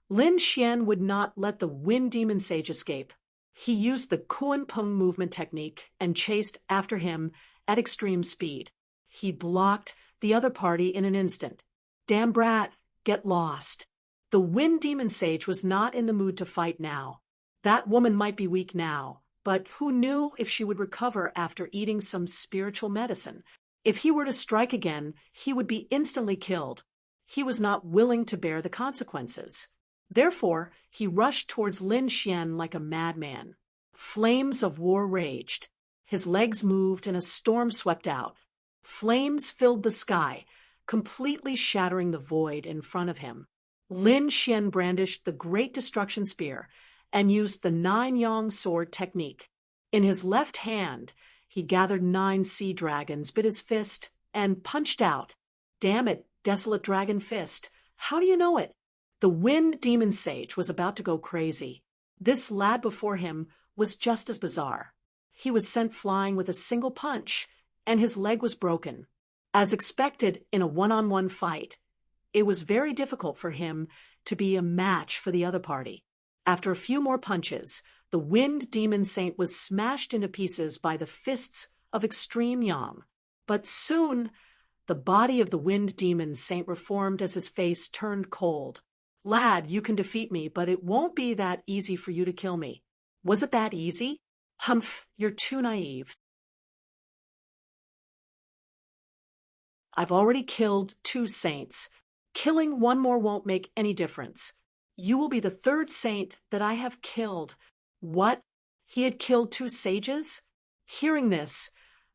Lin Xian would not let the Wind Demon Sage escape. He used the Kuan Peng movement technique and chased after him at extreme speed. He blocked the other party in an instant. Damn brat, get lost. The Wind Demon Sage was not in the mood to fight now. That woman might be weak now, but who knew if she would recover after eating some spiritual medicine? If he were to strike again, he would be instantly killed. He was not willing to bear the consequences. Therefore, he rushed towards Lin Xian like a madman. Flames of war raged. His legs moved and a storm swept out. Flames filled the sky, completely shattering the void in front of him. Lin Xian brandished the Great Destruction Spear and used the 9-yang sword technique. In his left hand, he gathered 9 sea dragons, bit his fist, and punched out. Damn it, desolate dragon fist. How do you know it? The Wind Demon Sage was about to go crazy. This lad before him was just as bizarre. He was sent flying with a single punch, and his leg was broken. As expected in a one-on-one fight, it was very difficult for him to be a match for the other party. After a few more punches, the Wind Demon Saint was smashed into pieces by the fists of Extreme Yang. But soon, the body of the Wind Demon Saint reformed as his face turned cold. Lad, you can defeat me, but it won't be that easy for you to kill me. Was it that easy? Humph, you're too naive. I've already killed 2 saints. Killing one more won't make any difference. You will be the 3rd saint that I have killed. What? He had killed 2 sages? Hearing this,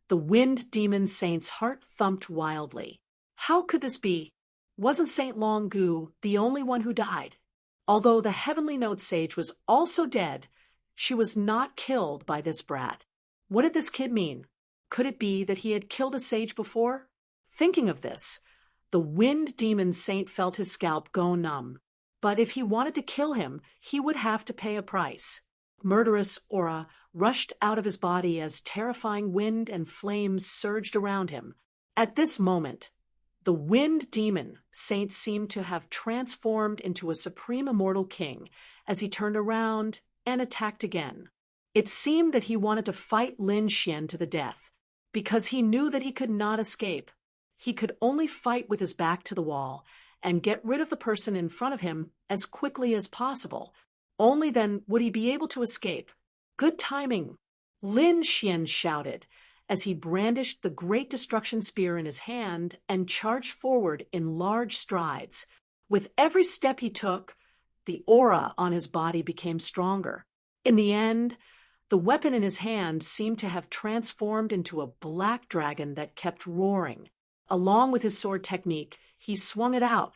the Wind Demon Saint's heart thumped wildly. How could this be? Wasn't Saint Long Gu the only one who died? Although the Heavenly Note Sage was also dead, she was not killed by this brat. What did this kid mean? Could it be that he had killed a sage before? Thinking of this, the Wind Demon Saint felt his scalp go numb. But if he wanted to kill him, he would have to pay a price. Murderous aura rushed out of his body as terrifying wind and flames surged around him. At this moment, the Wind Demon Saint seemed to have transformed into a supreme immortal king as he turned around and attacked again. It seemed that he wanted to fight Lin Xian to the death, because he knew that he could not escape. He could only fight with his back to the wall and get rid of the person in front of him as quickly as possible. Only then would he be able to escape. Good timing. Lin Xian shouted as he brandished the Great Destruction Spear in his hand and charged forward in large strides. With every step he took, the aura on his body became stronger. In the end, the weapon in his hand seemed to have transformed into a black dragon that kept roaring. Along with his sword technique, he swung it out.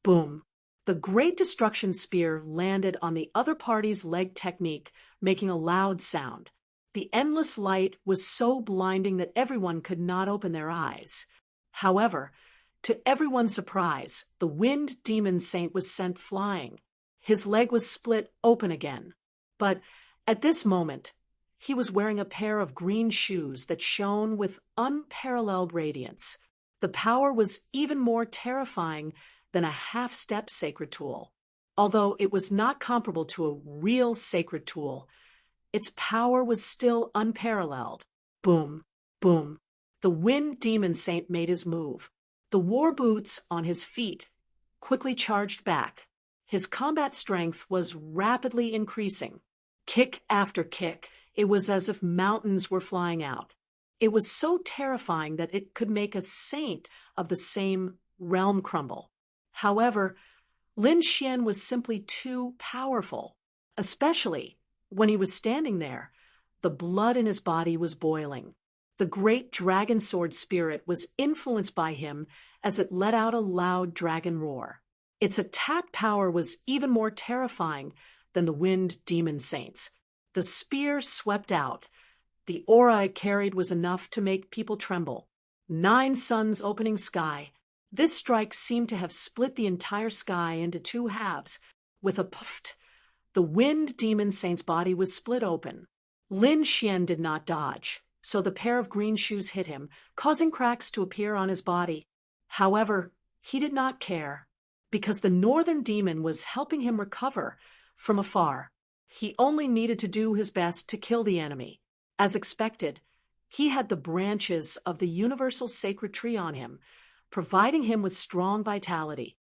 Boom! The Great Destruction Spear landed on the other party's leg technique, making a loud sound. The endless light was so blinding that everyone could not open their eyes. However, to everyone's surprise, the Wind Demon Saint was sent flying. His leg was split open again. But at this moment, he was wearing a pair of green shoes that shone with unparalleled radiance. The power was even more terrifying than a half-step sacred tool. Although it was not comparable to a real sacred tool, its power was still unparalleled. Boom, boom. The Wind Demon Saint made his move. The war boots on his feet quickly charged back. His combat strength was rapidly increasing. Kick after kick, it was as if mountains were flying out. It was so terrifying that it could make a saint of the same realm crumble. However, Lin Xian was simply too powerful, especially when he was standing there. The blood in his body was boiling. The great dragon sword spirit was influenced by him as it let out a loud dragon roar. Its attack power was even more terrifying than the Wind Demon Saint's. The spear swept out. The aura it carried was enough to make people tremble. 9 suns opening sky. This strike seemed to have split the entire sky into 2 halves. With a puff, the Wind Demon Saint's body was split open. Lin Xian did not dodge, so the pair of green shoes hit him, causing cracks to appear on his body. However, he did not care, because the Northern Demon was helping him recover from afar. He only needed to do his best to kill the enemy. As expected, he had the branches of the Universal Sacred Tree on him, providing him with strong vitality.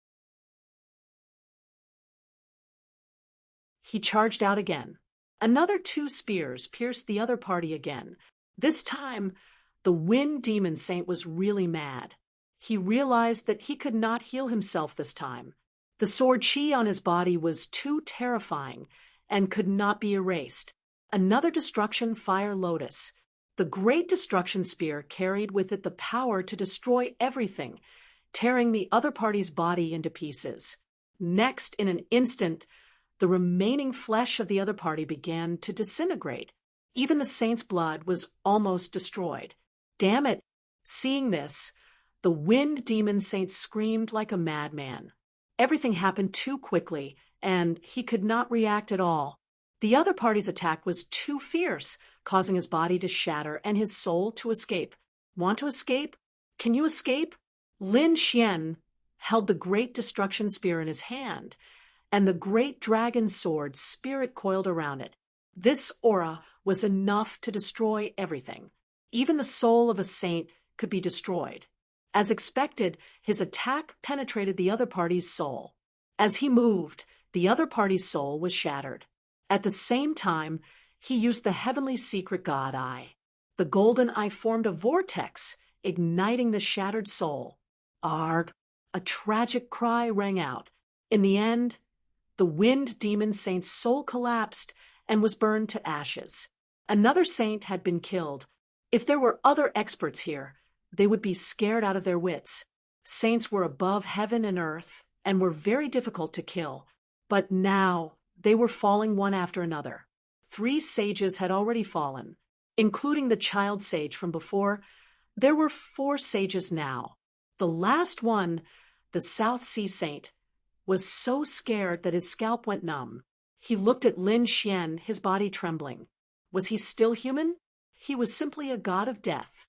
He charged out again. Another 2 spears pierced the other party again. This time, the Wind Demon Saint was really mad. He realized that he could not heal himself this time. The sword chi on his body was too terrifying and could not be erased. Another destruction fire lotus. The Great Destruction Spear carried with it the power to destroy everything, tearing the other party's body into pieces. Next, in an instant, the remaining flesh of the other party began to disintegrate. Even the saint's blood was almost destroyed. Damn it! Seeing this, the Wind Demon Saint screamed like a madman. Everything happened too quickly, and he could not react at all. The other party's attack was too fierce, causing his body to shatter and his soul to escape. Want to escape? Can you escape? Lin Xian held the Great Destruction Spear in his hand, and the great dragon sword spirit coiled around it. This aura was enough to destroy everything. Even the soul of a saint could be destroyed. As expected, his attack penetrated the other party's soul. As he moved, the other party's soul was shattered. At the same time, he used the heavenly secret God Eye. The golden eye formed a vortex, igniting the shattered soul. Arg! A tragic cry rang out. In the end, the Wind Demon Saint's soul collapsed and was burned to ashes. Another saint had been killed. If there were other experts here, they would be scared out of their wits. Saints were above heaven and earth and were very difficult to kill. But now they were falling one after another. 3 sages had already fallen, including the child sage from before. There were 4 sages now. The last one, the South Sea Saint, was so scared that his scalp went numb. He looked at Lin Xian, his body trembling. Was he still human? He was simply a god of death.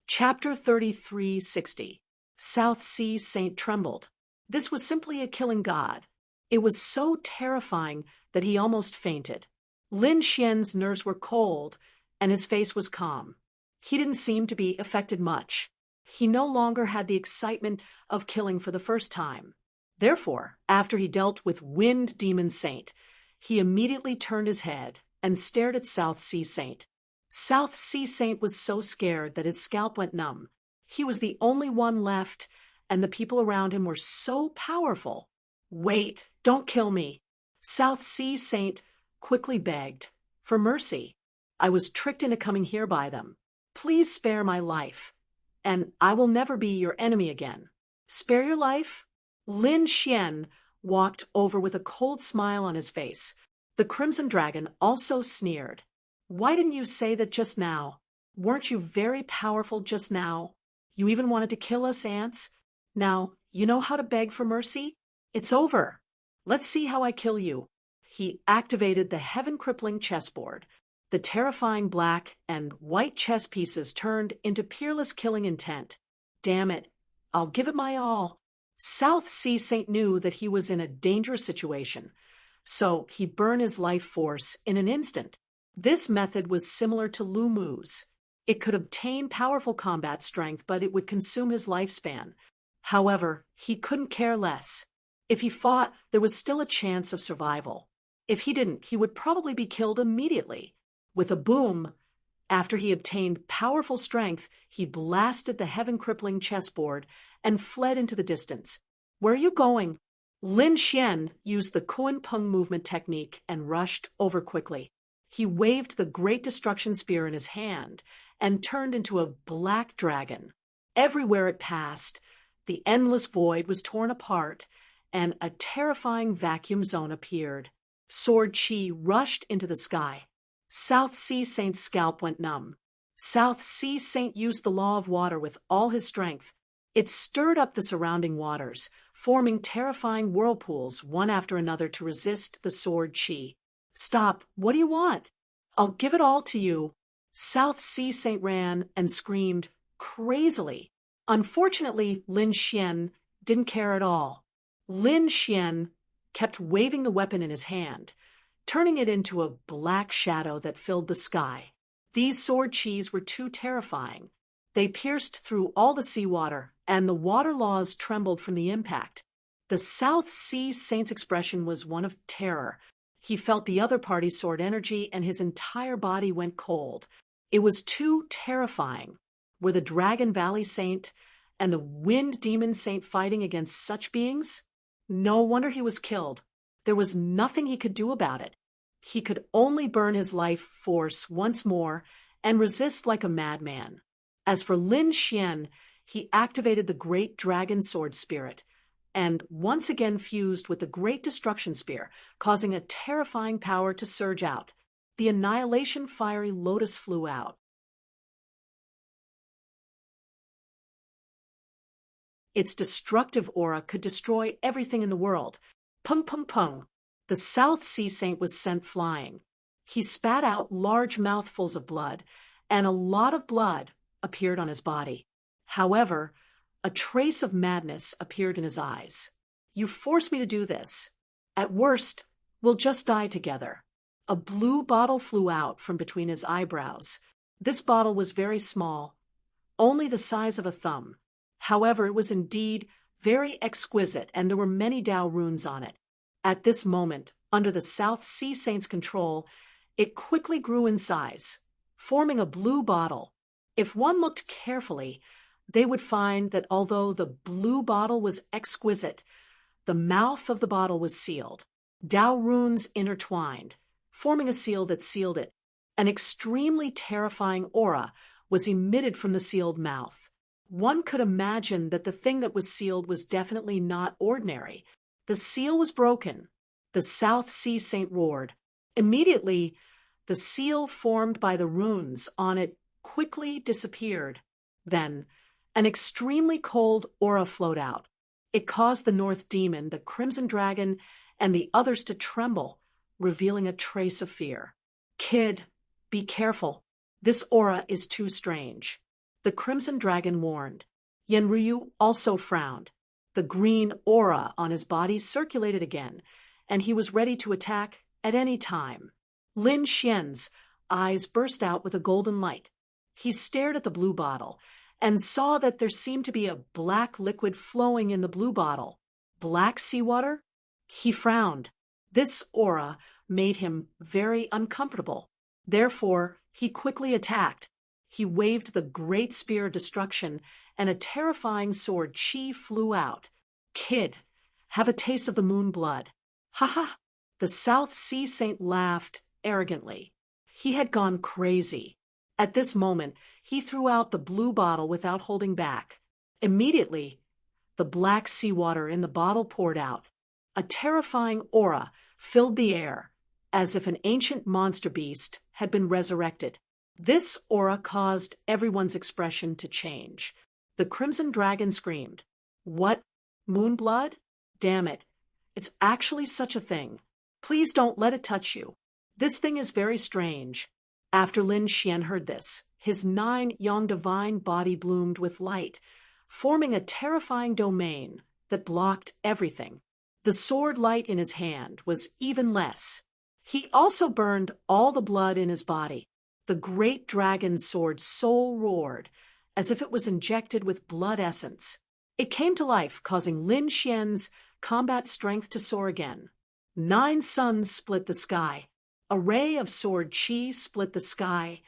Chapter 3360. South Sea Saint trembled. This was simply a killing god. It was so terrifying that he almost fainted. Lin Xian's nerves were cold, and his face was calm. He didn't seem to be affected much. He no longer had the excitement of killing for the first time. Therefore, after he dealt with Wind Demon Saint, he immediately turned his head and stared at South Sea Saint. South Sea Saint was so scared that his scalp went numb. He was the only one left, and the people around him were so powerful. Wait, don't kill me. South Sea Saint quickly begged, "For mercy. I was tricked into coming here by them. Please spare my life, and I will never be your enemy again." "Spare your life?" Lin Xian walked over with a cold smile on his face. The Crimson Dragon also sneered. "Why didn't you say that just now? Weren't you very powerful just now? You even wanted to kill us ants? Now, you know how to beg for mercy? It's over. Let's see how I kill you." He activated the heaven-crippling chessboard. The terrifying black and white chess pieces turned into peerless killing intent. "Damn it. I'll give it my all." South Sea Saint knew that he was in a dangerous situation, so he burned his life force in an instant. This method was similar to Lu Mu's. It could obtain powerful combat strength, but it would consume his lifespan. However, he couldn't care less. If he fought, there was still a chance of survival. If he didn't, he would probably be killed immediately. With a boom, after he obtained powerful strength, he blasted the heaven-crippling chessboard and fled into the distance. "Where are you going?" Lin Xian used the Kuan Peng movement technique and rushed over quickly. He waved the Great Destruction Spear in his hand and turned into a black dragon. Everywhere it passed, the endless void was torn apart, and a terrifying vacuum zone appeared. Sword Chi rushed into the sky. South Sea Saint's scalp went numb. South Sea Saint used the law of water with all his strength. It stirred up the surrounding waters, forming terrifying whirlpools one after another to resist the Sword Chi. "Stop! What do you want?" "I'll give it all to you." South Sea Saint ran and screamed crazily. Unfortunately, Lin Xian didn't care at all. Lin Xian kept waving the weapon in his hand, turning it into a black shadow that filled the sky. These sword chis were too terrifying. They pierced through all the seawater, and the water laws trembled from the impact. The South Sea Saint's expression was one of terror. He felt the other party's sword energy, and his entire body went cold. It was too terrifying. Were the Dragon Valley Saint and the Wind Demon Saint fighting against such beings? No wonder he was killed. There was nothing he could do about it. He could only burn his life force once more and resist like a madman. As for Lin Xian, he activated the Great Dragon Sword Spirit and once again fused with the Great Destruction Spear, causing a terrifying power to surge out. The Annihilation Fiery Lotus flew out. Its destructive aura could destroy everything in the world. Pung pung pung. The South Sea Saint was sent flying. He spat out large mouthfuls of blood, and a lot of blood appeared on his body. However, a trace of madness appeared in his eyes. "You forced me to do this. At worst, we'll just die together." A blue bottle flew out from between his eyebrows. This bottle was very small, only the size of a thumb. However, it was indeed very exquisite, and there were many Tao runes on it. At this moment, under the South Sea Saint's control, it quickly grew in size, forming a blue bottle. If one looked carefully, they would find that although the blue bottle was exquisite, the mouth of the bottle was sealed. Tao runes intertwined, forming a seal that sealed it. An extremely terrifying aura was emitted from the sealed mouth. One could imagine that the thing that was sealed was definitely not ordinary. The seal was broken. The South Sea Saint roared. Immediately, the seal formed by the runes on it quickly disappeared. Then, an extremely cold aura flowed out. It caused the North Demon, the Crimson Dragon, and the others to tremble, revealing a trace of fear. "Kid, be careful. This aura is too strange." The Crimson Dragon warned. Yenryu also frowned. The green aura on his body circulated again, and he was ready to attack at any time. Lin Xian's eyes burst out with a golden light. He stared at the blue bottle and saw that there seemed to be a black liquid flowing in the blue bottle. Black seawater? He frowned. This aura made him very uncomfortable. Therefore, he quickly attacked. He waved the great spear of destruction, and a terrifying sword chi flew out. "Kid, have a taste of the moon blood." "Ha ha!" The South Sea Saint laughed arrogantly. He had gone crazy. At this moment, he threw out the blue bottle without holding back. Immediately, the black seawater in the bottle poured out. A terrifying aura filled the air, as if an ancient monster beast had been resurrected. This aura caused everyone's expression to change. The Crimson Dragon screamed, "What? Moonblood? Damn it. It's actually such a thing. Please don't let it touch you. This thing is very strange." After Lin Xian heard this, his 9-yang divine body bloomed with light, forming a terrifying domain that blocked everything. The sword light in his hand was even less. He also burned all the blood in his body. The great dragon's sword soul roared, as if it was injected with blood essence. It came to life, causing Lin Xian's combat strength to soar again. 9 suns split the sky. A ray of sword chi split the sky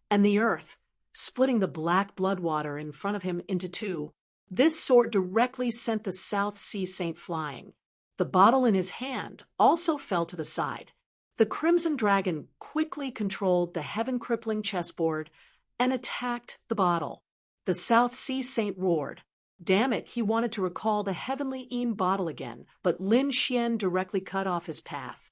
and the earth, splitting the black blood water in front of him into 2. This sword directly sent the South Sea Saint flying. The bottle in his hand also fell to the side. The Crimson Dragon quickly controlled the heaven-crippling chessboard and attacked the bottle. The South Sea Saint roared. Damn it, he wanted to recall the heavenly Eam bottle again, but Lin Xian directly cut off his path.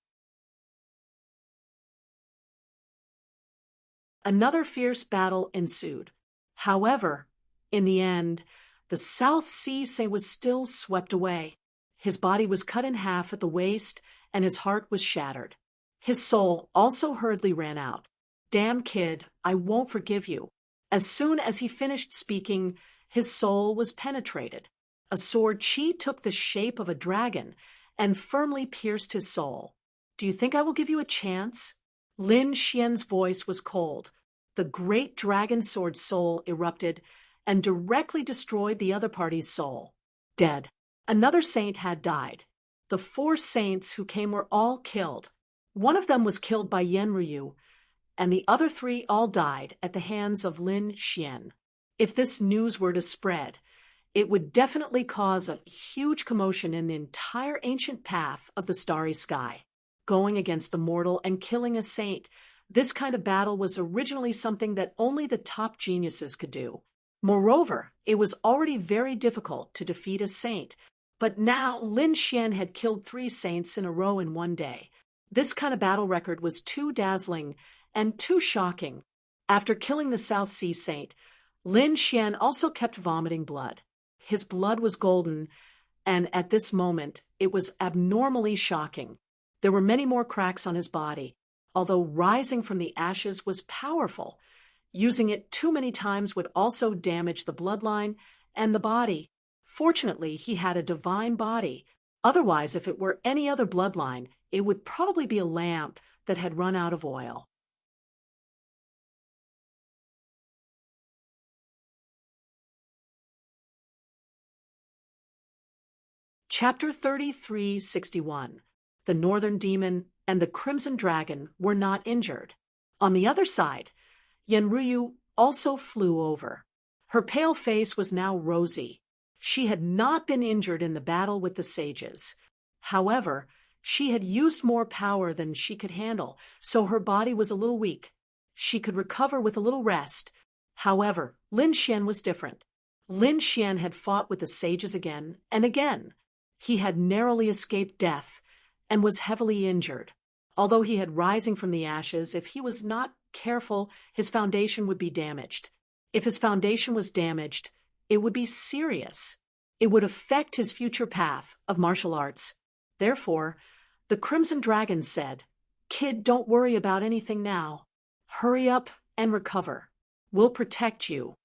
Another fierce battle ensued. However, in the end, the South Sea Saint was still swept away. His body was cut in half at the waist, and his heart was shattered. His soul also hurriedly ran out. "Damn kid, I won't forgive you." As soon as he finished speaking, his soul was penetrated. A sword chi took the shape of a dragon and firmly pierced his soul. "Do you think I will give you a chance?" Lin Xian's voice was cold. The great dragon sword soul erupted and directly destroyed the other party's soul. Dead. Another saint had died. The 4 saints who came were all killed. One of them was killed by Yenryu, and the other 3 all died at the hands of Lin Xian. If this news were to spread, it would definitely cause a huge commotion in the entire ancient path of the starry sky. Going against the mortal and killing a saint, this kind of battle was originally something that only the top geniuses could do. Moreover, it was already very difficult to defeat a saint, but now Lin Xian had killed 3 saints in a row in one day. This kind of battle record was too dazzling and too shocking. After killing the South Sea Saint, Lin Xian also kept vomiting blood. His blood was golden, and at this moment, it was abnormally shocking. There were many more cracks on his body, although rising from the ashes was powerful. Using it too many times would also damage the bloodline and the body. Fortunately, he had a divine body. Otherwise, if it were any other bloodline, it would probably be a lamp that had run out of oil. Chapter 3361. The Northern Demon and the Crimson Dragon were not injured. On the other side, Yenryu also flew over. Her pale face was now rosy. She had not been injured in the battle with the sages. However, she had used more power than she could handle, so her body was a little weak. She could recover with a little rest. However, Lin Xian was different. Lin Xian had fought with the sages again and again. He had narrowly escaped death and was heavily injured. Although he had rising from the ashes, if he was not careful, his foundation would be damaged. If his foundation was damaged, it would be serious. It would affect his future path of martial arts. Therefore, the Crimson Dragon said, "Kid, don't worry about anything now. Hurry up and recover. We'll protect you."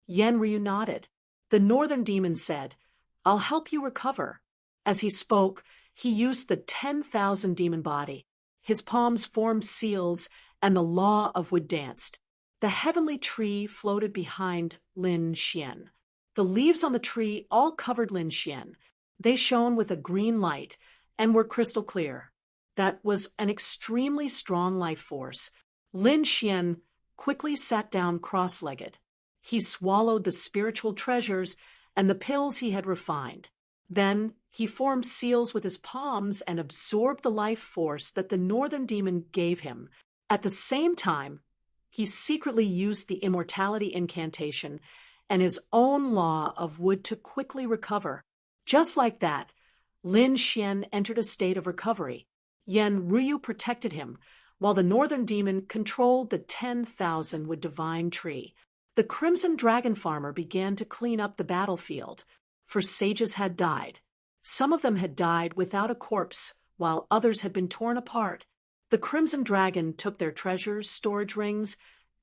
Yenryu nodded. The Northern Demon said, "I'll help you recover." As he spoke, he used the 10,000 demon body. His palms formed seals, and the law of wood danced. The heavenly tree floated behind Lin Xian. The leaves on the tree all covered Lin Xian. They shone with a green light and were crystal clear. That was an extremely strong life force. Lin Xian quickly sat down cross-legged. He swallowed the spiritual treasures and the pills he had refined. Then He formed seals with his palms and absorbed the life force that the northern demon gave him. At the same time, he secretly used the immortality incantation and his own law of wood to quickly recover. Just like that, Lin Xian entered a state of recovery. Yan Ruyu protected him, while the northern demon controlled the 10,000 wood divine tree. The Crimson Dragon farmer began to clean up the battlefield, for sages had died. Some of them had died without a corpse, while others had been torn apart. The Crimson Dragon took their treasures, storage rings,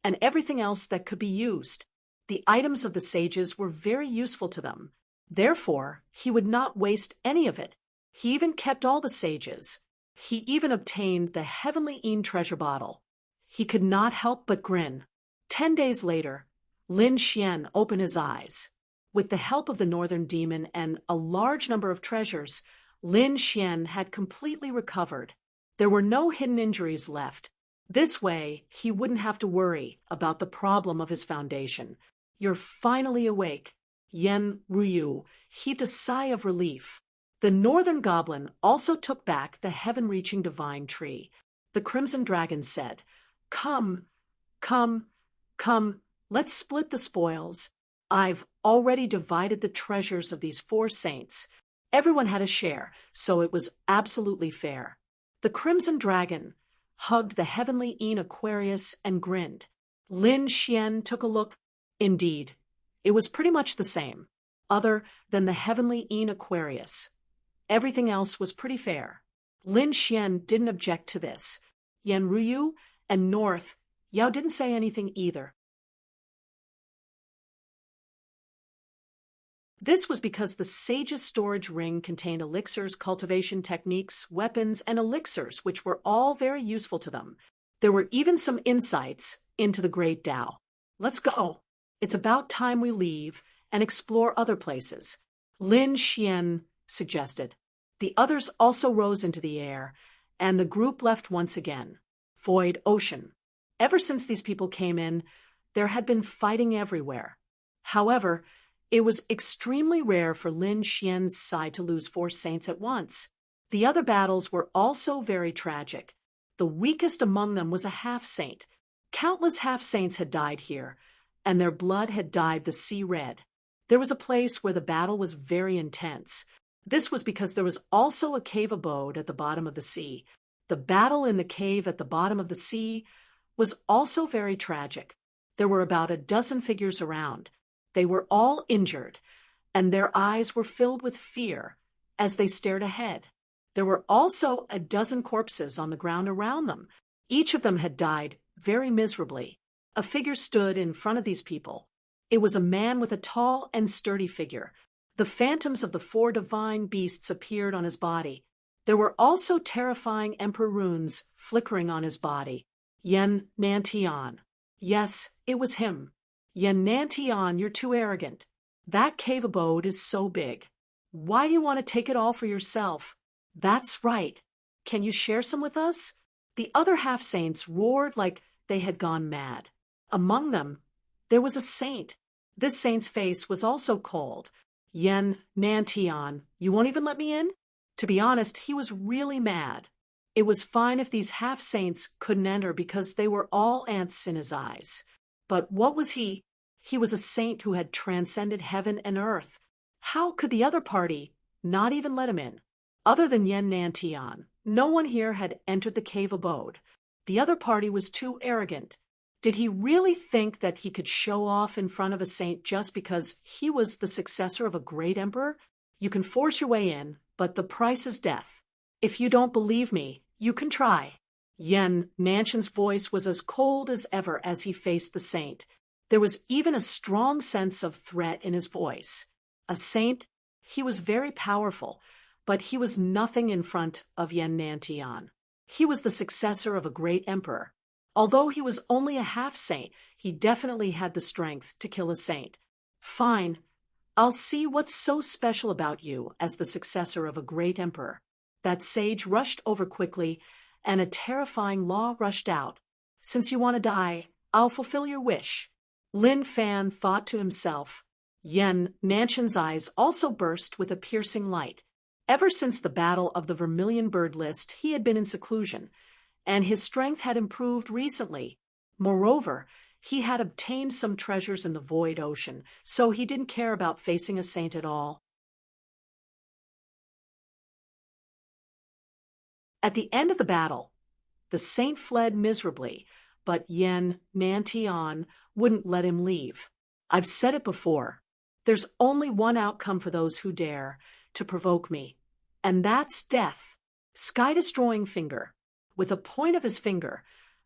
and everything else that could be used. The items of the sages were very useful to them. Therefore, he would not waste any of it. He even kept all the sages. He even obtained the heavenly Een treasure bottle. He could not help but grin. 10 days later, Lin Xian opened his eyes. With the help of the northern demon and a large number of treasures, Lin Xian had completely recovered. There were no hidden injuries left. This way, he wouldn't have to worry about the problem of his foundation. You're finally awake. Yan Ruyu heaved a sigh of relief. The northern goblin also took back the heaven-reaching divine tree. The Crimson Dragon said, "Come, come, come, let's split the spoils. I've already divided the treasures of these 4 saints. Everyone had a share, so it was absolutely fair." The Crimson Dragon hugged the heavenly Een Aquarius and grinned. Lin Xian took a look. Indeed, it was pretty much the same, other than the heavenly Een Aquarius. Everything else was pretty fair. Lin Xian didn't object to this. Yan Ruyu and North Yao didn't say anything either. This was because the sage's storage ring contained elixirs, cultivation techniques, weapons, and elixirs, which were all very useful to them. There were even some insights into the Great Tao. Let's go. It's about time we leave and explore other places, Lin Xian suggested. The others also rose into the air, and the group left once again. Void Ocean. Ever since these people came in, there had been fighting everywhere. However, it was extremely rare for Lin Xian's side to lose 4 saints at once. The other battles were also very tragic. The weakest among them was a half-saint. Countless half-saints had died here, and their blood had dyed the sea red. There was a place where the battle was very intense. This was because there was also a cave abode at the bottom of the sea. The battle in the cave at the bottom of the sea was also very tragic. There were about a dozen figures around. They were all injured, and their eyes were filled with fear as they stared ahead. There were also a dozen corpses on the ground around them. Each of them had died very miserably. A figure stood in front of these people. It was a man with a tall and sturdy figure. The phantoms of the 4 divine beasts appeared on his body. There were also terrifying emperor runes flickering on his body. Yan Nantian. Yes, it was him. Yan Nantian, you're too arrogant. That cave abode is so big. Why do you want to take it all for yourself? That's right. Can you share some with us? The other half-saints roared like they had gone mad. Among them, there was a saint. This saint's face was also cold. Yan Nantian, you won't even let me in? To be honest, he was really mad. It was fine if these half-saints couldn't enter because they were all ants in his eyes. But what was he? He was a saint who had transcended heaven and earth. How could the other party not even let him in? Other than Yan Nantian, no one here had entered the cave abode. The other party was too arrogant. Did he really think that he could show off in front of a saint just because he was the successor of a great emperor? You can force your way in, but the price is death. If you don't believe me, you can try. Yan Nantian's voice was as cold as ever as he faced the saint. There was even a strong sense of threat in his voice. A saint, he was very powerful, but he was nothing in front of Yan Nantian. He was the successor of a great emperor. Although he was only a half-saint, he definitely had the strength to kill a saint. Fine, I'll see what's so special about you as the successor of a great emperor. That sage rushed over quickly, and a terrifying law rushed out. Since you want to die, I'll fulfill your wish. Lin Fan thought to himself. Yan Nantian's eyes also burst with a piercing light. Ever since the Battle of the Vermilion Bird List, he had been in seclusion, and his strength had improved recently. Moreover, he had obtained some treasures in the void ocean, so he didn't care about facing a saint at all. At the end of the battle, the saint fled miserably, but Yen Nantian wouldn't let him leave. I've said it before. There's only one outcome for those who dare to provoke me, and that's death. Sky-destroying finger. With a point of his finger,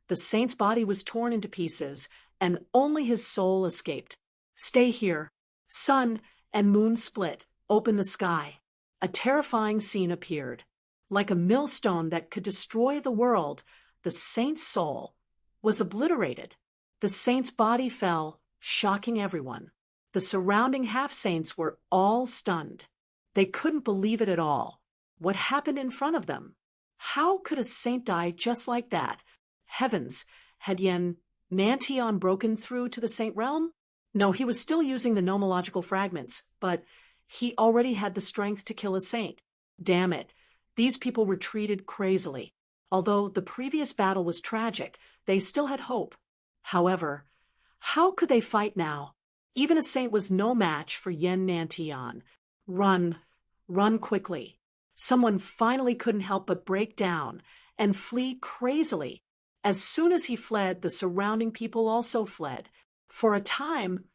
the saint's body was torn into pieces, and only his soul escaped. Stay here. Sun and moon split, open the sky. A terrifying scene appeared. Like a millstone that could destroy the world, the saint's soul was obliterated. The saint's body fell, shocking everyone. The surrounding half-saints were all stunned. They couldn't believe it at all. What happened in front of them? How could a saint die just like that? Heavens, had Yen Nantian broken through to the saint realm? No, he was still using the nomological fragments, but he already had the strength to kill a saint. Damn it, these people retreated crazily. Although the previous battle was tragic, they still had hope. However, how could they fight now? Even a saint was no match for Yen Nantian. Run quickly. Someone finally couldn't help but break down and flee crazily. As soon as he fled, the surrounding people also fled. For a time,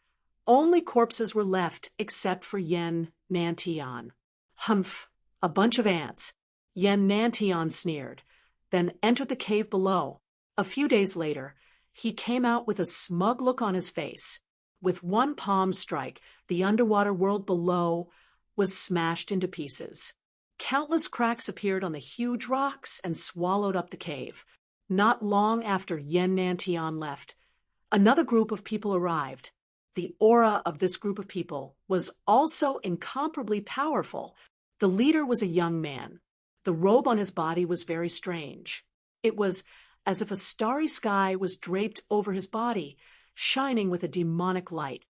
only corpses were left except for Yen Nantian. Humph, a bunch of ants. Yen Nantian sneered, then entered the cave below. A few days later, he came out with a smug look on his face. With one palm strike, the underwater world below was smashed into pieces. Countless cracks appeared on the huge rocks and swallowed up the cave. Not long after Yen Nantian left, another group of people arrived. The aura of this group of people was also incomparably powerful. The leader was a young man. The robe on his body was very strange. It was as if a starry sky was draped over his body, shining with a demonic light.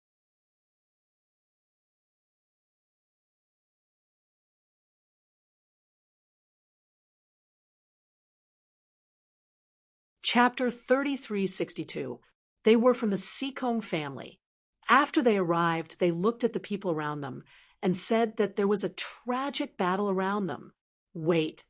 Chapter 3362. They were from the Seacombe family. After they arrived, they looked at the people around them and said that there was a tragic battle around them. Wait,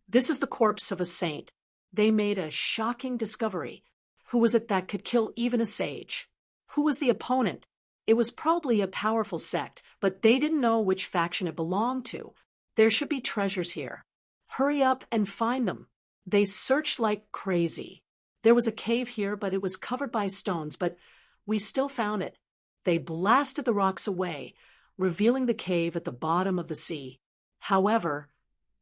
this is the corpse of a saint. They made a shocking discovery. Who was it that could kill even a sage? Who was the opponent? It was probably a powerful sect, but they didn't know which faction it belonged to. There should be treasures here. Hurry up and find them. They searched like crazy. There was a cave here, but it was covered by stones, but we still found it. They blasted the rocks away, revealing the cave at the bottom of the sea. However,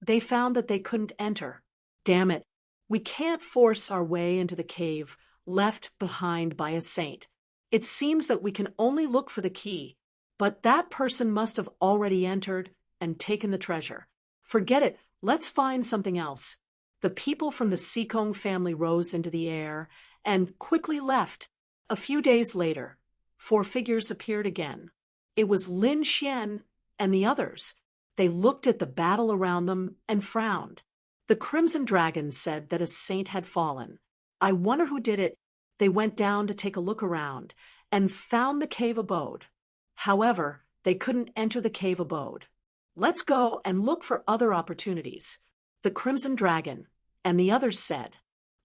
they found that they couldn't enter. Damn it, we can't force our way into the cave left behind by a saint. It seems that we can only look for the key, but that person must have already entered and taken the treasure. Forget it, let's find something else. The people from the Seacombe family rose into the air and quickly left. A few days later, 4 figures appeared again. It was Lin Xian and the others. They looked at the battle around them and frowned. The Crimson Dragon said that a saint had fallen. I wonder who did it. They went down to take a look around and found the cave abode. However, they couldn't enter the cave abode. Let's go and look for other opportunities. The Crimson Dragon and the others said.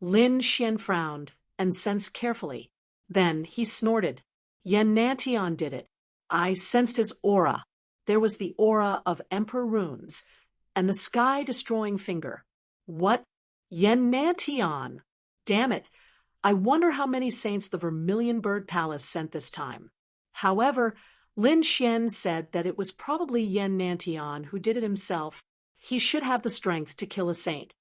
Lin Xian frowned and sensed carefully. Then he snorted. Yen Nantian did it. I sensed his aura. There was the aura of Emperor Runes and the sky-destroying finger. What? Yen Nantian! Damn it! I wonder how many saints the Vermilion Bird Palace sent this time. However, Lin Xian said that it was probably Yen Nantian who did it himself. He should have the strength to kill a saint.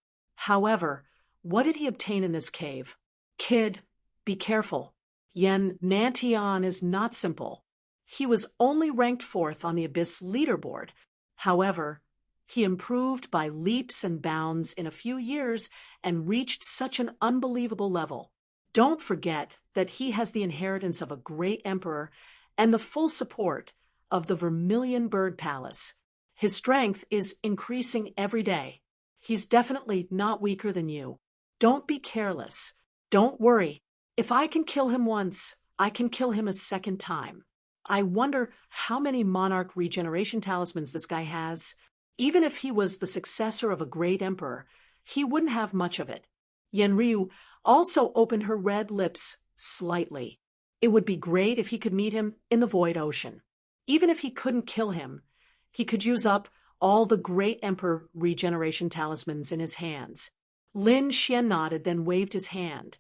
However, what did he obtain in this cave? Kid, be careful. Yen Nantian is not simple. He was only ranked 4th on the Abyss leaderboard. However, he improved by leaps and bounds in a few years and reached such an unbelievable level. Don't forget that he has the inheritance of a great emperor and the full support of the Vermilion Bird Palace. His strength is increasing every day. He's definitely not weaker than you. Don't be careless. Don't worry. If I can kill him once, I can kill him a second time. I wonder how many monarch regeneration talismans this guy has. Even if he was the successor of a great emperor, he wouldn't have much of it. Yenryu also opened her red lips slightly. It would be great if he could meet him in the Void Ocean. Even if he couldn't kill him, he could use up all the great emperor regeneration talismans in his hands. Lin Xian nodded, then waved his hand,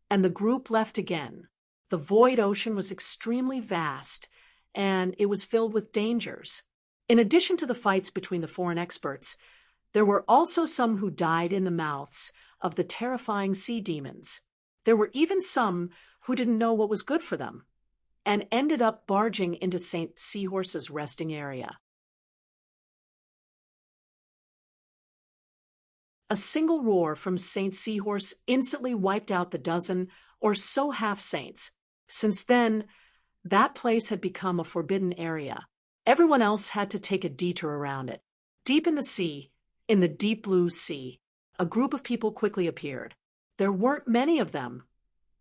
and the group left again. The Void Ocean was extremely vast, and it was filled with dangers. In addition to the fights between the foreign experts, there were also some who died in the mouths of the terrifying sea demons. There were even some who didn't know what was good for them, and ended up barging into St. Seahorse's resting area. A single roar from St. Seahorse instantly wiped out the dozen or so half-saints. Since then, that place had become a forbidden area. Everyone else had to take a detour around it. Deep in the sea, in the deep blue sea, a group of people quickly appeared. There weren't many of them,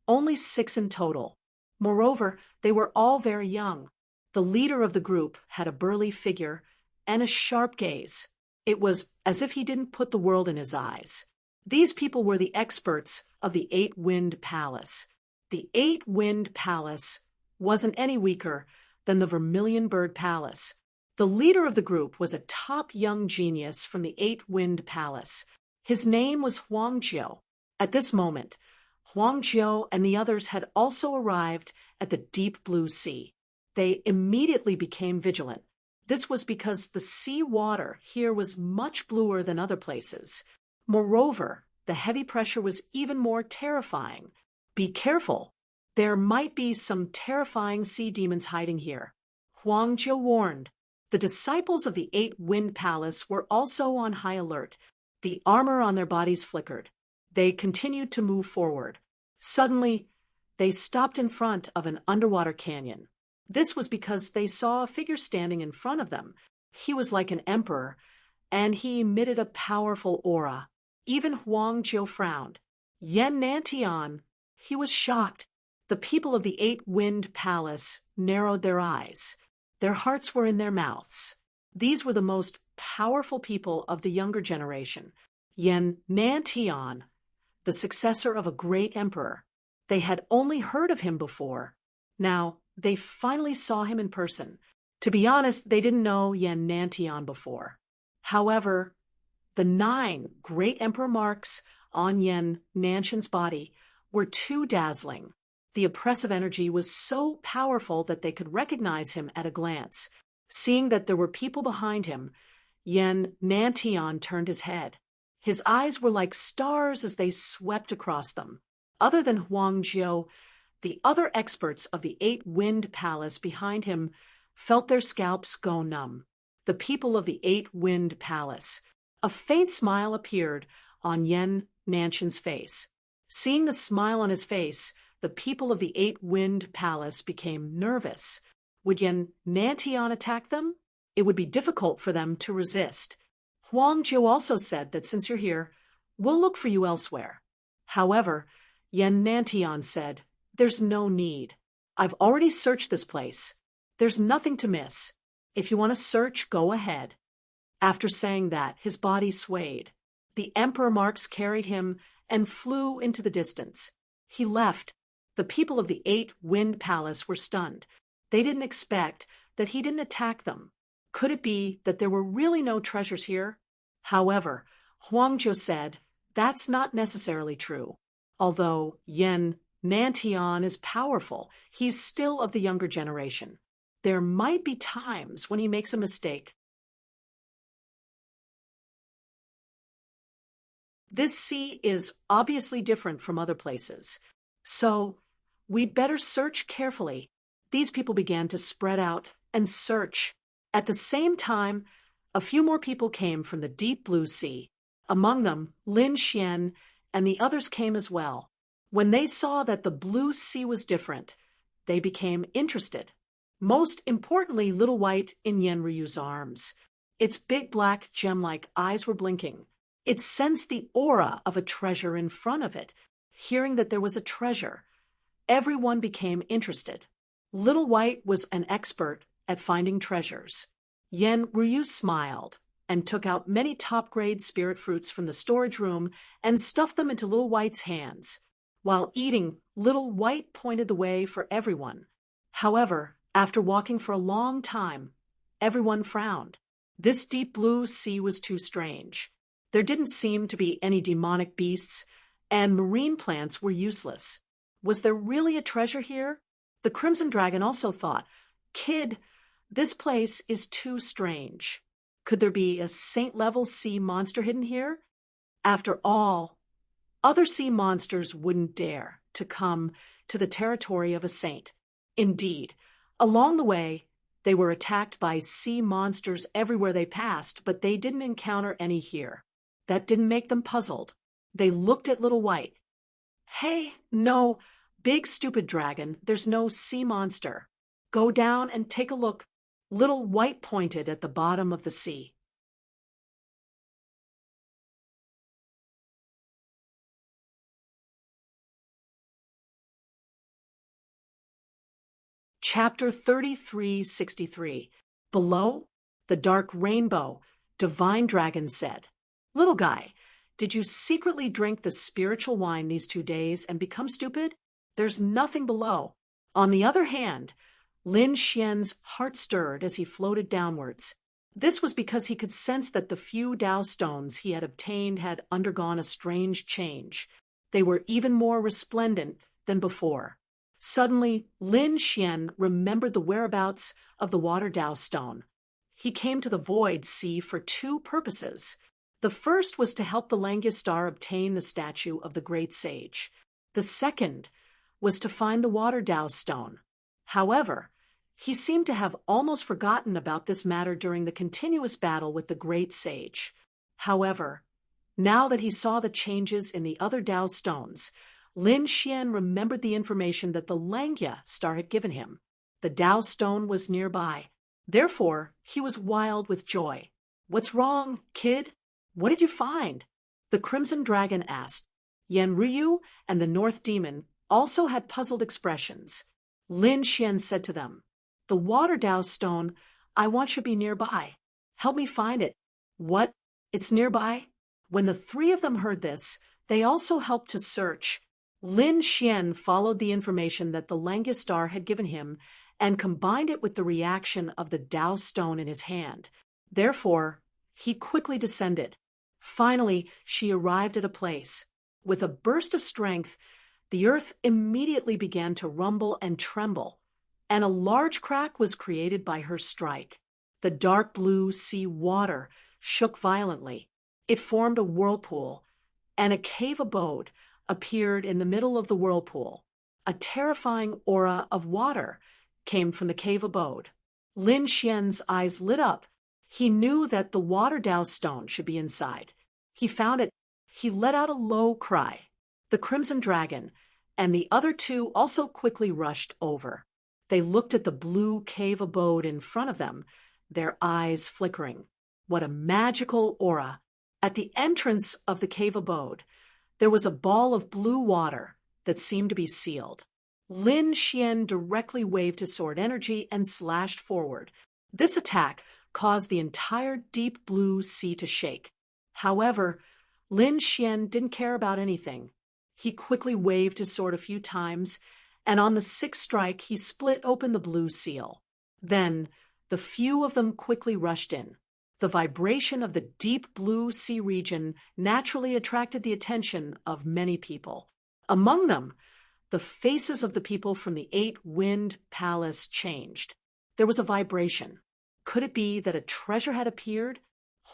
only 6 in total. Moreover, they were all very young. The leader of the group had a burly figure and a sharp gaze. It was as if he didn't put the world in his eyes. These people were the experts of the 8-Wind Palace. The 8-Wind Palace wasn't any weaker than the Vermilion Bird Palace. The leader of the group was a top young genius from the 8-Wind Palace. His name was Huang Jiu. At this moment, Huang Jiu and the others had also arrived at the deep blue sea. They immediately became vigilant. This was because the sea water here was much bluer than other places. Moreover, the heavy pressure was even more terrifying. Be careful. There might be some terrifying sea demons hiding here. Huang Jiu warned. The disciples of the 8-Wind Palace were also on high alert. The armor on their bodies flickered. They continued to move forward. Suddenly, they stopped in front of an underwater canyon. This was because they saw a figure standing in front of them. He was like an emperor, and he emitted a powerful aura. Even Huang Jiu frowned. Yen Nantian, he was shocked. The people of the 8-Wind Palace narrowed their eyes. Their hearts were in their mouths. These were the most powerful people of the younger generation. Yen Nantian, the successor of a great emperor. They had only heard of him before. Now, they finally saw him in person. To be honest, they didn't know Yen Nantian before. However, the 9 great emperor marks on Yen Nantian's body were too dazzling. The oppressive energy was so powerful that they could recognize him at a glance. Seeing that there were people behind him, Yen Nantian turned his head. His eyes were like stars as they swept across them. Other than Huang Jiu, the other experts of the 8-Wind Palace behind him felt their scalps go numb. The people of the 8-Wind Palace. A faint smile appeared on Yen Nantian's face. Seeing the smile on his face, the people of the 8-Wind Palace became nervous. Would Yen Nantian attack them? It would be difficult for them to resist. Huang Jiu also said that since you're here, we'll look for you elsewhere. However, Yen Nantian said, "There's no need. I've already searched this place. There's nothing to miss. If you want to search, go ahead." After saying that, his body swayed. The emperor marks carried him and flew into the distance. He left. The people of the 8-Wind Palace were stunned. They didn't expect that he didn't attack them. Could it be that there were really no treasures here? However, Huang Jiu said, that's not necessarily true. Although Yen Nantian is powerful, he's still of the younger generation. There might be times when he makes a mistake. This sea is obviously different from other places, so we'd better search carefully. These people began to spread out and search. At the same time, a few more people came from the deep blue sea. Among them, Lin Xian and the others came as well. When they saw that the blue sea was different, they became interested. Most importantly, Little White in Yenryu's arms. Its big black gem-like eyes were blinking. It sensed the aura of a treasure in front of it. Hearing that there was a treasure, everyone became interested. Little White was an expert at finding treasures. Yen Ryu smiled and took out many top-grade spirit fruits from the storage room and stuffed them into Little White's hands. While eating, Little White pointed the way for everyone. However, after walking for a long time, everyone frowned. This deep blue sea was too strange. There didn't seem to be any demonic beasts, and marine plants were useless. Was there really a treasure here? The Crimson Dragon also thought, "Kid, this place is too strange. Could there be a saint-level sea monster hidden here? After all, other sea monsters wouldn't dare to come to the territory of a saint. Indeed, along the way, they were attacked by sea monsters everywhere they passed, but they didn't encounter any here. That didn't make them puzzled. They looked at Little White. "Hey, no, big stupid dragon, there's no sea monster. Go down and take a look." Little White pointed at the bottom of the sea. Chapter 3363. Below, the dark rainbow, Divine Dragon said, "Little guy, did you secretly drink the spiritual wine these 2 days and become stupid? There's nothing below." On the other hand, Lin Xian's heart stirred as he floated downwards. This was because he could sense that the few Dao stones he had obtained had undergone a strange change. They were even more resplendent than before. Suddenly, Lin Xian remembered the whereabouts of the Water Dao stone. He came to the Void Sea for 2 purposes. The first was to help the Langistar obtain the statue of the Great Sage. The second was to find the Water Dao stone. However, he seemed to have almost forgotten about this matter during the continuous battle with the Great Sage. However, now that he saw the changes in the other Dao stones, Lin Xian remembered the information that the Langya star had given him. The Dao stone was nearby. Therefore, he was wild with joy. "What's wrong, kid? What did you find?" The Crimson Dragon asked. Yen Ryu and the North Demon also had puzzled expressions. Lin Xian said to them, "The Water Dao stone, I want you to be nearby. Help me find it." "What? It's nearby?" When the 3 of them heard this, they also helped to search. Lin Xian followed the information that the Langistar had given him and combined it with the reaction of the Dao stone in his hand. Therefore, he quickly descended. Finally, she arrived at a place. With a burst of strength, the earth immediately began to rumble and tremble, and a large crack was created by her strike. The dark blue sea water shook violently. It formed a whirlpool, and a cave abode appeared in the middle of the whirlpool. A terrifying aura of water came from the cave abode. Lin Xian's eyes lit up. He knew that the Water Dao stone should be inside. He found it. He let out a low cry. The Crimson Dragon and the other 2 also quickly rushed over. They looked at the blue cave abode in front of them, their eyes flickering. What a magical aura! At the entrance of the cave abode, there was a ball of blue water that seemed to be sealed. Lin Xian directly waved his sword energy and slashed forward. This attack caused the entire deep blue sea to shake. However, Lin Xian didn't care about anything. He quickly waved his sword a few times, and on the 6th strike he split open the blue seal. Then, the few of them quickly rushed in. The vibration of the deep blue sea region naturally attracted the attention of many people. Among them, the faces of the people from the 8-Wind Palace changed. There was a vibration. Could it be that a treasure had appeared?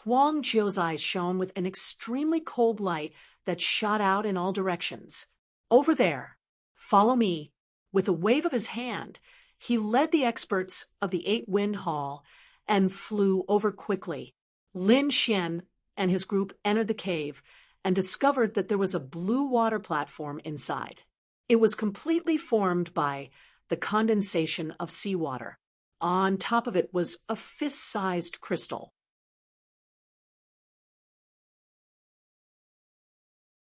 Huang Jiu's eyes shone with an extremely cold light that shot out in all directions. "Over there. Follow me." With a wave of his hand, he led the experts of the 8-Wind Hall and flew over quickly. Lin Xian and his group entered the cave and discovered that there was a blue water platform inside. It was completely formed by the condensation of seawater. On top of it was a fist-sized crystal.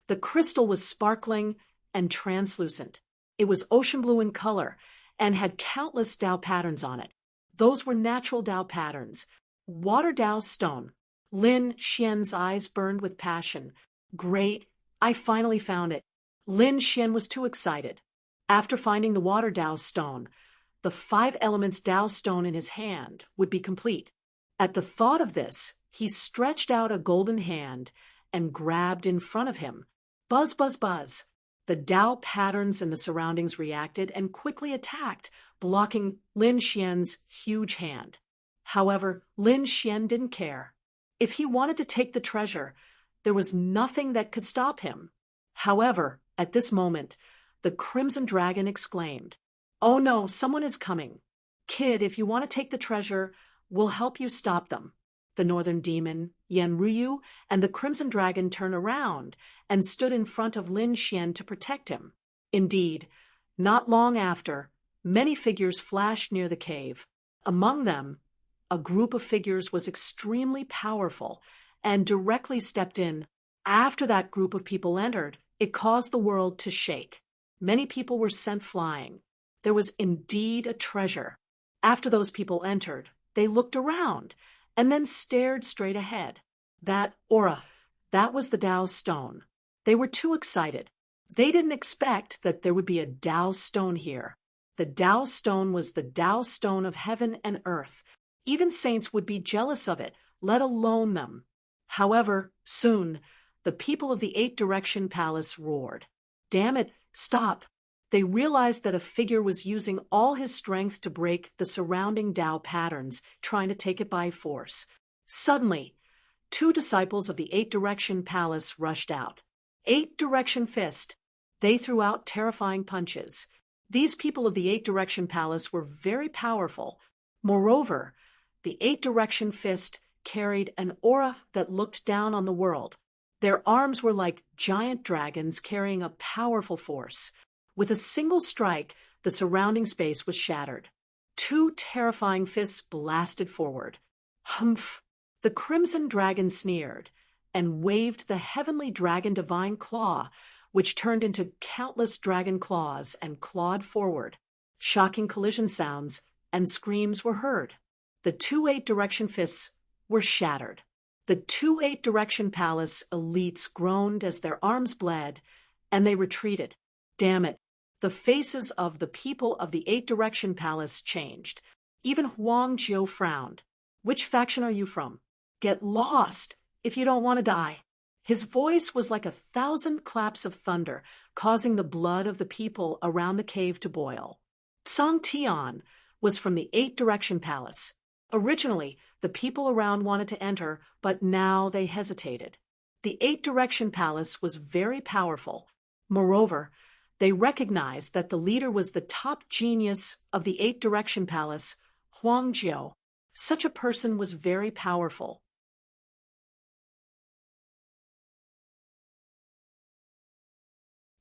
The crystal was sparkling and translucent. It was ocean blue in color and had countless Tao patterns on it. Those were natural Tao patterns. Water Tao stone. Lin Xian's eyes burned with passion. Great, I finally found it. Lin Xian was too excited. After finding the water Tao stone, the 5 elements Tao stone in his hand would be complete. At the thought of this, he stretched out a golden hand and grabbed in front of him. Buzz, buzz, buzz. The Tao patterns in the surroundings reacted and quickly attacked, blocking Lin Xian's huge hand. However, Lin Xian didn't care. If he wanted to take the treasure, there was nothing that could stop him. However, at this moment, the Crimson Dragon exclaimed, "Oh no, someone is coming. Kid, if you want to take the treasure, we'll help you stop them." The Northern Demon, Yan Ryu, and the Crimson Dragon turned around and stood in front of Lin Xian to protect him. Indeed, not long after, many figures flashed near the cave. Among them, a group of figures was extremely powerful and directly stepped in. After that group of people entered, it caused the world to shake. Many people were sent flying. There was indeed a treasure. After those people entered, they looked around and then stared straight ahead. That aura, that was the Tao stone. They were too excited. They didn't expect that there would be a Tao stone here. The Tao stone was the Tao stone of heaven and earth. Even saints would be jealous of it, let alone them. However, soon, the people of the 8-Direction Palace roared. "Damn it, stop!" They realized that a figure was using all his strength to break the surrounding Tao patterns, trying to take it by force. Suddenly, 2 disciples of the 8-Direction Palace rushed out. 8-Direction Fist. They threw out terrifying punches. These people of the 8-Direction Palace were very powerful. Moreover, the 8-Direction Fist carried an aura that looked down on the world. Their arms were like giant dragons carrying a powerful force. With a single strike, the surrounding space was shattered. 2 terrifying fists blasted forward. Humph! The Crimson Dragon sneered and waved the heavenly dragon divine claw, which turned into countless dragon claws and clawed forward. Shocking collision sounds and screams were heard. The 2 8-Direction fists were shattered. The 2 8-Direction Palace elites groaned as their arms bled, and they retreated. Damn it! The faces of the people of the 8-Direction Palace changed. Even Huang Jiu frowned. "Which faction are you from? Get lost if you don't want to die." His voice was like 1,000 claps of thunder, causing the blood of the people around the cave to boil. Song Tian was from the 8-Direction Palace. Originally, the people around wanted to enter, but now they hesitated. The 8-Direction Palace was very powerful. Moreover, they recognized that the leader was the top genius of the 8-Direction Palace, Huang Jiu. Such a person was very powerful.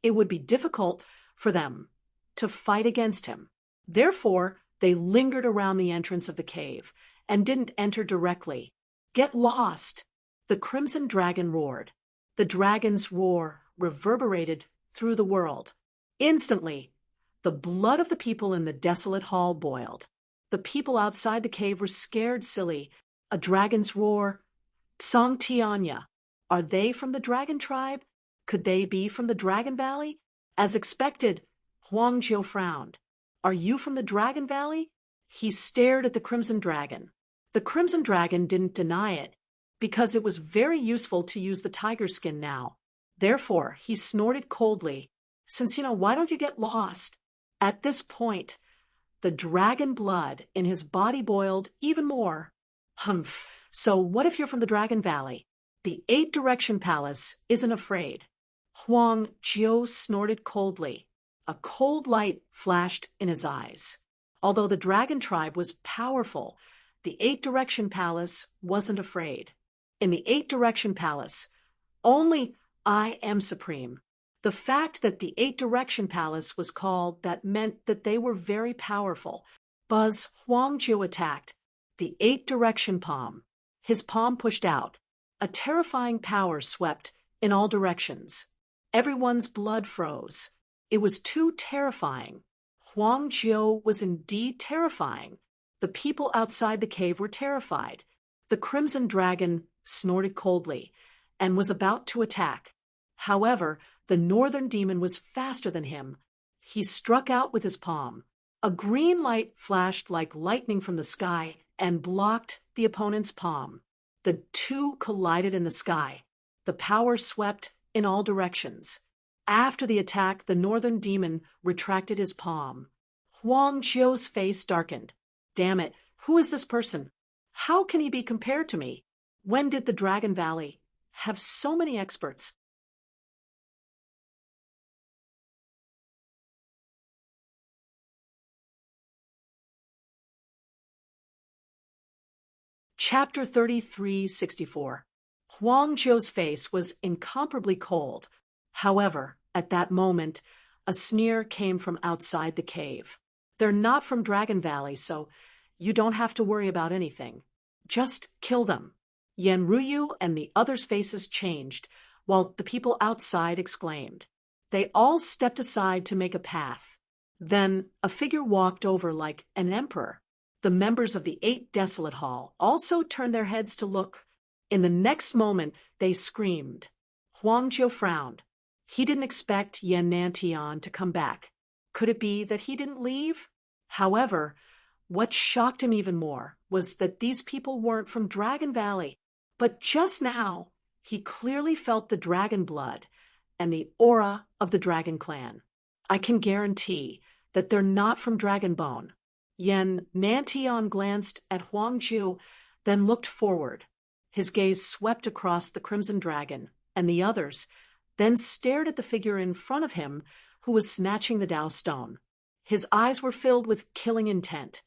It would be difficult for them to fight against him. Therefore, they lingered around the entrance of the cave and didn't enter directly. "Get lost!" The Crimson Dragon roared. The dragon's roar reverberated through the world. Instantly, the blood of the people in the desolate hall boiled. The people outside the cave were scared silly. A dragon's roar. Song Tianya. Are they from the dragon tribe? Could they be from the Dragon Valley? As expected, Huang Jiu frowned. "Are you from the Dragon Valley?" He stared at the Crimson Dragon. The Crimson Dragon didn't deny it, because it was very useful to use the tiger skin now. Therefore, he snorted coldly. "Since why don't you get lost?" At this point, the dragon blood in his body boiled even more. "Humph, so what if you're from the Dragon Valley? The 8-Direction Palace isn't afraid." Huang Jiu snorted coldly. A cold light flashed in his eyes. Although the dragon tribe was powerful, the 8-Direction Palace wasn't afraid. In the 8-Direction Palace, only I am supreme. The fact that the 8-Direction Palace was called that meant that they were very powerful. Buzz Huang Jiu attacked the 8-Direction palm. His palm pushed out. A terrifying power swept in all directions. Everyone's blood froze. It was too terrifying. Huang Jiu was indeed terrifying. The people outside the cave were terrified. The Crimson Dragon snorted coldly and was about to attack. However, the Northern Demon was faster than him. He struck out with his palm. A green light flashed like lightning from the sky and blocked the opponent's palm. The two collided in the sky. The power swept in all directions. After the attack, the Northern Demon retracted his palm. Huang Jiu's face darkened. Damn it, who is this person? How can he be compared to me? When did the Dragon Valley have so many experts? Chapter 3364. Huang Jiu's face was incomparably cold. However, at that moment, a sneer came from outside the cave. They're not from Dragon Valley, so you don't have to worry about anything. Just kill them. Yanruyu and the others' faces changed, while the people outside exclaimed. They all stepped aside to make a path. Then a figure walked over like an emperor. The members of the 8 Desolate Hall also turned their heads to look. In the next moment, they screamed. Huang Jiu frowned. He didn't expect Yan Nantian to come back. Could it be that he didn't leave? However, what shocked him even more was that these people weren't from Dragon Valley. But just now, he clearly felt the dragon blood and the aura of the Dragon Clan. I can guarantee that they're not from Dragonbone. Yan Nantian glanced at Huang Jiu, then looked forward. His gaze swept across the Crimson Dragon and the others, then stared at the figure in front of him who was snatching the Tao Stone. His eyes were filled with killing intent.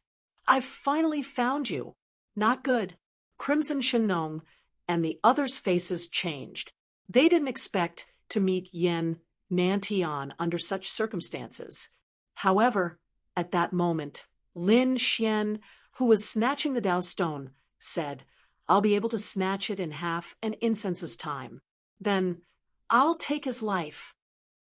I've finally found you. Not good. Crimson Shenong and the others' faces changed. They didn't expect to meet Yan Nantian under such circumstances. However, at that moment, Lin Xian, who was snatching the Tao Stone, said, I'll be able to snatch it in half an incense's time. Then, I'll take his life.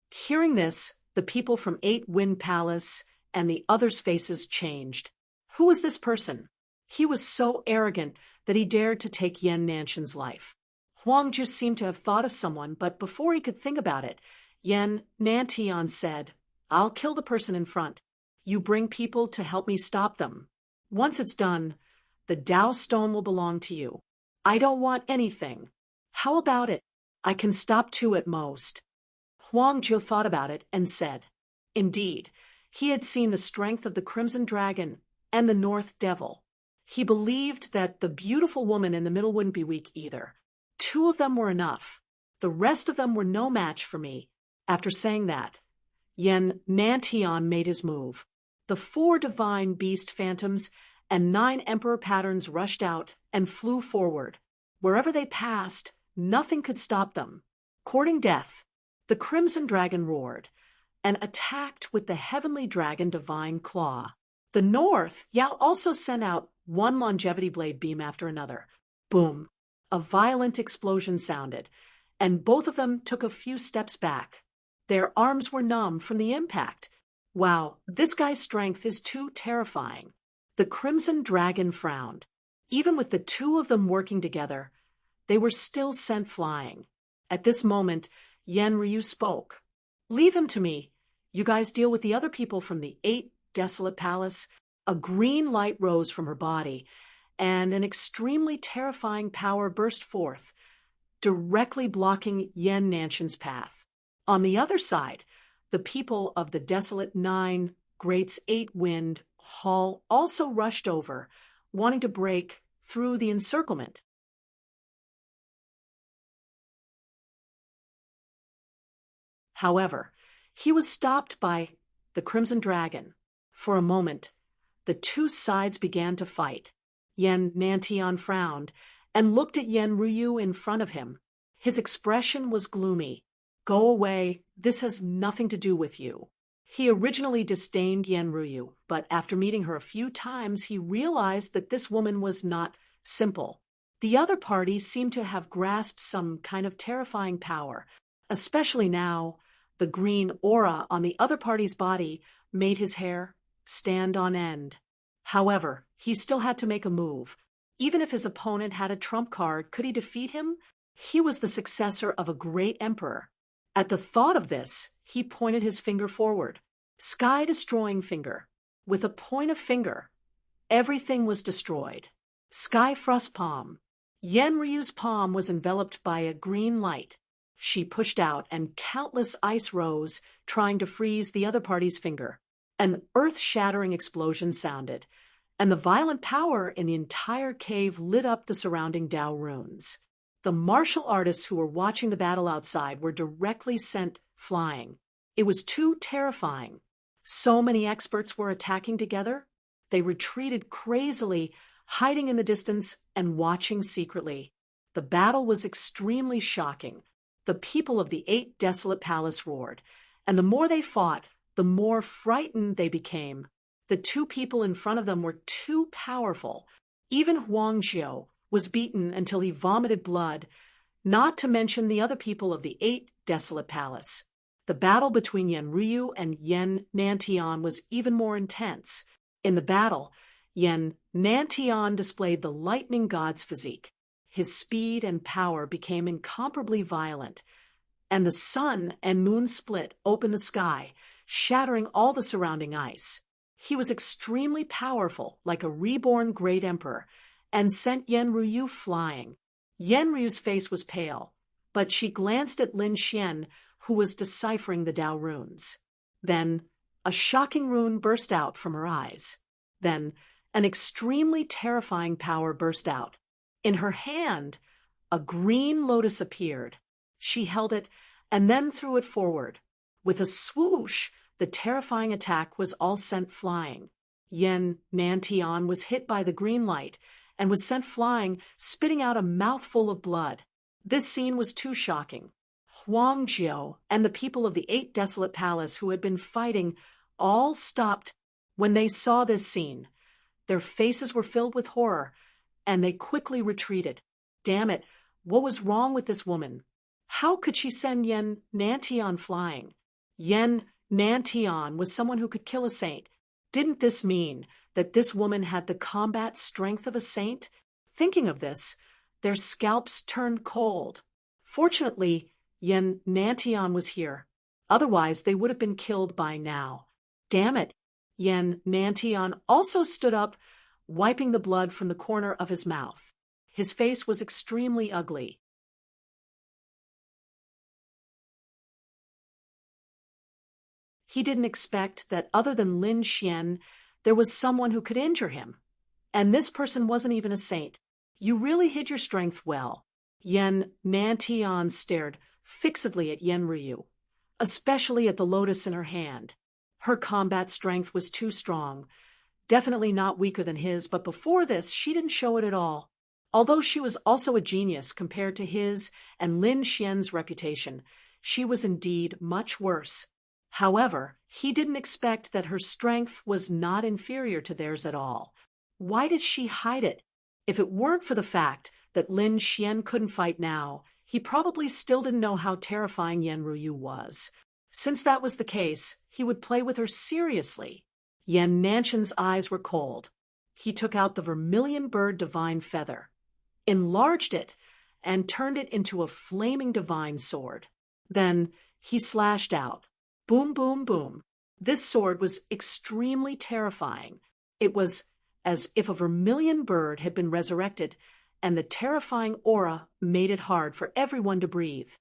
Hearing this, the people from 8 Wind Palace and the others' faces changed. Who was this person? He was so arrogant that he dared to take Yan Nantian's life. Huang Jiu seemed to have thought of someone, but before he could think about it, Yan Nantian said, I'll kill the person in front. You bring people to help me stop them. Once it's done, the Tao Stone will belong to you. I don't want anything. How about it? I can stop 2 at most. Huang Jiu thought about it and said, indeed, he had seen the strength of the Crimson Dragon and the North Devil. He believed that the beautiful woman in the middle wouldn't be weak either. 2 of them were enough. The rest of them were no match for me. After saying that, Yan Nantian made his move. The 4 divine beast phantoms and 9 emperor patterns rushed out and flew forward. Wherever they passed, nothing could stop them. Courting death, the Crimson Dragon roared and attacked with the heavenly dragon divine claw. The North Yao also sent out 1 longevity blade beam after another. Boom! A violent explosion sounded, and both of them took a few steps back. Their arms were numb from the impact. Wow, this guy's strength is too terrifying. The Crimson Dragon frowned. Even with the 2 of them working together, they were still sent flying. At this moment, Yanryu spoke. Leave him to me. You guys deal with the other people from the 8 Desolate Palace. A green light rose from her body, and an extremely terrifying power burst forth, directly blocking Yan Nantian's path. On the other side, the people of the Desolate 9 Great's 8 Wind Hall also rushed over, wanting to break through the encirclement. However, he was stopped by the Crimson Dragon. For a moment, the 2 sides began to fight. Yan Nantian frowned and looked at Yanryu in front of him. His expression was gloomy. Go away, this has nothing to do with you. He originally disdained Yanryu, but after meeting her a few times, he realized that this woman was not simple. The other party seemed to have grasped some kind of terrifying power, Especially now, the green aura on the other party's body made his hair stand on end. However, he still had to make a move. Even if his opponent had a trump card, could he defeat him? He was the successor of a great emperor. At the thought of this, he pointed his finger forward. Sky-destroying finger. With a point of finger, everything was destroyed. Sky-frost palm. Yenryu's palm was enveloped by a green light. She pushed out, and countless ice rose, trying to freeze the other party's finger. An earth-shattering explosion sounded, and the violent power in the entire cave lit up the surrounding Dao runes. The martial artists who were watching the battle outside were directly sent flying. It was too terrifying. So many experts were attacking together. They retreated crazily, hiding in the distance and watching secretly. The battle was extremely shocking. The people of the 8 desolate palace roared, and the more they fought, the more frightened they became. The 2 people in front of them were too powerful. Even Huangjiu was beaten until he vomited blood, not to mention the other people of the 8 desolate palace. The battle between Yenryu and Yen Nantian was even more intense. In the battle, Yen Nantian displayed the lightning god's physique. His speed and power became incomparably violent, and the sun and moon split open the sky, shattering all the surrounding ice. He was extremely powerful, like a reborn great emperor, and sent Yenryu flying. Yenryu's face was pale, but she glanced at Lin Xian, who was deciphering the Dao runes. Then a shocking rune burst out from her eyes. Then an extremely terrifying power burst out. In her hand, a green lotus appeared. She held it and then threw it forward. With a swoosh, the terrifying attack was all sent flying. Yen Nantian was hit by the green light and was sent flying, spitting out a mouthful of blood. This scene was too shocking. Huangjiu and the people of the 8 desolate palace who had been fighting all stopped when they saw this scene. Their faces were filled with horror, and they quickly retreated. Damn it, what was wrong with this woman? How could she send Yen Nantian flying? Yen Nantian was someone who could kill a saint. Didn't this mean that this woman had the combat strength of a saint? Thinking of this, their scalps turned cold. Fortunately, Yen Nantian was here. Otherwise, they would have been killed by now. Damn it! Yen Nantian also stood up, wiping the blood from the corner of his mouth. His face was extremely ugly. He didn't expect that other than Lin Xian, there was someone who could injure him. And this person wasn't even a saint. You really hid your strength well. Yen Nantian stared fixedly at Yenryu, especially at the lotus in her hand. Her combat strength was too strong. Definitely not weaker than his, but before this, she didn't show it at all. Although she was also a genius compared to his and Lin Xian's reputation, she was indeed much worse. However, he didn't expect that her strength was not inferior to theirs at all. Why did she hide it? If it weren't for the fact that Lin Xian couldn't fight now, he probably still didn't know how terrifying Yenryu was. Since that was the case, he would play with her seriously. Yen Nantian's eyes were cold. He took out the vermilion bird divine feather, enlarged it, and turned it into a flaming divine sword. Then he slashed out. Boom, boom, boom. This sword was extremely terrifying. It was as if a vermilion bird had been resurrected, and the terrifying aura made it hard for everyone to breathe.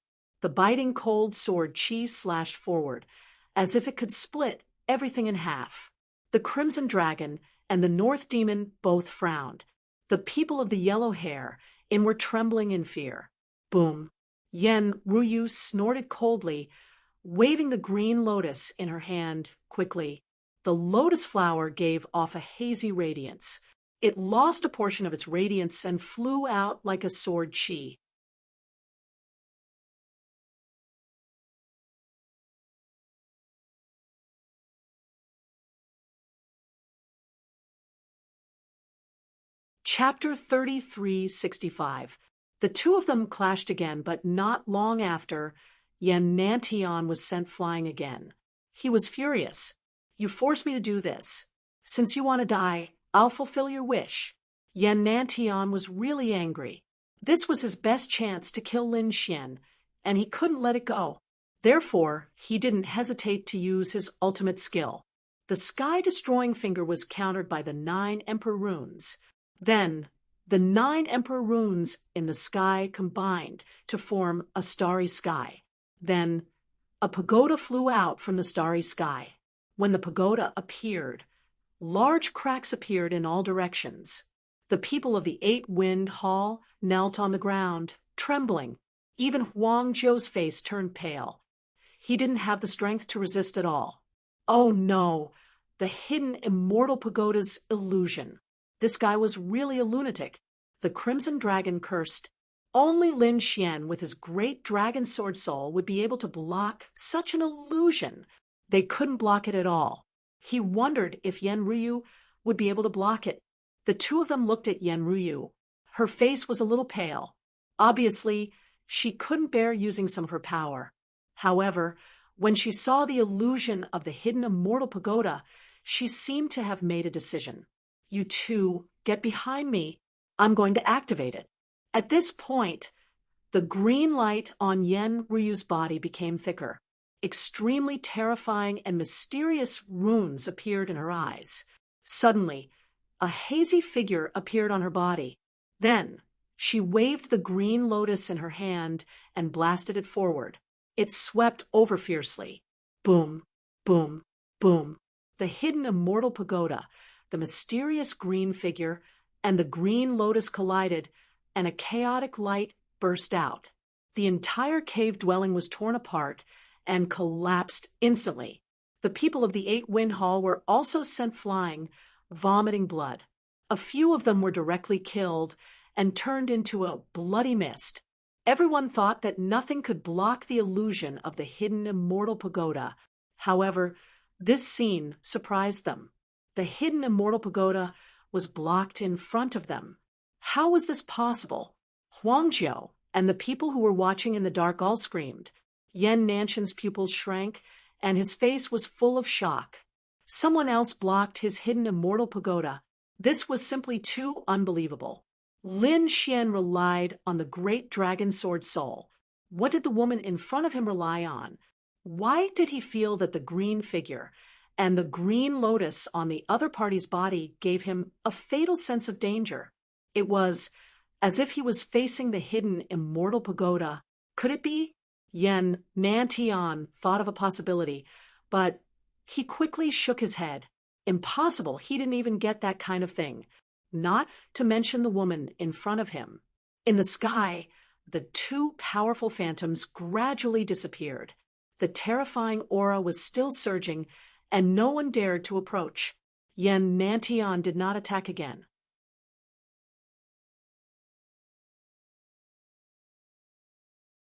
The biting cold sword chi slashed forward, as if it could split everything in half. The Crimson Dragon and the North Demon both frowned. The people of the yellow hair were trembling in fear. Boom. Yenryu snorted coldly, waving the green lotus in her hand quickly. The lotus flower gave off a hazy radiance. It lost a portion of its radiance and flew out like a sword chi. Chapter 3365. The 2 of them clashed again, but not long after, Yan Nantian was sent flying again. He was furious. You forced me to do this. Since you want to die, I'll fulfill your wish. Yan Nantian was really angry. This was his best chance to kill Lin Xian, and he couldn't let it go. Therefore, he didn't hesitate to use his ultimate skill. The sky-destroying finger was countered by the 9 Emperor runes. Then, the 9 Emperor runes in the sky combined to form a starry sky. Then, a pagoda flew out from the starry sky. When the pagoda appeared, large cracks appeared in all directions. The people of the 8-Wind Hall knelt on the ground, trembling. Even Huang Zhou's face turned pale. He didn't have the strength to resist at all. Oh no, the hidden immortal pagoda's illusion. This guy was really a lunatic. The Crimson Dragon cursed. Only Lin Xian with his great dragon sword soul would be able to block such an illusion. They couldn't block it at all. He wondered if Yan Ryu would be able to block it. The two of them looked at Yan Ryu. Her face was a little pale. Obviously, she couldn't bear using some of her power. However, when she saw the illusion of the hidden immortal pagoda, she seemed to have made a decision. You two, get behind me. I'm going to activate it. At this point, the green light on Yan Ryu's body became thicker. Extremely terrifying and mysterious runes appeared in her eyes. Suddenly, a hazy figure appeared on her body. Then, she waved the green lotus in her hand and blasted it forward. It swept over fiercely. Boom, boom, boom. The hidden immortal pagoda, the mysterious green figure, and the green lotus collided, and a chaotic light burst out. The entire cave dwelling was torn apart and collapsed instantly. The people of the 8-Wind Hall were also sent flying, vomiting blood. A few of them were directly killed and turned into a bloody mist. Everyone thought that nothing could block the illusion of the hidden immortal pagoda. However, this scene surprised them. The hidden immortal pagoda was blocked in front of them. How was this possible? Huang Zhou and the people who were watching in the dark all screamed. Yan Nantian's pupils shrank, and his face was full of shock. Someone else blocked his hidden immortal pagoda. This was simply too unbelievable. Lin Xian relied on the great dragon sword soul. What did the woman in front of him rely on? Why did he feel that the green figure and the green lotus on the other party's body gave him a fatal sense of danger? It was as if he was facing the hidden immortal pagoda. Could it be? Yan Nantian thought of a possibility, but he quickly shook his head. Impossible, he didn't even get that kind of thing. Not to mention the woman in front of him. In the sky, the two powerful phantoms gradually disappeared. The terrifying aura was still surging, and no one dared to approach. Yan Nantian did not attack again.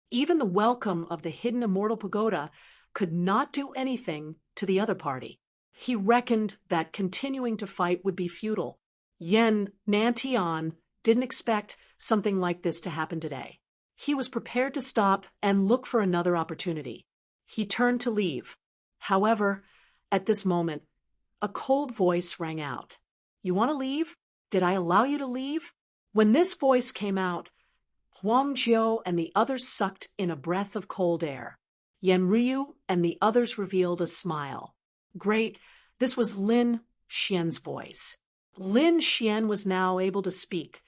Even the welcome of the hidden immortal pagoda could not do anything to the other party. He reckoned that continuing to fight would be futile. Yan Nantian didn't expect something like this to happen today. He was prepared to stop and look for another opportunity. He turned to leave. However, at this moment, a cold voice rang out. You want to leave? Did I allow you to leave? When this voice came out, Huang Zhou and the others sucked in a breath of cold air. Yan Ryu and the others revealed a smile. Great, this was Lin Xian's voice. Lin Xian was now able to speak,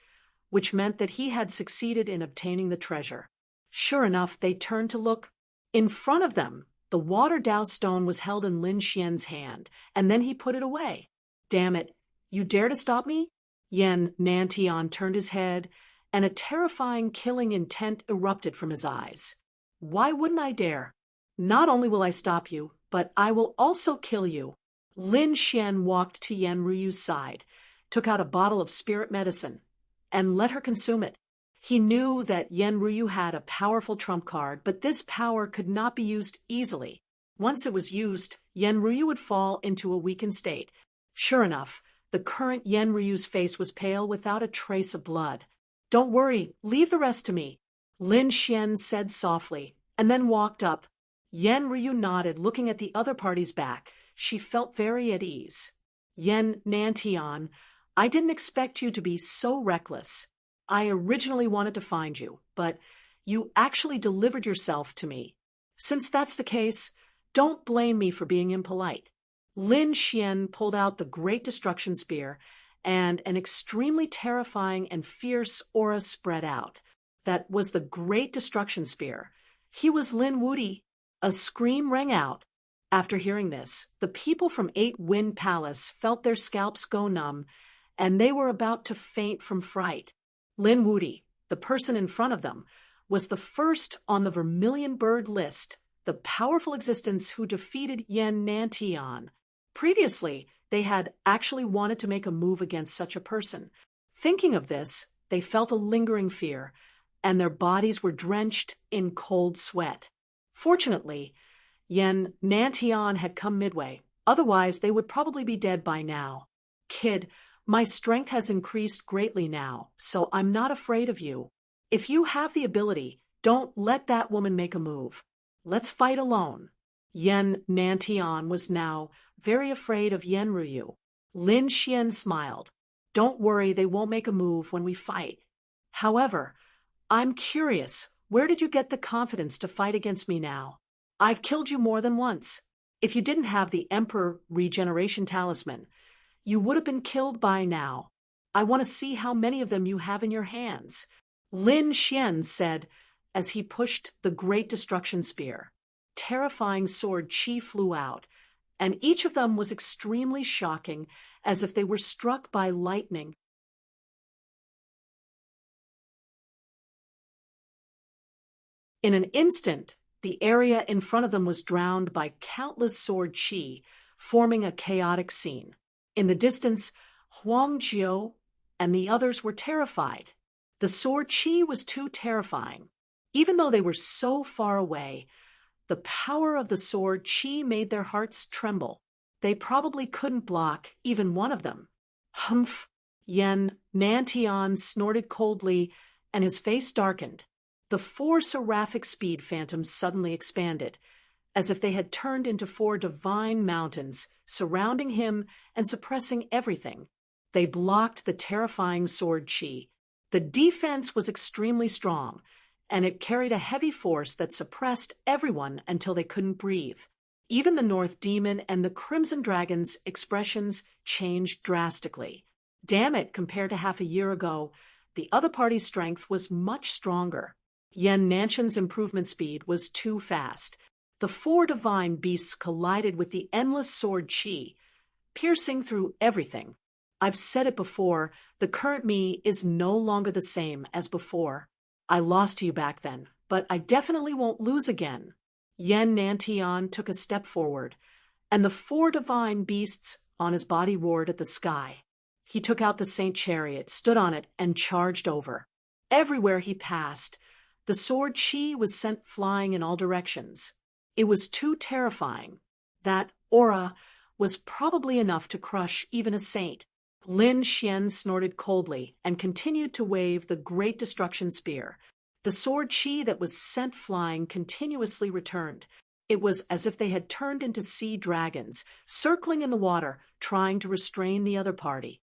which meant that he had succeeded in obtaining the treasure. Sure enough, they turned to look. In front of them, the water-doused stone was held in Lin Xian's hand, and then he put it away. Damn it, you dare to stop me? Yan Nantian turned his head, and a terrifying killing intent erupted from his eyes. Why wouldn't I dare? Not only will I stop you, but I will also kill you. Lin Xian walked to Yan Ryu's side, took out a bottle of spirit medicine, and let her consume it. He knew that Yan Ryu had a powerful trump card, but this power could not be used easily. Once it was used, Yan Ryu would fall into a weakened state. Sure enough, the current Yan Ryu's face was pale without a trace of blood. Don't worry, leave the rest to me, Lin Xian said softly, and then walked up. Yen Ryu nodded, looking at the other party's back. She felt very at ease. Yen Nantian, I didn't expect you to be so reckless. I originally wanted to find you, but you actually delivered yourself to me. Since that's the case, don't blame me for being impolite. Lin Xian pulled out the Great Destruction Spear, and an extremely terrifying and fierce aura spread out. That was the Great Destruction Spear. He was Lin Wuti. A scream rang out. After hearing this, the people from Eight Wind Palace felt their scalps go numb, and they were about to faint from fright. Lin Wuti, the person in front of them, was the first on the Vermilion Bird list, the powerful existence who defeated Yen Nantian. Previously, they had actually wanted to make a move against such a person. Thinking of this, they felt a lingering fear, and their bodies were drenched in cold sweat. Fortunately, Yen Nantian had come midway. Otherwise, they would probably be dead by now. Kid, my strength has increased greatly now, so I'm not afraid of you. If you have the ability, don't let that woman make a move. Let's fight alone. Yen Nantian was now very afraid of Yen Ryu. Lin Xian smiled. Don't worry, they won't make a move when we fight. However, I'm curious, where did you get the confidence to fight against me now? I've killed you more than once. If you didn't have the Emperor Regeneration Talisman, you would have been killed by now. I want to see how many of them you have in your hands. Lin Xian said as he pushed the Great Destruction Spear. Terrifying sword chi flew out, and each of them was extremely shocking, as if they were struck by lightning. In an instant, the area in front of them was drowned by countless sword chi, forming a chaotic scene. In the distance, Huang Jiao and the others were terrified. The sword chi was too terrifying. Even though they were so far away, the power of the sword chi made their hearts tremble. They probably couldn't block even one of them. Humph! Yen Nantian snorted coldly, and his face darkened. The four seraphic speed phantoms suddenly expanded, as if they had turned into four divine mountains, surrounding him and suppressing everything. They blocked the terrifying sword chi. The defense was extremely strong, and it carried a heavy force that suppressed everyone until they couldn't breathe. Even the North Demon and the Crimson Dragon's expressions changed drastically. Damn it, compared to half a year ago, the other party's strength was much stronger. Yen Nantian's improvement speed was too fast. The four divine beasts collided with the endless sword chi, piercing through everything. I've said it before, the current me is no longer the same as before. I lost to you back then, but I definitely won't lose again. Yen Nantian took a step forward, and the four divine beasts on his body roared at the sky. He took out the Saint Chariot, stood on it, and charged over. Everywhere he passed, the sword chi was sent flying in all directions. It was too terrifying. That aura was probably enough to crush even a saint. Lin Xian snorted coldly and continued to wave the Great Destruction Spear. The sword chi that was sent flying continuously returned. It was as if they had turned into sea dragons, circling in the water, trying to restrain the other party.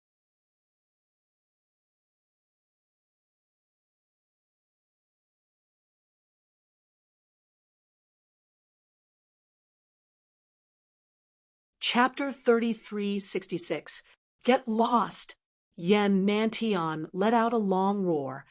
Chapter 3366. Get lost! Yen Nantian let out a long roar,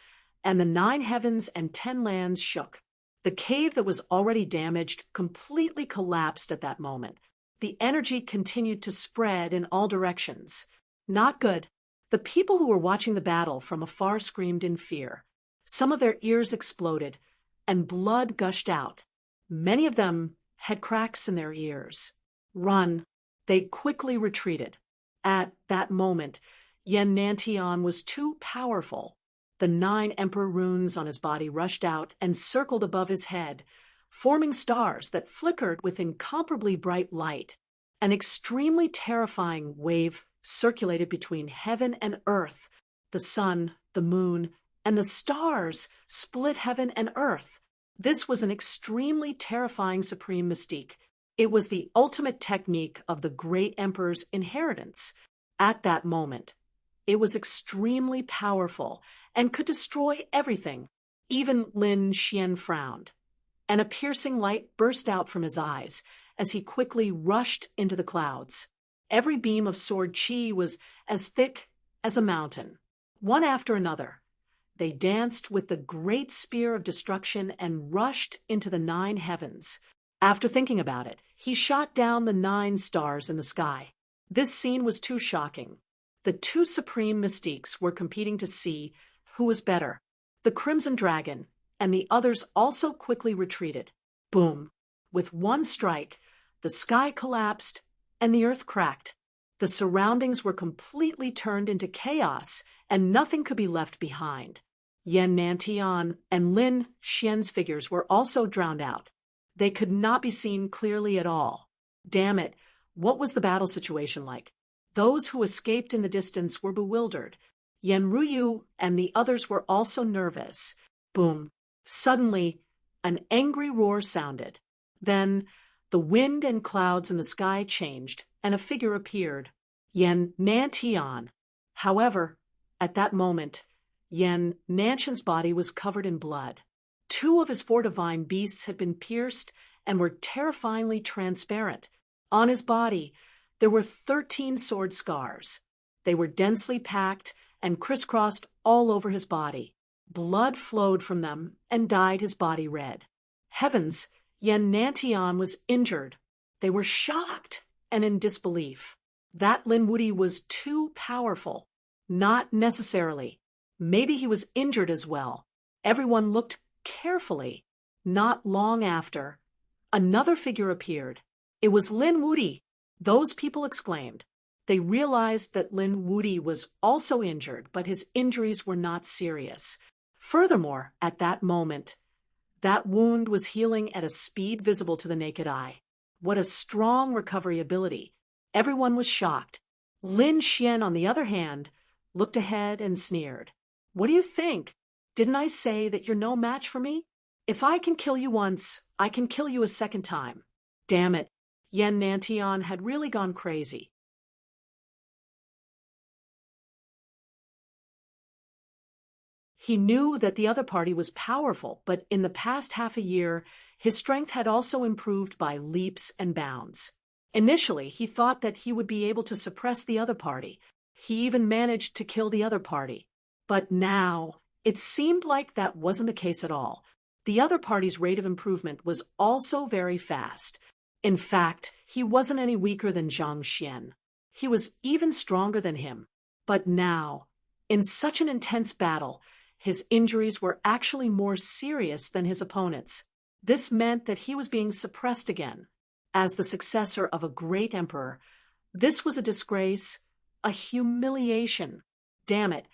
and the 9 heavens and 10 lands shook. The cave that was already damaged completely collapsed at that moment. The energy continued to spread in all directions. Not good. The people who were watching the battle from afar screamed in fear. Some of their ears exploded, and blood gushed out. Many of them had cracks in their ears. Run! They quickly retreated. At that moment, Yen Nantian was too powerful. The 9 emperor runes on his body rushed out and circled above his head, forming stars that flickered with incomparably bright light. An extremely terrifying wave circulated between heaven and earth. The sun, the moon, and the stars split heaven and earth. This was an extremely terrifying supreme mystique. It was the ultimate technique of the great emperor's inheritance. At that moment, it was extremely powerful and could destroy everything. Even Lin Xian frowned, and a piercing light burst out from his eyes as he quickly rushed into the clouds. Every beam of sword chi was as thick as a mountain. One after another, they danced with the great spear of destruction and rushed into the 9 heavens. After thinking about it, he shot down the 9 stars in the sky. This scene was too shocking. The 2 supreme mystiques were competing to see who was better. The Crimson Dragon and the others also quickly retreated. Boom! With one strike, the sky collapsed and the earth cracked. The surroundings were completely turned into chaos, and nothing could be left behind. Yan Nantian and Lin Xian's figures were also drowned out. They could not be seen clearly at all. Damn it, what was the battle situation like? Those who escaped in the distance were bewildered. Yan Ruyu and the others were also nervous. Boom! Suddenly, an angry roar sounded. Then, the wind and clouds in the sky changed, and a figure appeared. Yan Nantian. However, at that moment, Yan Nantian's body was covered in blood. 2 of his 4 divine beasts had been pierced and were terrifyingly transparent. On his body, there were 13 sword scars. They were densely packed and crisscrossed all over his body. Blood flowed from them and dyed his body red. Heavens, Yan Nantian was injured. They were shocked and in disbelief. That Lin Wuti was too powerful. Not necessarily. Maybe he was injured as well. Everyone looked carefully. Not long after, another figure appeared. It was Lin Wuti. Those people exclaimed. They realized that Lin Wuti was also injured, but his injuries were not serious. Furthermore, at that moment, that wound was healing at a speed visible to the naked eye. What a strong recovery ability. Everyone was shocked. Lin Xian, on the other hand, looked ahead and sneered. What do you think? Didn't I say that you're no match for me? If I can kill you once, I can kill you a second time. Damn it, Yan Nantian had really gone crazy. He knew that the other party was powerful, but in the past half a year, his strength had also improved by leaps and bounds. Initially, he thought that he would be able to suppress the other party. He even managed to kill the other party. But now, it seemed like that wasn't the case at all. The other party's rate of improvement was also very fast. In fact, he wasn't any weaker than Zhang Xian. He was even stronger than him. But now, in such an intense battle, his injuries were actually more serious than his opponents. This meant that he was being suppressed again. As the successor of a great emperor, this was a disgrace, a humiliation. Damn it,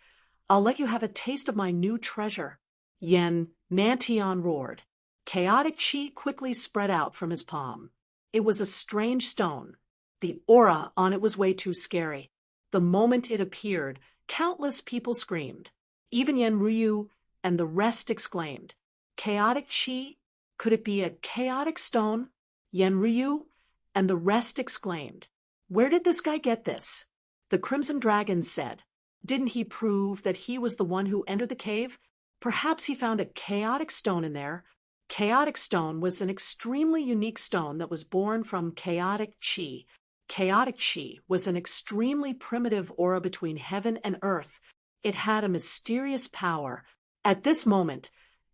I'll let you have a taste of my new treasure. Yan Nantian roared. Chaotic chi quickly spread out from his palm. It was a strange stone. The aura on it was way too scary. The moment it appeared, countless people screamed. Even Yan Ruyu and the rest exclaimed. Chaotic chi? Could it be a chaotic stone? Yan Ruyu and the rest exclaimed. Where did this guy get this? The Crimson Dragon said. Didn't he prove that he was the one who entered the cave? Perhaps he found a chaotic stone in there. Chaotic stone was an extremely unique stone that was born from chaotic chi. Chaotic chi was an extremely primitive aura between heaven and earth. It had a mysterious power. At this moment,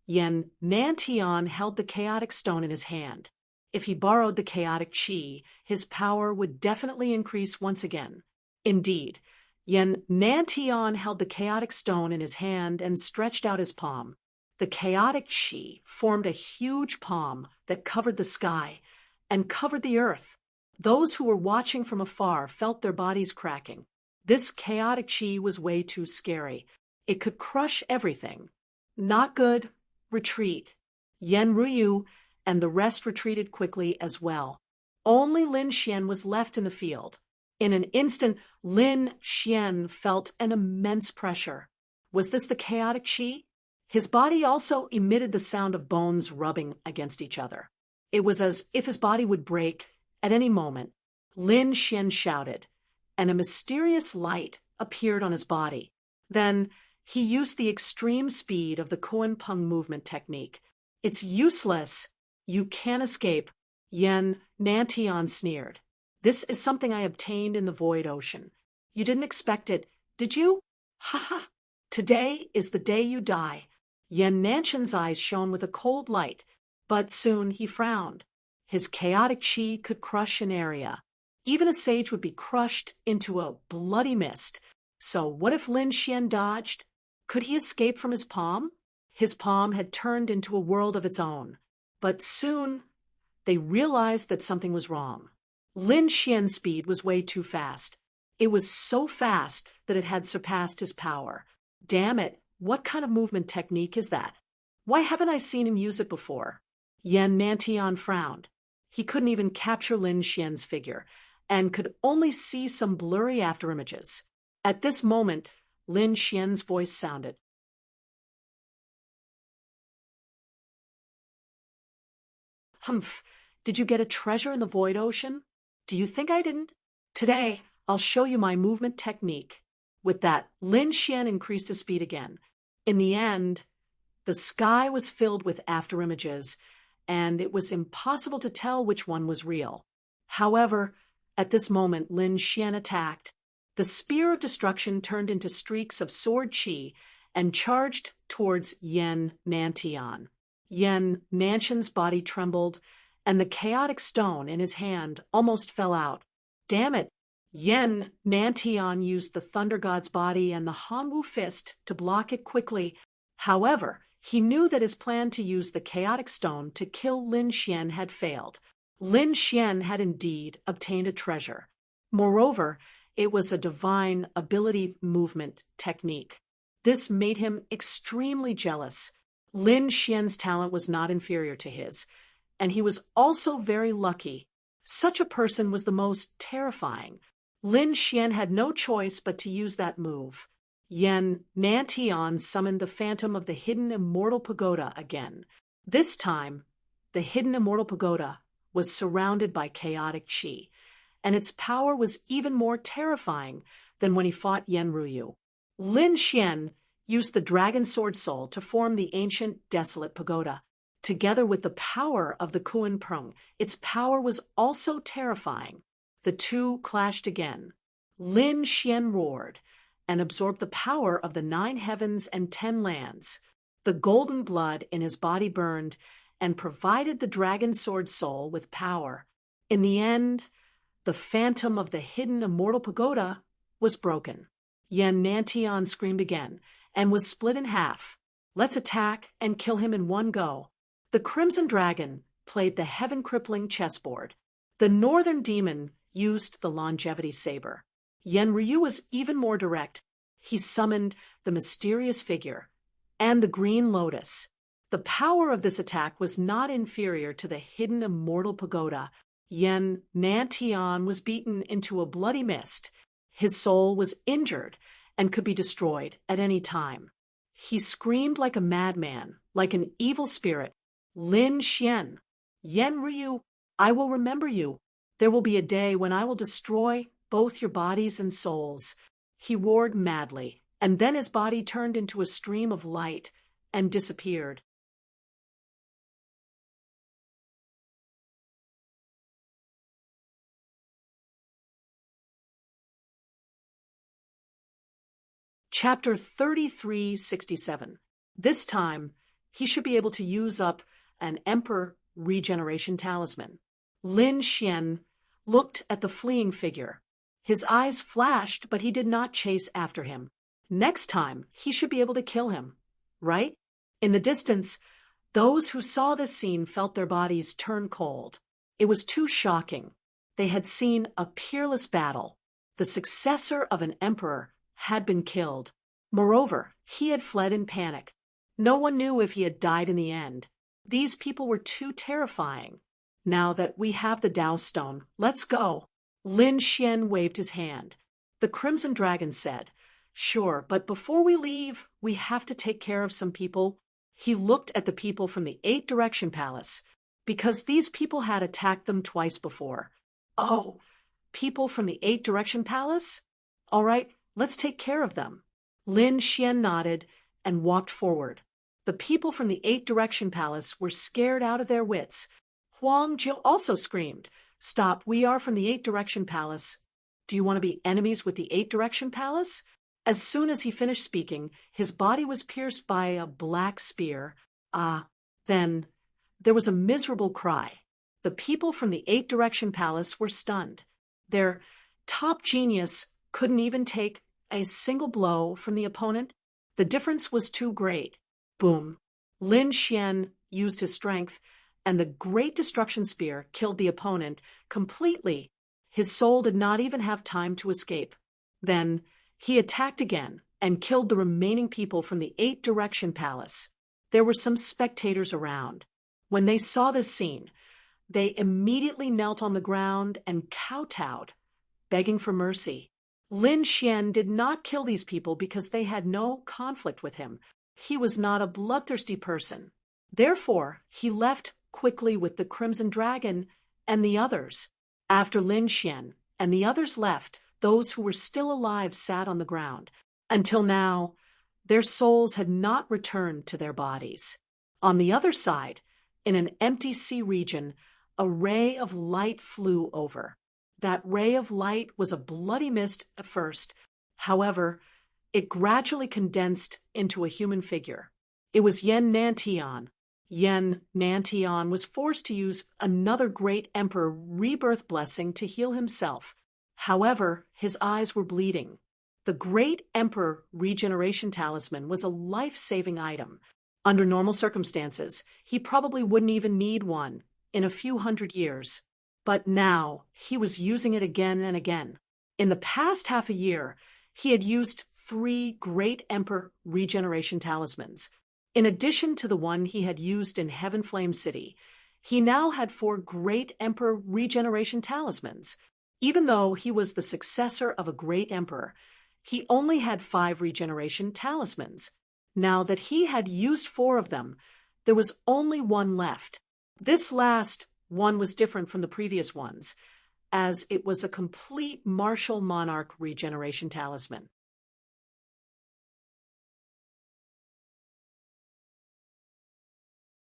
Yan Nantian held the chaotic stone in his hand. If he borrowed the chaotic chi, his power would definitely increase once again. Indeed, Yan Nantian held the chaotic stone in his hand and stretched out his palm. The chaotic chi formed a huge palm that covered the sky and covered the earth. Those who were watching from afar felt their bodies cracking. This chaotic chi was way too scary. It could crush everything. Not good. Retreat. Yan Ruyu and the rest retreated quickly as well. Only Lin Xian was left in the field. In an instant, Lin Xian felt an immense pressure. Was this the chaotic chi? His body also emitted the sound of bones rubbing against each other. It was as if his body would break at any moment. Lin Xian shouted, and a mysterious light appeared on his body. Then he used the extreme speed of the Kuan-Peng movement technique. It's useless. You can't escape, Yen Nantian sneered. This is something I obtained in the void ocean. You didn't expect it, did you? Ha ha! Today is the day you die. Yen Nantian's eyes shone with a cold light, but soon he frowned. His chaotic chi could crush an area. Even a sage would be crushed into a bloody mist. So what if Lin Xian dodged? Could he escape from his palm? His palm had turned into a world of its own. But soon they realized that something was wrong. Lin Xian's speed was way too fast. It was so fast that it had surpassed his power. Damn it, what kind of movement technique is that? Why haven't I seen him use it before? Yen Nantian frowned. He couldn't even capture Lin Xian's figure, and could only see some blurry afterimages. At this moment, Lin Xian's voice sounded. Humph, did you get a treasure in the void ocean? Do you think I didn't? Today, I'll show you my movement technique. With that, Lin Xian increased his speed again. In the end, the sky was filled with afterimages, and it was impossible to tell which one was real. However, at this moment, Lin Xian attacked. The spear of destruction turned into streaks of sword chi and charged towards Yen Nantian. Yen Nantian's body trembled, and the chaotic stone in his hand almost fell out. Damn it! Yen Nantian used the Thunder God's body and the Hanwu fist to block it quickly. However, he knew that his plan to use the chaotic stone to kill Lin Xian had failed. Lin Xian had indeed obtained a treasure. Moreover, it was a divine ability movement technique. This made him extremely jealous. Lin Xian's talent was not inferior to his, and he was also very lucky. Such a person was the most terrifying. Lin Xian had no choice but to use that move. Yen Nantian summoned the phantom of the hidden immortal pagoda again. This time, the hidden immortal pagoda was surrounded by chaotic chi, and its power was even more terrifying than when he fought Yen Ruyu. Lin Xian used the dragon sword soul to form the ancient desolate pagoda. Together with the power of the Kuan-Peng, its power was also terrifying. The two clashed again. Lin Xian roared and absorbed the power of the 9 heavens and 10 lands. The golden blood in his body burned and provided the dragon sword soul with power. In the end, the phantom of the hidden immortal pagoda was broken. Yen Nantian screamed again and was split in half. Let's attack and kill him in one go. The Crimson Dragon played the heaven-crippling chessboard. The Northern Demon used the longevity saber. Yen Ryu was even more direct. He summoned the mysterious figure and the green lotus. The power of this attack was not inferior to the hidden immortal pagoda. Yen Nantian was beaten into a bloody mist. His soul was injured and could be destroyed at any time. He screamed like a madman, like an evil spirit. Lin Xian, Yen Ryu, I will remember you. There will be a day when I will destroy both your bodies and souls. He roared madly, and then his body turned into a stream of light and disappeared. Chapter 3367. This time, he should be able to use up an Emperor regeneration talisman. Lin Xian looked at the fleeing figure. His eyes flashed, but he did not chase after him. Next time, he should be able to kill him, right? In the distance, those who saw this scene felt their bodies turn cold. It was too shocking. They had seen a peerless battle. The successor of an emperor had been killed. Moreover, he had fled in panic. No one knew if he had died in the end. These people were too terrifying. Now that we have the Tao Stone, let's go. Lin Xian waved his hand. The Crimson Dragon said, Sure, but before we leave, we have to take care of some people he looked at the people from the Eight Direction Palace, because these people had attacked them twice before. Oh, people from the Eight Direction Palace? All right, let's take care of them. Lin Xian nodded and walked forward. The people from the Eight Direction Palace were scared out of their wits. Huang Jiu also screamed, "Stop, we are from the Eight Direction Palace. Do you want to be enemies with the Eight Direction Palace?" As soon as he finished speaking, his body was pierced by a black spear. Then there was a miserable cry. The people from the Eight Direction Palace were stunned. Their top genius couldn't even take a single blow from the opponent. The difference was too great. Boom. Lin Xian used his strength, and the Great Destruction Spear killed the opponent completely. His soul did not even have time to escape. Then he attacked again and killed the remaining people from the Eight Direction Palace. There were some spectators around. When they saw this scene, they immediately knelt on the ground and kowtowed, begging for mercy. Lin Xian did not kill these people because they had no conflict with him. He was not a bloodthirsty person. Therefore, he left quickly with the Crimson Dragon and the others. After Lin Xian and the others left, those who were still alive sat on the ground. Until now, their souls had not returned to their bodies. On the other side, in an empty sea region, a ray of light flew over. That ray of light was a bloody mist at first. However, it gradually condensed into a human figure. It was Yen Nantian. Yen Nantian was forced to use another great emperor rebirth blessing to heal himself. However, his eyes were bleeding. The Great Emperor Regeneration Talisman was a life-saving item. Under normal circumstances, he probably wouldn't even need one in a few hundred years. But now, he was using it again and again. In the past half a year, he had used 3 Great Emperor Regeneration Talismans. In addition to the one he had used in Heaven Flame City, he now had 4 Great Emperor Regeneration Talismans. Even though he was the successor of a great emperor, he only had 5 regeneration talismans. Now that he had used 4 of them, there was only 1 left. This last one was different from the previous ones, as it was a complete martial monarch regeneration talisman.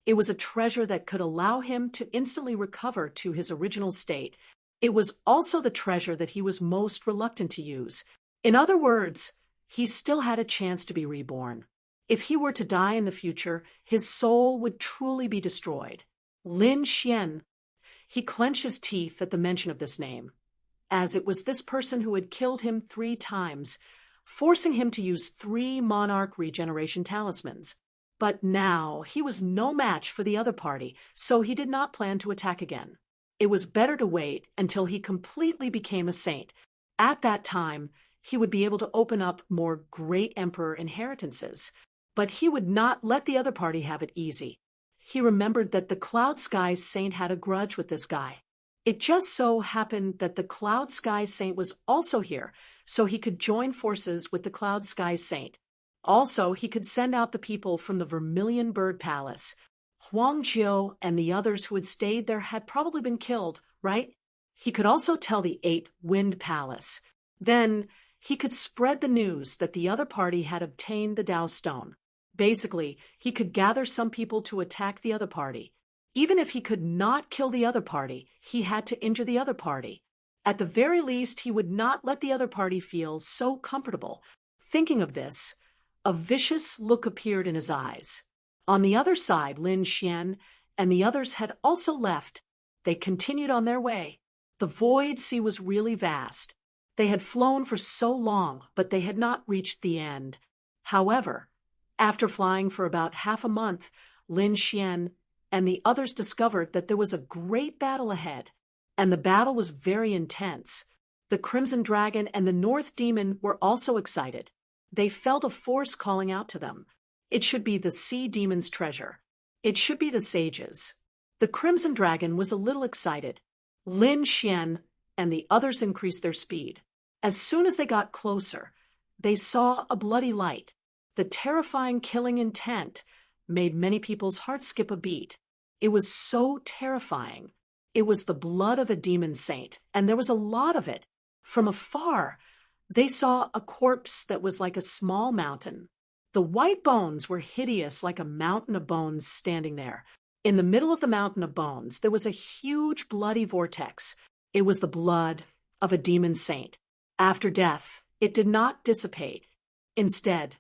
It was a treasure that could allow him to instantly recover to his original state. It was also the treasure that he was most reluctant to use. In other words, he still had a chance to be reborn. If he were to die in the future, his soul would truly be destroyed. Lin Xian. He clenched his teeth at the mention of this name, as it was this person who had killed him 3 times, forcing him to use 3 monarch regeneration talismans. But now he was no match for the other party, so he did not plan to attack again. It was better to wait until he completely became a saint. At that time, he would be able to open up more great emperor inheritances. But he would not let the other party have it easy. He remembered that the Cloud Sky Saint had a grudge with this guy. It just so happened that the Cloud Sky Saint was also here, so he could join forces with the Cloud Sky Saint. Also, he could send out the people from the Vermilion Bird Palace. Huang Jiu and the others who had stayed there had probably been killed, right? He could also tell the 8 Wind Palace. Then he could spread the news that the other party had obtained the Tao Stone. Basically, he could gather some people to attack the other party. Even if he could not kill the other party, he had to injure the other party. At the very least, he would not let the other party feel so comfortable. Thinking of this, a vicious look appeared in his eyes. On the other side, Lin Xian and the others had also left. They continued on their way. The void sea was really vast. They had flown for so long, but they had not reached the end. However, after flying for about half a month, Lin Xian and the others discovered that there was a great battle ahead, and the battle was very intense. The Crimson Dragon and the North Demon were also excited. They felt a force calling out to them. It should be the Sea Demon's treasure. It should be the sages. The Crimson Dragon was a little excited. Lin Xian and the others increased their speed. As soon as they got closer, they saw a bloody light. The terrifying killing intent made many people's hearts skip a beat. It was so terrifying. It was the blood of a demon saint, and there was a lot of it. From afar, they saw a corpse that was like a small mountain. The white bones were hideous, like a mountain of bones standing there. In the middle of the mountain of bones, there was a huge bloody vortex. It was the blood of a demon saint. After death, it did not dissipate. Instead,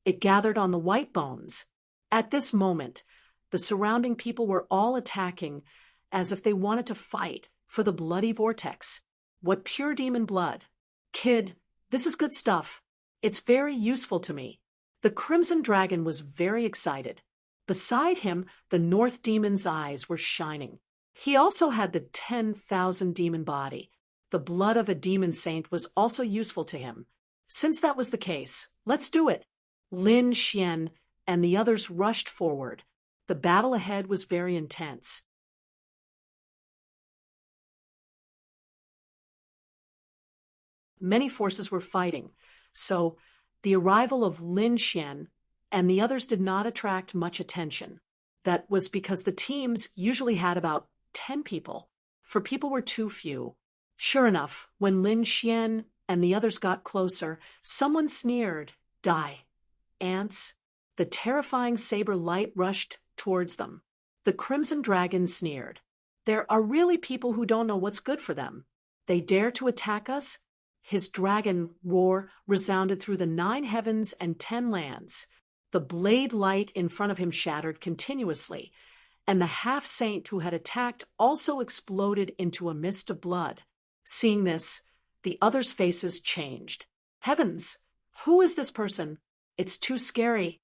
it gathered on the white bones. At this moment, the surrounding people were all attacking as if they wanted to fight for the bloody vortex. What pure demon blood! Kid, this is good stuff. It's very useful to me. The Crimson Dragon was very excited. Beside him, the North Demon's eyes were shining. He also had the 10,000 demon body. The blood of a demon saint was also useful to him. Since that was the case, let's do it. Lin Xian and the others rushed forward. The battle ahead was very intense. Many forces were fighting, so the arrival of Lin Xian and the others did not attract much attention. That was because the teams usually had about 10 people, for people were too few. Sure enough, when Lin Xian and the others got closer, someone sneered, "Die, ants." The terrifying saber light rushed towards them. The Crimson Dragon sneered, "There are really people who don't know what's good for them. They dare to attack us?" His dragon roar resounded through the 9 heavens and 10 lands. The blade light in front of him shattered continuously, and the half-saint who had attacked also exploded into a mist of blood. Seeing this, the others' faces changed. Heavens! Who is this person? It's too scary.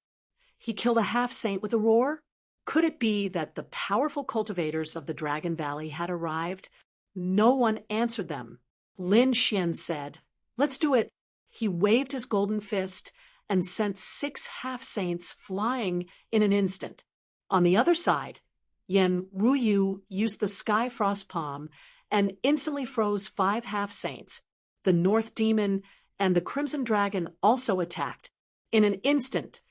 He killed a half-saint with a roar? Could it be that the powerful cultivators of the Dragon Valley had arrived? No one answered them. Lin Xian said, "Let's do it." He waved his golden fist and sent 6 half-saints flying in an instant. On the other side, Yan Ruyu used the Sky Frost Palm and instantly froze 5 half-saints. The North Demon and the Crimson Dragon also attacked. In an instant,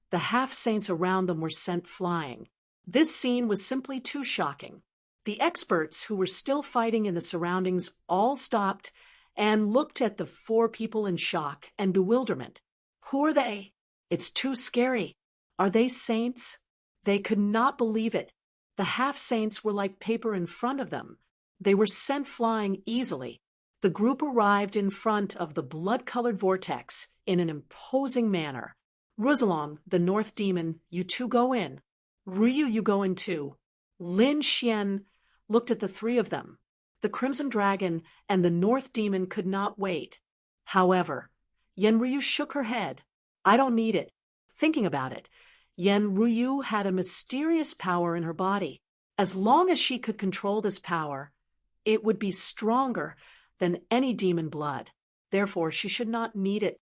the half-saints around them were sent flying. This scene was simply too shocking. The experts who were still fighting in the surroundings all stopped and looked at the 4 people in shock and bewilderment. Who are they? It's too scary. Are they saints? They could not believe it. The half-saints were like paper in front of them. They were sent flying easily. The group arrived in front of the blood-colored vortex in an imposing manner. Ruzalong, the North Demon, you 2 go in. Ryu, you go in too. Lin Xian looked at the 3 of them. The Crimson Dragon and the North Demon could not wait. However, Yenryu shook her head. "I don't need it." Thinking about it, Yenryu had a mysterious power in her body. As long as she could control this power, it would be stronger than any demon blood. Therefore, she should not need it.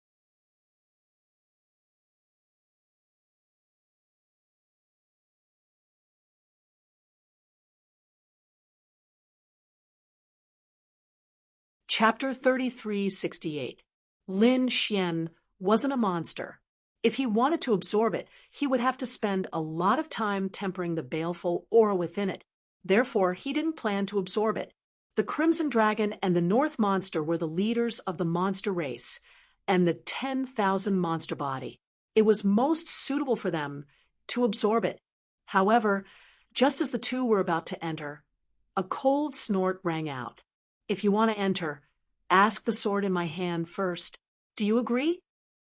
Chapter 3368. Lin Xian wasn't a monster. If he wanted to absorb it, he would have to spend a lot of time tempering the baleful aura within it. Therefore, he didn't plan to absorb it. The Crimson Dragon and the North Monster were the leaders of the monster race and the 10,000 monster body. It was most suitable for them to absorb it. However, just as the 2 were about to enter, a cold snort rang out. "If you want to enter, ask the sword in my hand first. Do you agree?"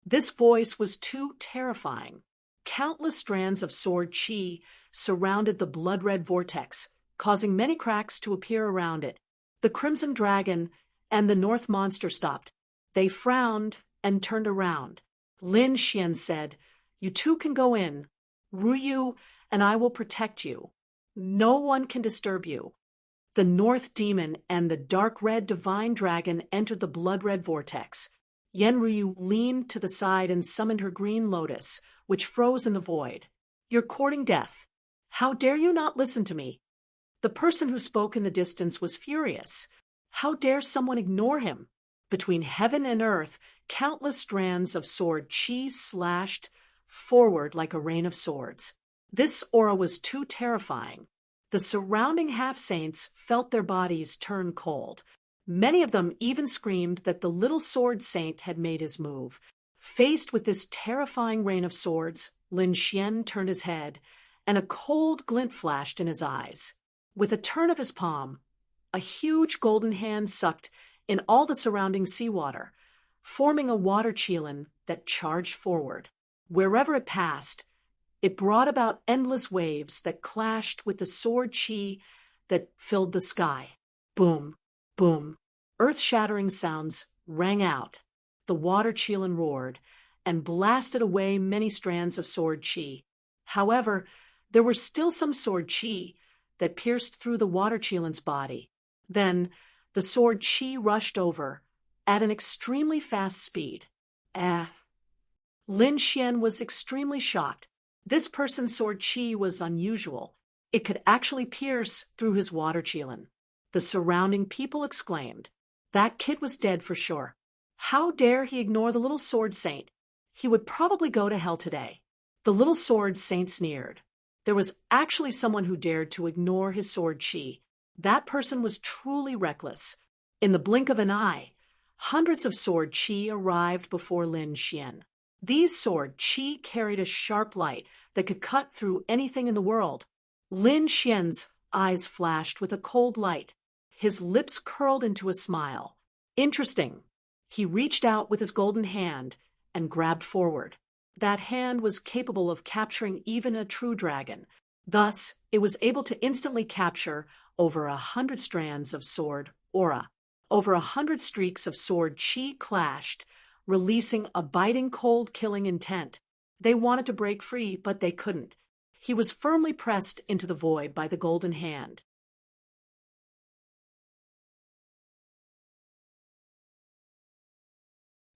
This voice was too terrifying. Countless strands of sword chi surrounded the blood-red vortex, causing many cracks to appear around it. The Crimson Dragon and the North Monster stopped. They frowned and turned around. Lin Xian said, "You 2 can go in. Ryu and I will protect you. No one can disturb you." The North Demon and the dark red Divine Dragon entered the blood-red vortex. Yenryu leaned to the side and summoned her green lotus, which froze in the void. "You're courting death. How dare you not listen to me?" The person who spoke in the distance was furious. How dare someone ignore him? Between heaven and earth, countless strands of sword chi slashed forward like a rain of swords. This aura was too terrifying. The surrounding half-saints felt their bodies turn cold. Many of them even screamed that the little sword saint had made his move. Faced with this terrifying rain of swords, Lin Xian turned his head, and a cold glint flashed in his eyes. With a turn of his palm, a huge golden hand sucked in all the surrounding seawater, forming a water qilin that charged forward. Wherever it passed, it brought about endless waves that clashed with the sword qi that filled the sky. Boom, boom. Earth-shattering sounds rang out. The water qilin roared and blasted away many strands of sword qi. However, there were still some sword qi that pierced through the water qilin's body. Then, the sword qi rushed over at an extremely fast speed. Lin Xian was extremely shocked. This person's sword qi was unusual. It could actually pierce through his water qilin. The surrounding people exclaimed, "That kid was dead for sure. How dare he ignore the little sword saint? He would probably go to hell today." The little sword saint sneered. There was actually someone who dared to ignore his sword qi. That person was truly reckless. In the blink of an eye, hundreds of sword qi arrived before Lin Xian. These sword qi carried a sharp light that could cut through anything in the world. Lin Xian's eyes flashed with a cold light. His lips curled into a smile. Interesting. He reached out with his golden hand and grabbed forward. That hand was capable of capturing even a true dragon. Thus, it was able to instantly capture over 100 strands of sword aura. Over 100 streaks of sword qi clashed, releasing a biting cold killing intent. They wanted to break free, but they couldn't. He was firmly pressed into the void by the golden hand.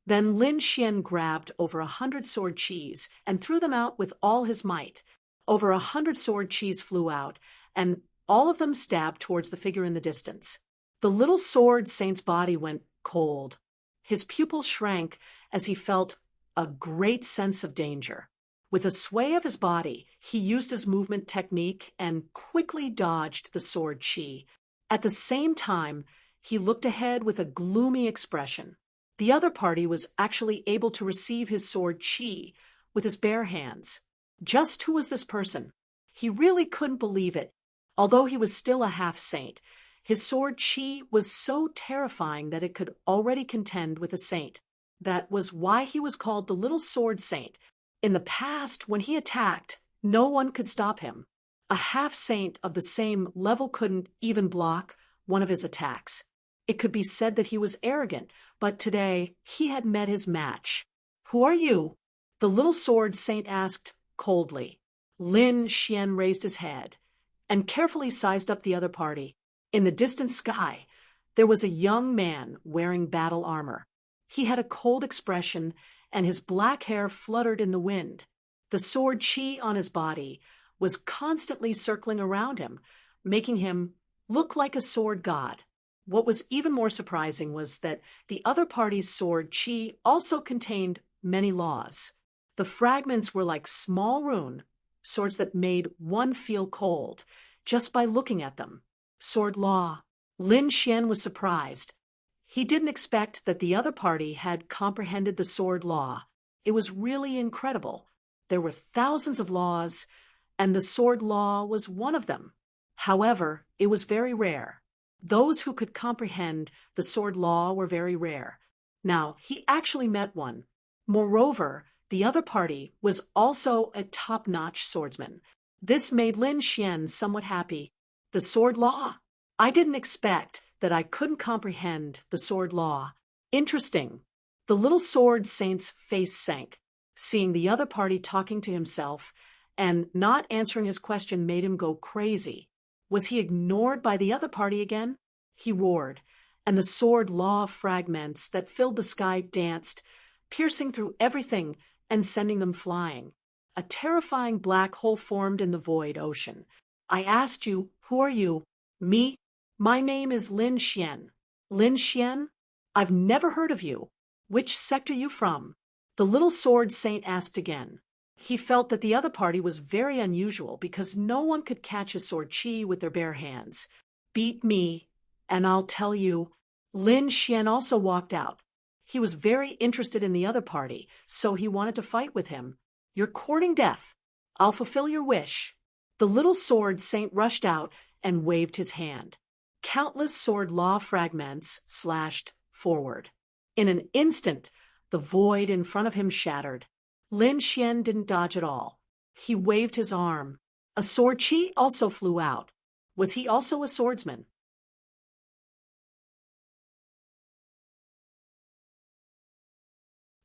Then Lin Xian grabbed over 100 sword qis and threw them out with all his might. Over 100 sword qis flew out, and all of them stabbed towards the figure in the distance. The little sword saint's body went cold. His pupils shrank as he felt a great sense of danger. With a sway of his body, he used his movement technique and quickly dodged the sword qi. At the same time, he looked ahead with a gloomy expression. The other party was actually able to receive his sword qi with his bare hands. Just who was this person? He really couldn't believe it. Although he was still a half-saint, his sword qi was so terrifying that it could already contend with a saint. That was why he was called the Little Sword Saint. In the past, when he attacked, no one could stop him. A half-saint of the same level couldn't even block one of his attacks. It could be said that he was arrogant, but today he had met his match. "Who are you?" the Little Sword Saint asked coldly. Lin Xian raised his head and carefully sized up the other party. In the distant sky, there was a young man wearing battle armor. He had a cold expression, and his black hair fluttered in the wind. The sword qi on his body was constantly circling around him, making him look like a sword god. What was even more surprising was that the other party's sword qi also contained many laws. The fragments were like small rune, swords that made one feel cold just by looking at them. Sword law. Lin Xian was surprised. He didn't expect that the other party had comprehended the sword law. It was really incredible. There were thousands of laws, and the sword law was one of them. However, it was very rare. Those who could comprehend the sword law were very rare. Now, he actually met one. Moreover, the other party was also a top-notch swordsman. This made Lin Xian somewhat happy. The sword law. I didn't expect that I couldn't comprehend the sword law. Interesting. The little sword saint's face sank. Seeing the other party talking to himself and not answering his question made him go crazy. Was he ignored by the other party again? He roared, and the sword law fragments that filled the sky danced, piercing through everything and sending them flying. A terrifying black hole formed in the void ocean. I asked you, who are you? Me? My name is Lin Xian. Lin Xian? I've never heard of you. Which sect are you from? The little sword saint asked again. He felt that the other party was very unusual because no one could catch a sword chi with their bare hands. Beat me, and I'll tell you. Lin Xian also walked out. He was very interested in the other party, so he wanted to fight with him. You're courting death. I'll fulfill your wish. The little sword saint rushed out and waved his hand. Countless sword law fragments slashed forward. In an instant, the void in front of him shattered. Lin Xian didn't dodge at all. He waved his arm. A sword chi also flew out. Was he also a swordsman?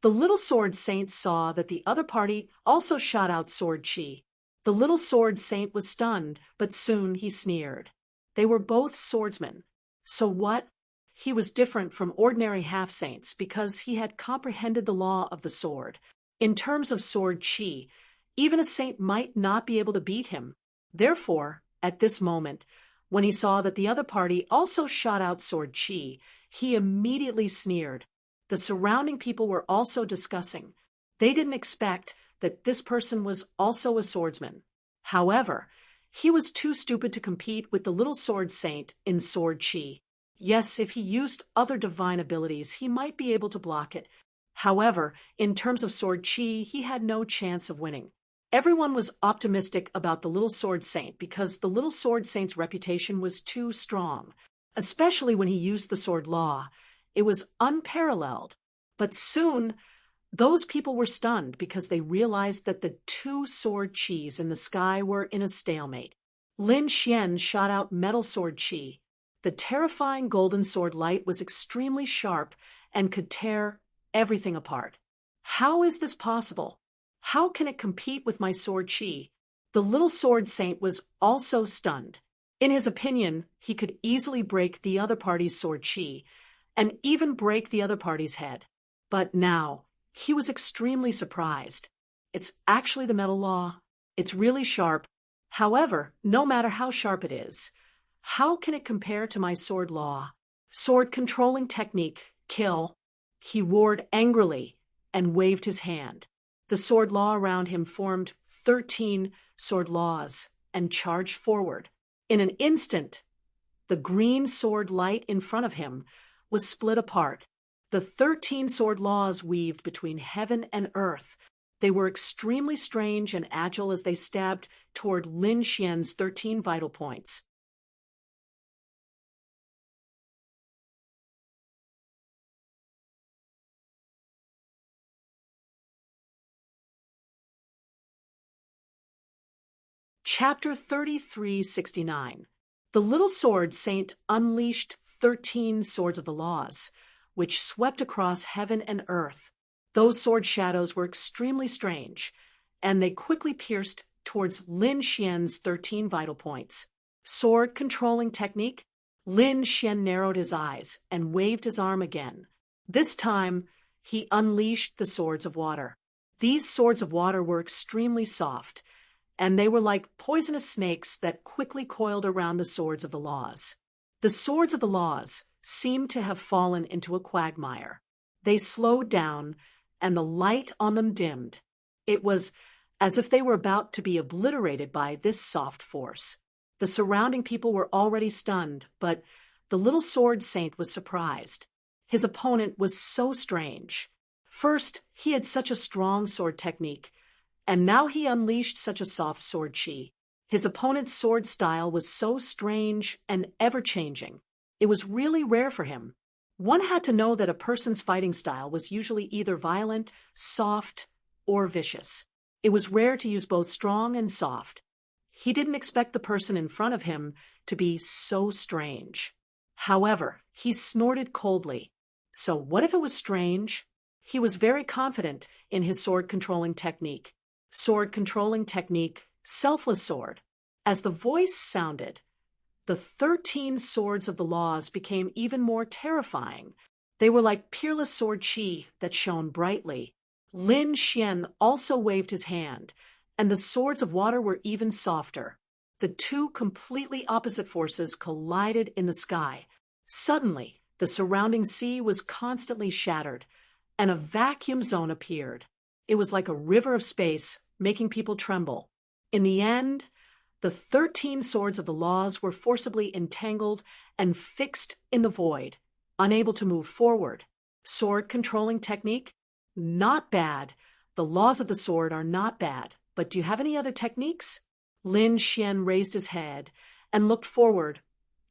The little sword saint saw that the other party also shot out sword chi. The little sword saint was stunned, but soon he sneered. They were both swordsmen. So what? He was different from ordinary half-saints because he had comprehended the law of the sword. In terms of sword chi, even a saint might not be able to beat him. Therefore, at this moment, when he saw that the other party also shot out sword chi, he immediately sneered. The surrounding people were also discussing. They didn't expect that this person was also a swordsman. However, he was too stupid to compete with the little sword saint in sword chi. Yes, if he used other divine abilities, he might be able to block it. However, in terms of sword chi, he had no chance of winning. Everyone was optimistic about the little sword saint because the little sword saint's reputation was too strong, especially when he used the sword law. It was unparalleled. But soon, those people were stunned because they realized that the two sword chis in the sky were in a stalemate. Lin Xian shot out metal sword chi. The terrifying golden sword light was extremely sharp and could tear everything apart. How is this possible? How can it compete with my sword chi? The little sword saint was also stunned. In his opinion, he could easily break the other party's sword chi, and even break the other party's head. But now, he was extremely surprised. It's actually the metal law. It's really sharp. However, no matter how sharp it is, how can it compare to my sword law? Sword controlling technique, kill. He roared angrily and waved his hand. The sword law around him formed 13 sword laws and charged forward. In an instant, the green sword light in front of him was split apart. The 13 sword laws weaved between heaven and earth. They were extremely strange and agile as they stabbed toward Lin Xian's 13 vital points. Chapter 3369. The little sword saint unleashed 13 swords of the laws, which swept across heaven and earth. Those sword shadows were extremely strange, and they quickly pierced towards Lin Xian's 13 vital points. Sword controlling technique? Lin Xian narrowed his eyes and waved his arm again. This time, he unleashed the swords of water. These swords of water were extremely soft, and they were like poisonous snakes that quickly coiled around the swords of the laws. The swords of the laws seemed to have fallen into a quagmire. They slowed down, and the light on them dimmed. It was as if they were about to be obliterated by this soft force. The surrounding people were already stunned, but the little sword saint was surprised. His opponent was so strange. First, he had such a strong sword technique, and now he unleashed such a soft sword chi. His opponent's sword style was so strange and ever-changing. It was really rare for him. One had to know that a person's fighting style was usually either violent, soft, or vicious. It was rare to use both strong and soft. He didn't expect the person in front of him to be so strange. However, he snorted coldly. So what if it was strange? He was very confident in his sword-controlling technique. Sword-controlling technique, selfless sword. As the voice sounded, the 13 swords of the laws became even more terrifying. They were like peerless sword chi that shone brightly. Lin Xian also waved his hand, and the swords of water were even softer. The two completely opposite forces collided in the sky. Suddenly, the surrounding sea was constantly shattered, and a vacuum zone appeared. It was like a river of space making people tremble. In the end, the 13 swords of the laws were forcibly entangled and fixed in the void, unable to move forward. Sword controlling technique? Not bad. The laws of the sword are not bad, but do you have any other techniques? Lin Xian raised his head and looked forward,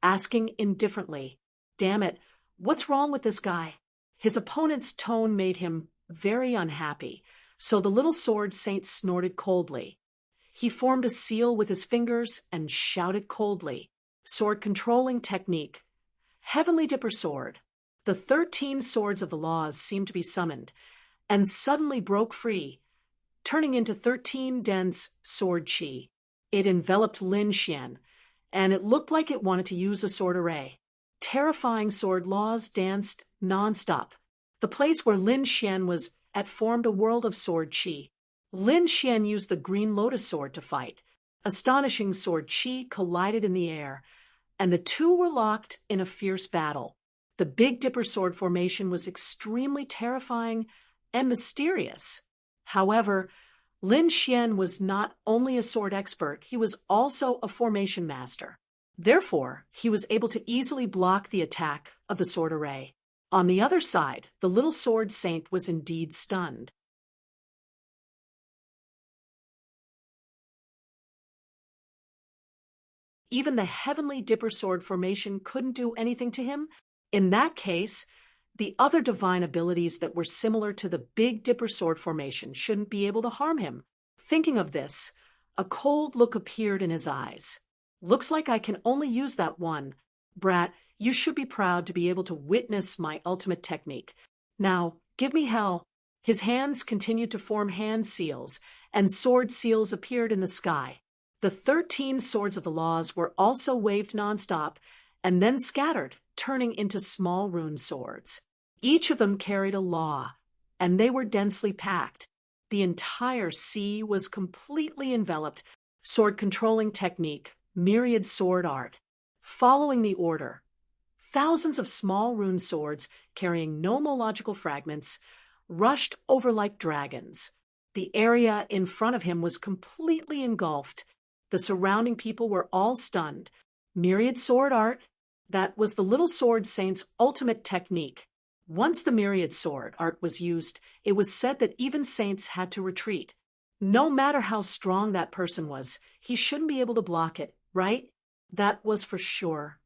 asking indifferently, "Damn it, what's wrong with this guy?" His opponent's tone made him very unhappy, so the little sword saint snorted coldly. He formed a seal with his fingers and shouted coldly, "Sword controlling technique. Heavenly Dipper sword." The 13 swords of the laws seemed to be summoned, and suddenly broke free, turning into 13 dense sword chi. It enveloped Lin Xian, and it looked like it wanted to use a sword array. Terrifying sword laws danced nonstop. The place where Lin Xian was at formed a world of sword chi. Lin Xian used the green lotus sword to fight. Astonishing sword chi collided in the air, and the two were locked in a fierce battle. The Big Dipper sword formation was extremely terrifying and mysterious. However, Lin Xian was not only a sword expert, he was also a formation master. Therefore, he was able to easily block the attack of the sword array. On the other side, the little sword saint was indeed stunned. Even the Heavenly Dipper sword formation couldn't do anything to him. In that case, the other divine abilities that were similar to the Big Dipper sword formation shouldn't be able to harm him. Thinking of this, a cold look appeared in his eyes. "Looks like I can only use that one. Brat, you should be proud to be able to witness my ultimate technique. Now, give me hell." His hands continued to form hand seals, and sword seals appeared in the sky. The 13 swords of the laws were also waved nonstop, and then scattered, turning into small rune swords. Each of them carried a law, and they were densely packed. The entire sea was completely enveloped. Sword controlling technique, myriad sword art. Following the order, thousands of small rune swords carrying nomological fragments rushed over like dragons. The area in front of him was completely engulfed. The surrounding people were all stunned. Myriad sword art, that was the little sword saint's ultimate technique. Once the myriad sword art was used, it was said that even saints had to retreat. No matter how strong that person was, he shouldn't be able to block it, right? That was for sure.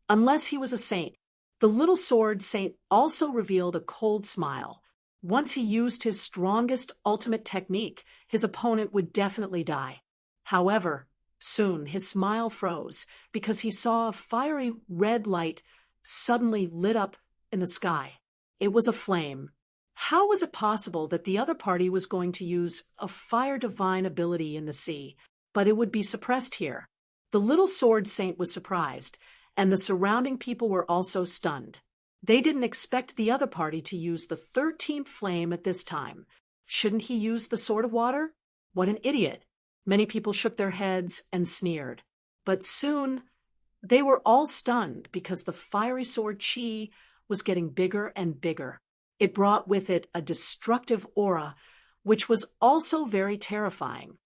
Unless he was a saint. The little sword saint also revealed a cold smile. Once he used his strongest ultimate technique, his opponent would definitely die. However, soon his smile froze because he saw a fiery red light suddenly lit up in the sky. It was a flame. How was it possible that the other party was going to use a fire divine ability in the sea, but it would be suppressed here? The little sword saint was surprised, and the surrounding people were also stunned. They didn't expect the other party to use the 13th flame at this time. Shouldn't he use the sword of water? What an idiot. Many people shook their heads and sneered. But soon, they were all stunned because the fiery sword chi was getting bigger and bigger. It brought with it a destructive aura, which was also very terrifying.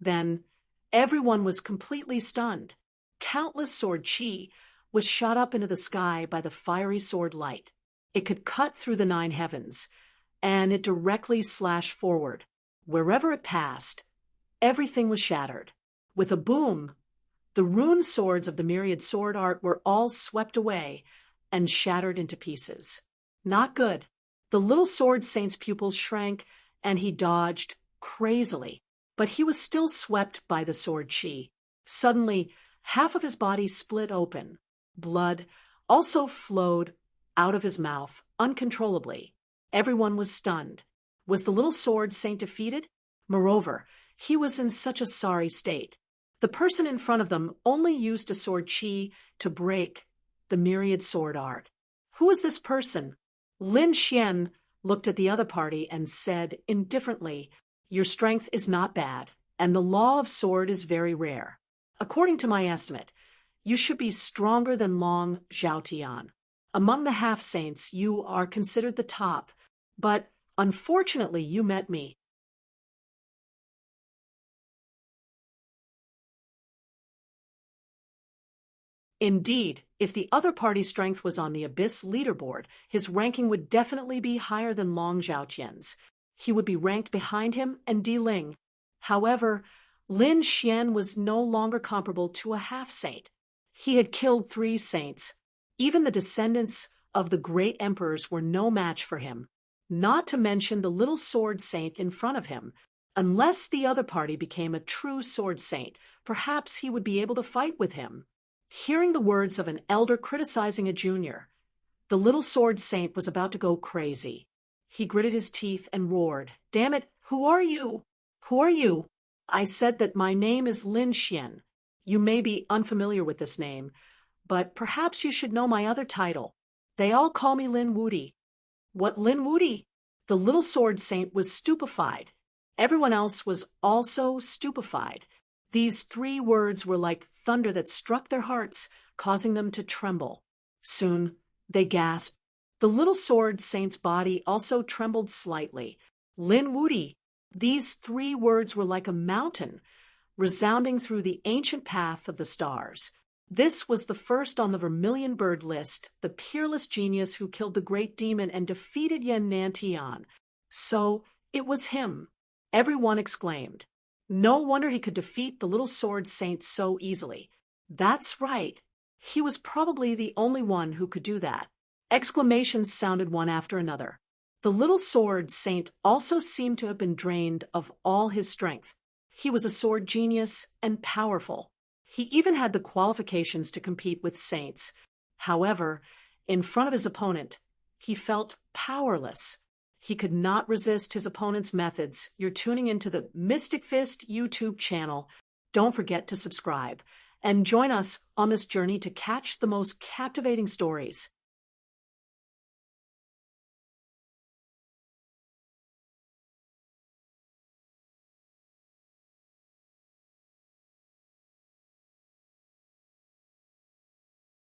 Then, everyone was completely stunned. Countless sword chi was shot up into the sky by the fiery sword light. It could cut through the 9 heavens, and it directly slashed forward. Wherever it passed, everything was shattered. With a boom, the rune swords of the myriad sword art were all swept away and shattered into pieces. Not good. The little sword saint's pupils shrank, and he dodged crazily, but he was still swept by the sword chi. Suddenly, half of his body split open. Blood also flowed out of his mouth uncontrollably. Everyone was stunned. Was the little sword saint defeated? Moreover, he was in such a sorry state. The person in front of them only used a sword chi to break the myriad sword art. Who was this person? Lin Xian looked at the other party and said indifferently, "Your strength is not bad, and the law of sword is very rare. According to my estimate, you should be stronger than Long Zhaotian. Among the half-saints, you are considered the top, but unfortunately you met me. Indeed, if the other party's strength was on the Abyss leaderboard, his ranking would definitely be higher than Long Zhaoqian's. He would be ranked behind him and Di Ling. However, Lin Xian was no longer comparable to a half-saint. He had killed 3 saints. Even the descendants of the great emperors were no match for him, not to mention the little sword saint in front of him. Unless the other party became a true sword saint, perhaps he would be able to fight with him. Hearing the words of an elder criticizing a junior, the little sword saint was about to go crazy. He gritted his teeth and roared, "Damn it, who are you? Who are you?" "I said that my name is Lin Xian. You may be unfamiliar with this name, but perhaps you should know my other title. They all call me Lin Wudi." "What Lin Wudi?" The little sword saint was stupefied. Everyone else was also stupefied. These 3 words were like thunder that struck their hearts, causing them to tremble. Soon, they gasped. The little sword saint's body also trembled slightly. Lin Wudi. These 3 words were like a mountain, resounding through the ancient path of the stars. This was the first on the Vermilion Bird list, the peerless genius who killed the great demon and defeated Yan Nantian. So, it was him. Everyone exclaimed. No wonder he could defeat the little sword saint so easily. That's right. He was probably the only one who could do that. Exclamations sounded one after another. The little sword saint also seemed to have been drained of all his strength. He was a sword genius and powerful. He even had the qualifications to compete with saints. However, in front of his opponent, he felt powerless. He could not resist his opponent's methods. You're tuning into the Mystic Fist YouTube channel. Don't forget to subscribe and join us on this journey to catch the most captivating stories.